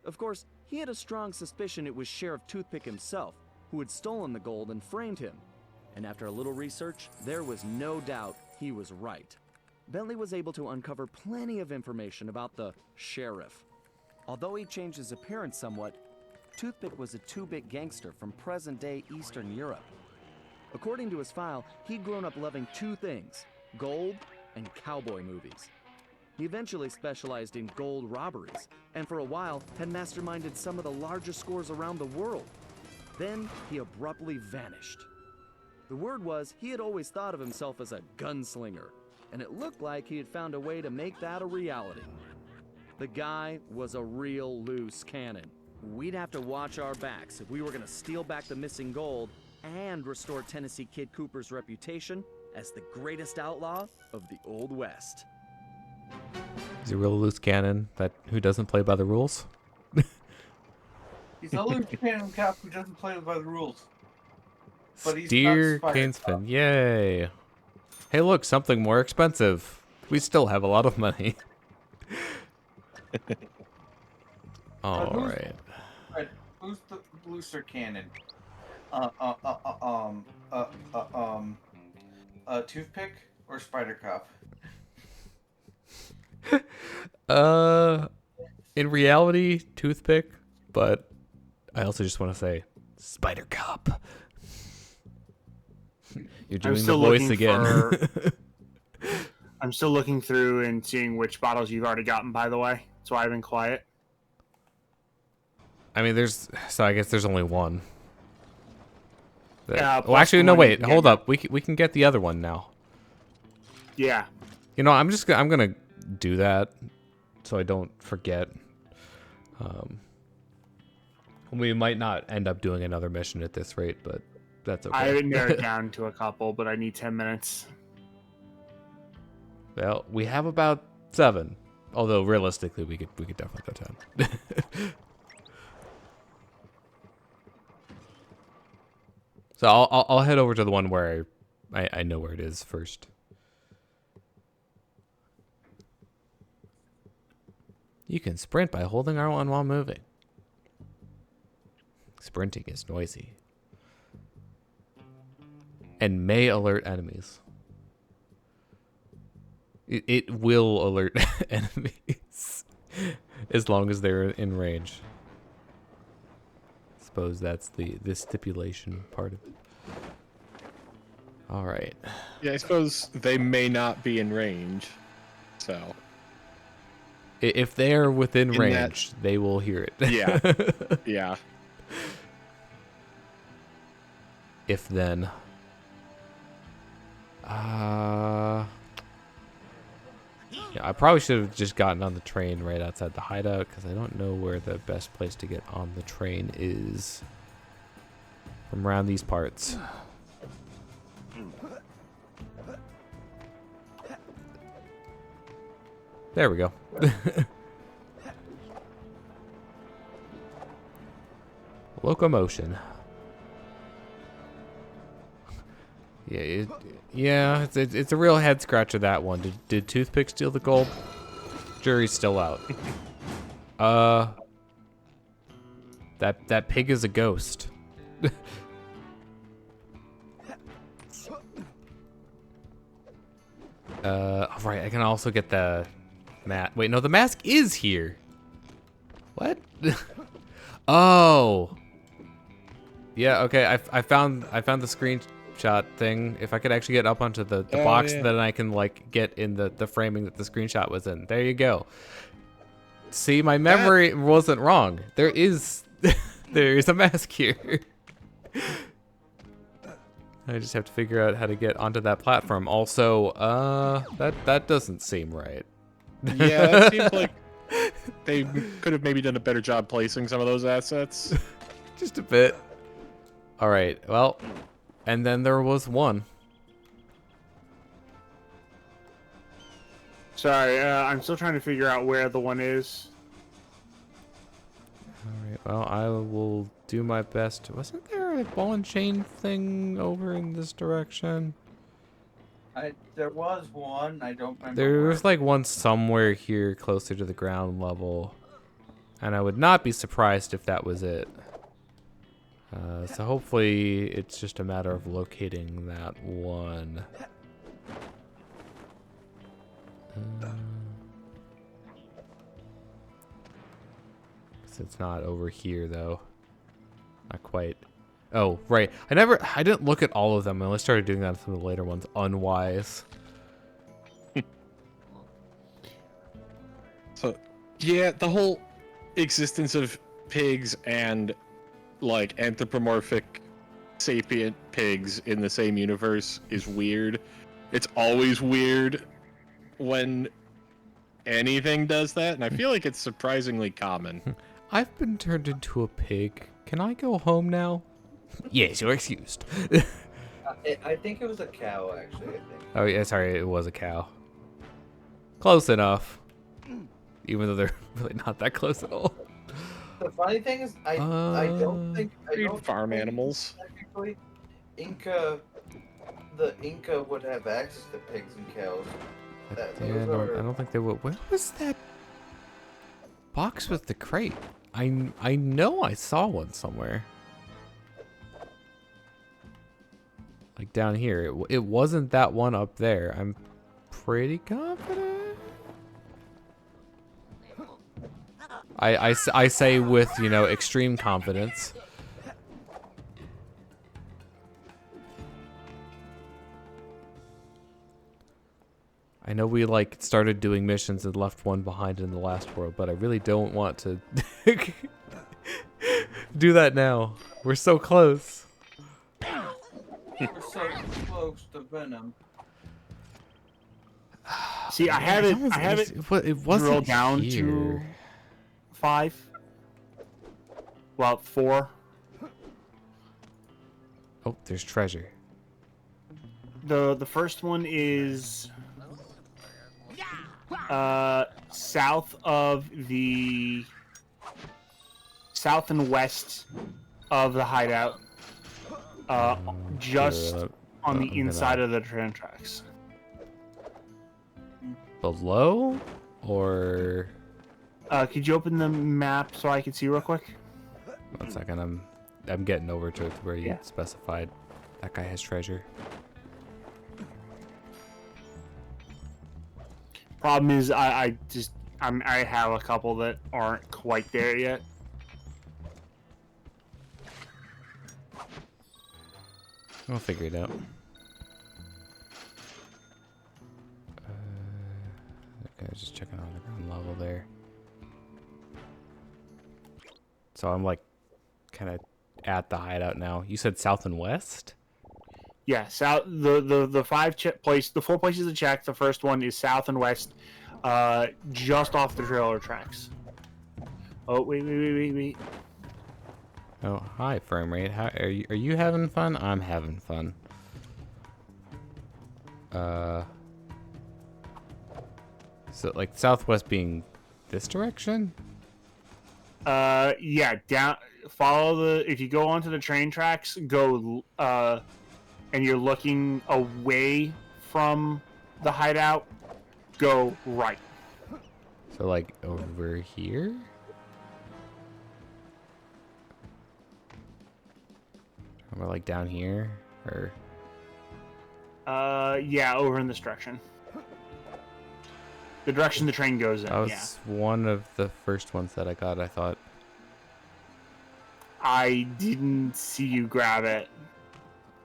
Of course, he had a strong suspicion it was Sheriff Toothpick himself who had stolen the gold and framed him. And after a little research, there was no doubt he was right. Bentley was able to uncover plenty of information about the sheriff. Although he changed his appearance somewhat, Toothpick was a 2-bit gangster from present-day Eastern Europe. According to his file, he'd grown up loving 2 things: gold and cowboy movies. He eventually specialized in gold robberies, and for a while had masterminded some of the largest scores around the world. Then he abruptly vanished. The word was he had always thought of himself as a gunslinger, and it looked like he had found a way to make that a reality. The guy was a real loose cannon. We'd have to watch our backs if we were going to steal back the missing gold and restore Tennessee Kid Cooper's reputation as the greatest outlaw of the Old West. Is he a real loose cannon who doesn't play by the rules? He's a loose cannon cop who doesn't play by the rules. But he's Steer not Canesfin, yay! Hey, look, something more expensive. We still have a lot of money. All right. Right, who's the looser cannon? Toothpick or Spider Cop? In reality, Toothpick, but I also just want to say Spider Cop. You're doing the voice again. I'm still looking through and seeing which bottles you've already gotten, by the way. That's why I've been quiet. I mean, I guess there's only one. Yeah. Oh, actually, no, wait, hold up. We can get the other one now. Yeah. I'm gonna do that so I don't forget. We might not end up doing another mission at this rate, but that's okay. I haven't narrowed down to a couple, but I need 10 minutes. Well, we have about 7. Although realistically, we could definitely go 10. So I'll head over to the one where I know where it is first. You can sprint by holding R1 while moving. Sprinting is noisy and may alert enemies. It will alert enemies as long as they're in range. Suppose that's the stipulation part of it. All right. Yeah, I suppose they may not be in range, so if they are within range, they will hear it. Yeah. Yeah. If then. Yeah, I probably should have just gotten on the train right outside the hideout because I don't know where the best place to get on the train is from around these parts. There we go. Locomotion. Yeah, it's a real head scratcher, that one. Did Toothpick steal the gold? Jury's still out. That pig is a ghost. Alright, I can also get the Wait, no, the mask is here. What? Oh. Yeah, okay, I found the screenshot thing. If I could actually get up onto the box, yeah. then I can like get in the framing that the screenshot was in. There you go. See, my memory wasn't wrong. There is there is a mask here. I just have to figure out how to get onto that platform. Also, that doesn't seem right. Yeah, it seems like they could have maybe done a better job placing some of those assets. Just a bit. All right, well, and then there was one. Sorry, I'm still trying to figure out where the one is. All right, well, I will do my best. Wasn't there a ball and chain thing over in this direction? There was one. I don't remember. There where. was like one somewhere here closer to the ground level. And I would not be surprised if that was it. So hopefully it's just a matter of locating that one. It's not over here though. Not quite. Oh, right. I didn't look at all of them. I only started doing that on some of the later ones. Unwise. So, yeah, the whole existence of pigs and like anthropomorphic sapient pigs in the same universe is weird. It's always weird when anything does that, and I feel like it's surprisingly common. I've been turned into a pig. Can I go home now? Yes, you're excused. I think it was a cow, actually. I think. Oh yeah, sorry, it was a cow. Close enough. Even though they're really not that close at all. The funny thing is, I don't think farm animals. Technically, the Inca would have access to pigs and cows. Yeah, no, I don't think they would. Where was that box with the crate? I know I saw one somewhere. Like down here. It wasn't that one up there. I'm pretty confident. I say with, you know, extreme confidence. I know we like started doing missions and left one behind in the last world, but I really don't want to do that now. We're so close. We're so close to Venom. See, I have it It wasn't drilled down here. to 5. Well, 4. Oh, there's treasure. The first one is south and west of the hideout, just on the inside of the train tracks. Below, or could you open the map so I can see real quick? 1 second. I'm getting over to where you specified. That guy has treasure. Problem is, I have a couple that aren't quite there yet. We'll figure it out. Okay, I was just checking on the ground level there. So I'm like kind of at the hideout now. You said south and west? Yeah, south. The 4 places to check. The first one is south and west, just off the trailer tracks. Oh wait. Oh, hi, frame rate. How are you having fun? I'm having fun. So like southwest being this direction? Yeah, down. If you go onto the train tracks, go and you're looking away from the hideout, go right. So like over here? Or like down here? Or yeah, over in this direction. The direction the train goes in. That was Yeah. one of the first ones that I got, I thought. I didn't see you grab it.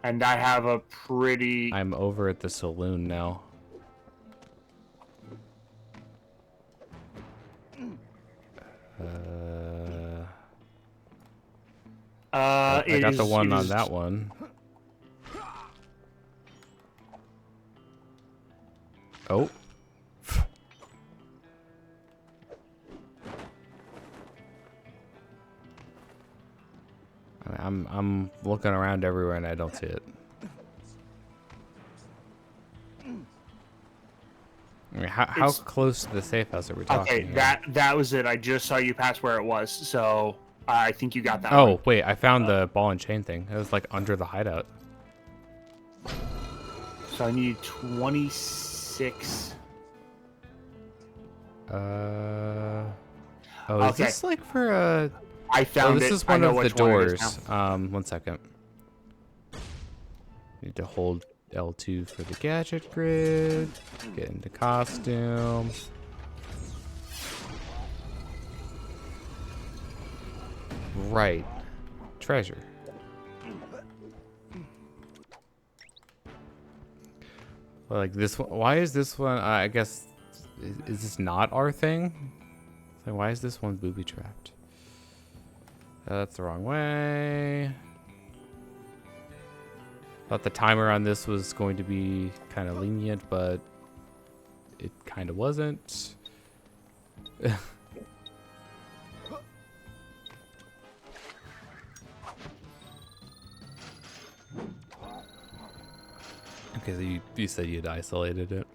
And I have a pretty... I'm over at the saloon now. I got the one on that one. Oh. I'm looking around everywhere and I don't see it. I mean, how close to the safe house are we talking? Okay, here? that was it. I just saw you pass where it was, so I think you got that. Oh one. wait, I found the ball and chain thing. It was like under the hideout. So I need 26. Oh, is Okay. this like for a? I found this it. is one I know of the which one it is doors. now. One second. Need to hold L2 for the gadget grid. Get into costume. Right. Treasure. Well, like this one. Why is this one? I guess is this not our thing? Like, why is this one booby trapped? That's the wrong way. Thought the timer on this was going to be kind of lenient, but it kind of wasn't. Okay, so you said you'd isolated it.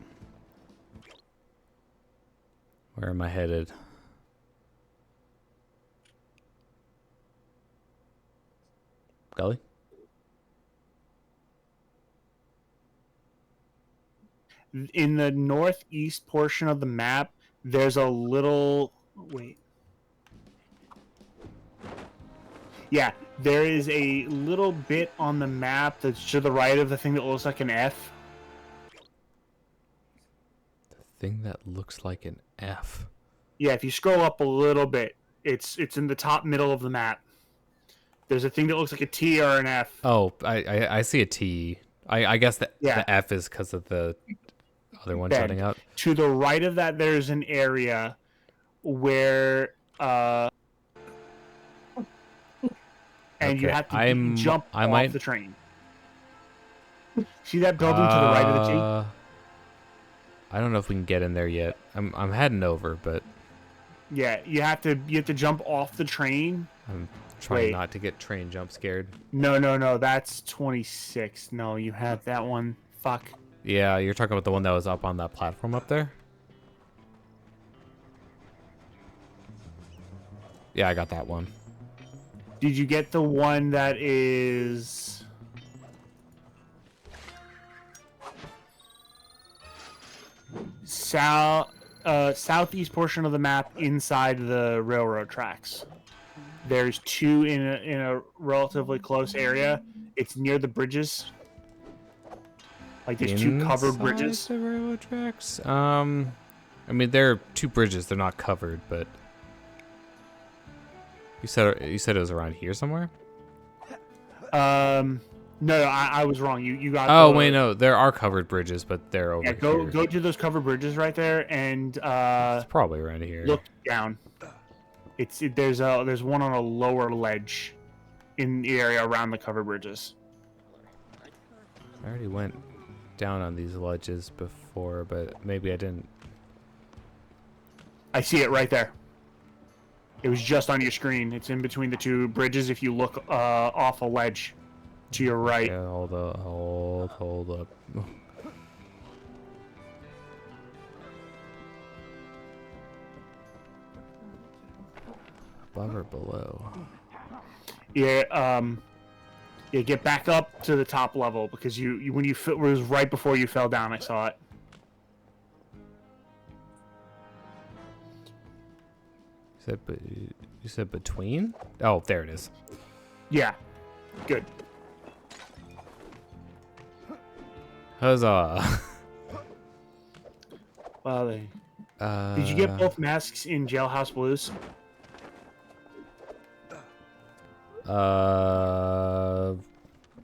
Where am I headed? Gully? In the northeast portion of the map, there's a little... Wait. Yeah, there is a little bit on the map that's to the right of the thing that looks like an F. The thing that looks like an F. Yeah, if you scroll up a little bit, it's in the top middle of the map. There's a thing that looks like a T or an F. Oh, I see a T. I guess the F is because of the other one Ben, shutting up. To the right of that, there's an area where and you have to jump off the train. See that building to the right of the T? I don't know if we can get in there yet. I'm heading over, but yeah, you have to jump off the train. I'm trying not to get train jump scared. No, that's 26. No, you have that one. Fuck. Yeah, you're talking about the one that was up on that platform up there? Yeah, I got that one. Did you get the one that is... southeast portion of the map inside the railroad tracks? There's two in a relatively close area. It's near the bridges. Like there's two covered bridges. The railroad tracks. I mean, there are two bridges. They're not covered, but you said it was around here somewhere. No, I was wrong. You got. Oh wait, no, there are covered bridges, but they're over here. Go to those covered bridges right there, and it's probably around here. Look down. There's one on a lower ledge, in the area around the covered bridges. I already went down on these ledges before, but maybe I didn't. I see it right there. It was just on your screen. It's in between the two bridges. If you look off a ledge to your right. Yeah, hold up. Above or below? Yeah, get back up to the top level because when you it was right before you fell down. I saw it. You said between? Oh, there it is. Yeah, good. Huzzah! Well, Did you get both masks in Jailhouse Blues?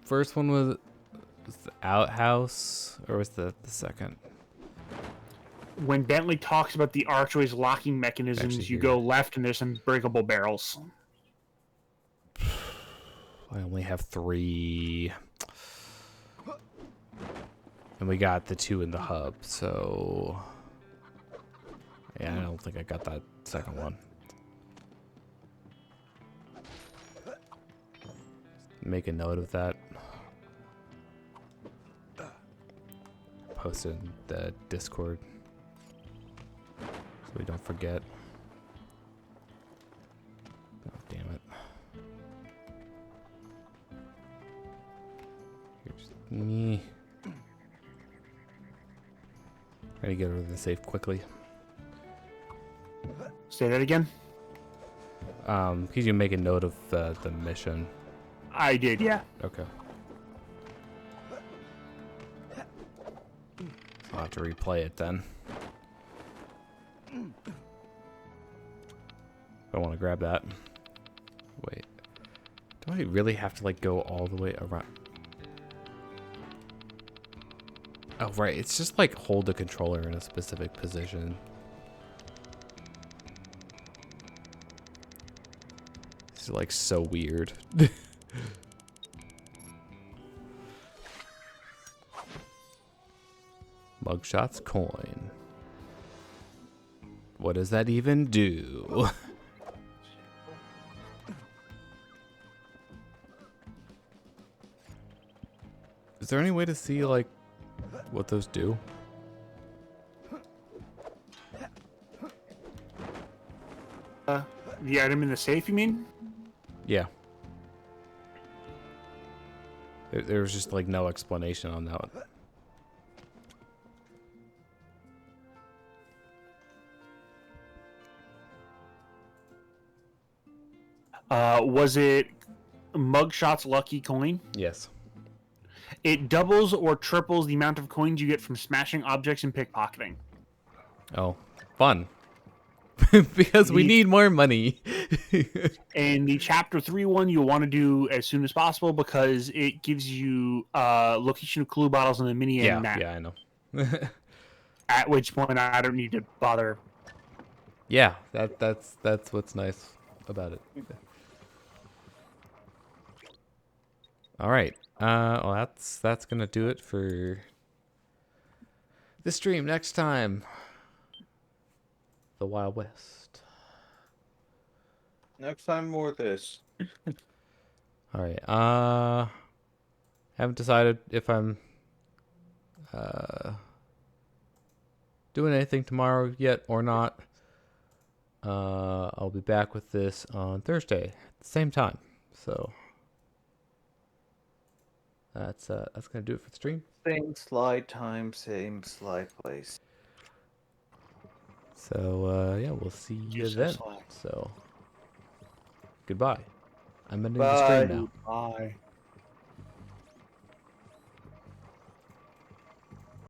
First one was the outhouse, or was the second? When Bentley talks about the archway's locking mechanisms, Actually, you here. go left and there's some breakable barrels. I only have 3. And we got the 2 in the hub, so... Yeah, I don't think I got that second one. Make a note of that. Post it in the Discord. So we don't forget. Oh, damn it. Here's me. Try to get over the safe quickly. Say that again? Could you make a note of the mission? I did, yeah. Okay. I'll have to replay it then. I want to grab that. Wait. Do I really have to like go all the way around? Oh, right. It's just like hold the controller in a specific position. It's like so weird. Mugshots coin. What does that even do? Is there any way to see like what those do? The item in the safe, you mean? Yeah. There was just like no explanation on that one. Was it Mugshot's lucky coin? Yes. It doubles or triples the amount of coins you get from smashing objects and pickpocketing. Oh, fun. Because we need more money. And the chapter 3 one you'll want to do as soon as possible because it gives you location of clue bottles and the mini yeah, and map. yeah, I know. At which point I don't need to bother. Yeah, that's what's nice about it. All right. Well, that's gonna do it for the stream. Next time, the Wild West. Next time, more of this. All right. Haven't decided if I'm doing anything tomorrow yet or not. I'll be back with this on Thursday at the same time. So that's gonna do it for the stream. Same slide time, same slide place. So yeah, we'll see you then. So goodbye. I'm ending the Bye. stream now. Bye.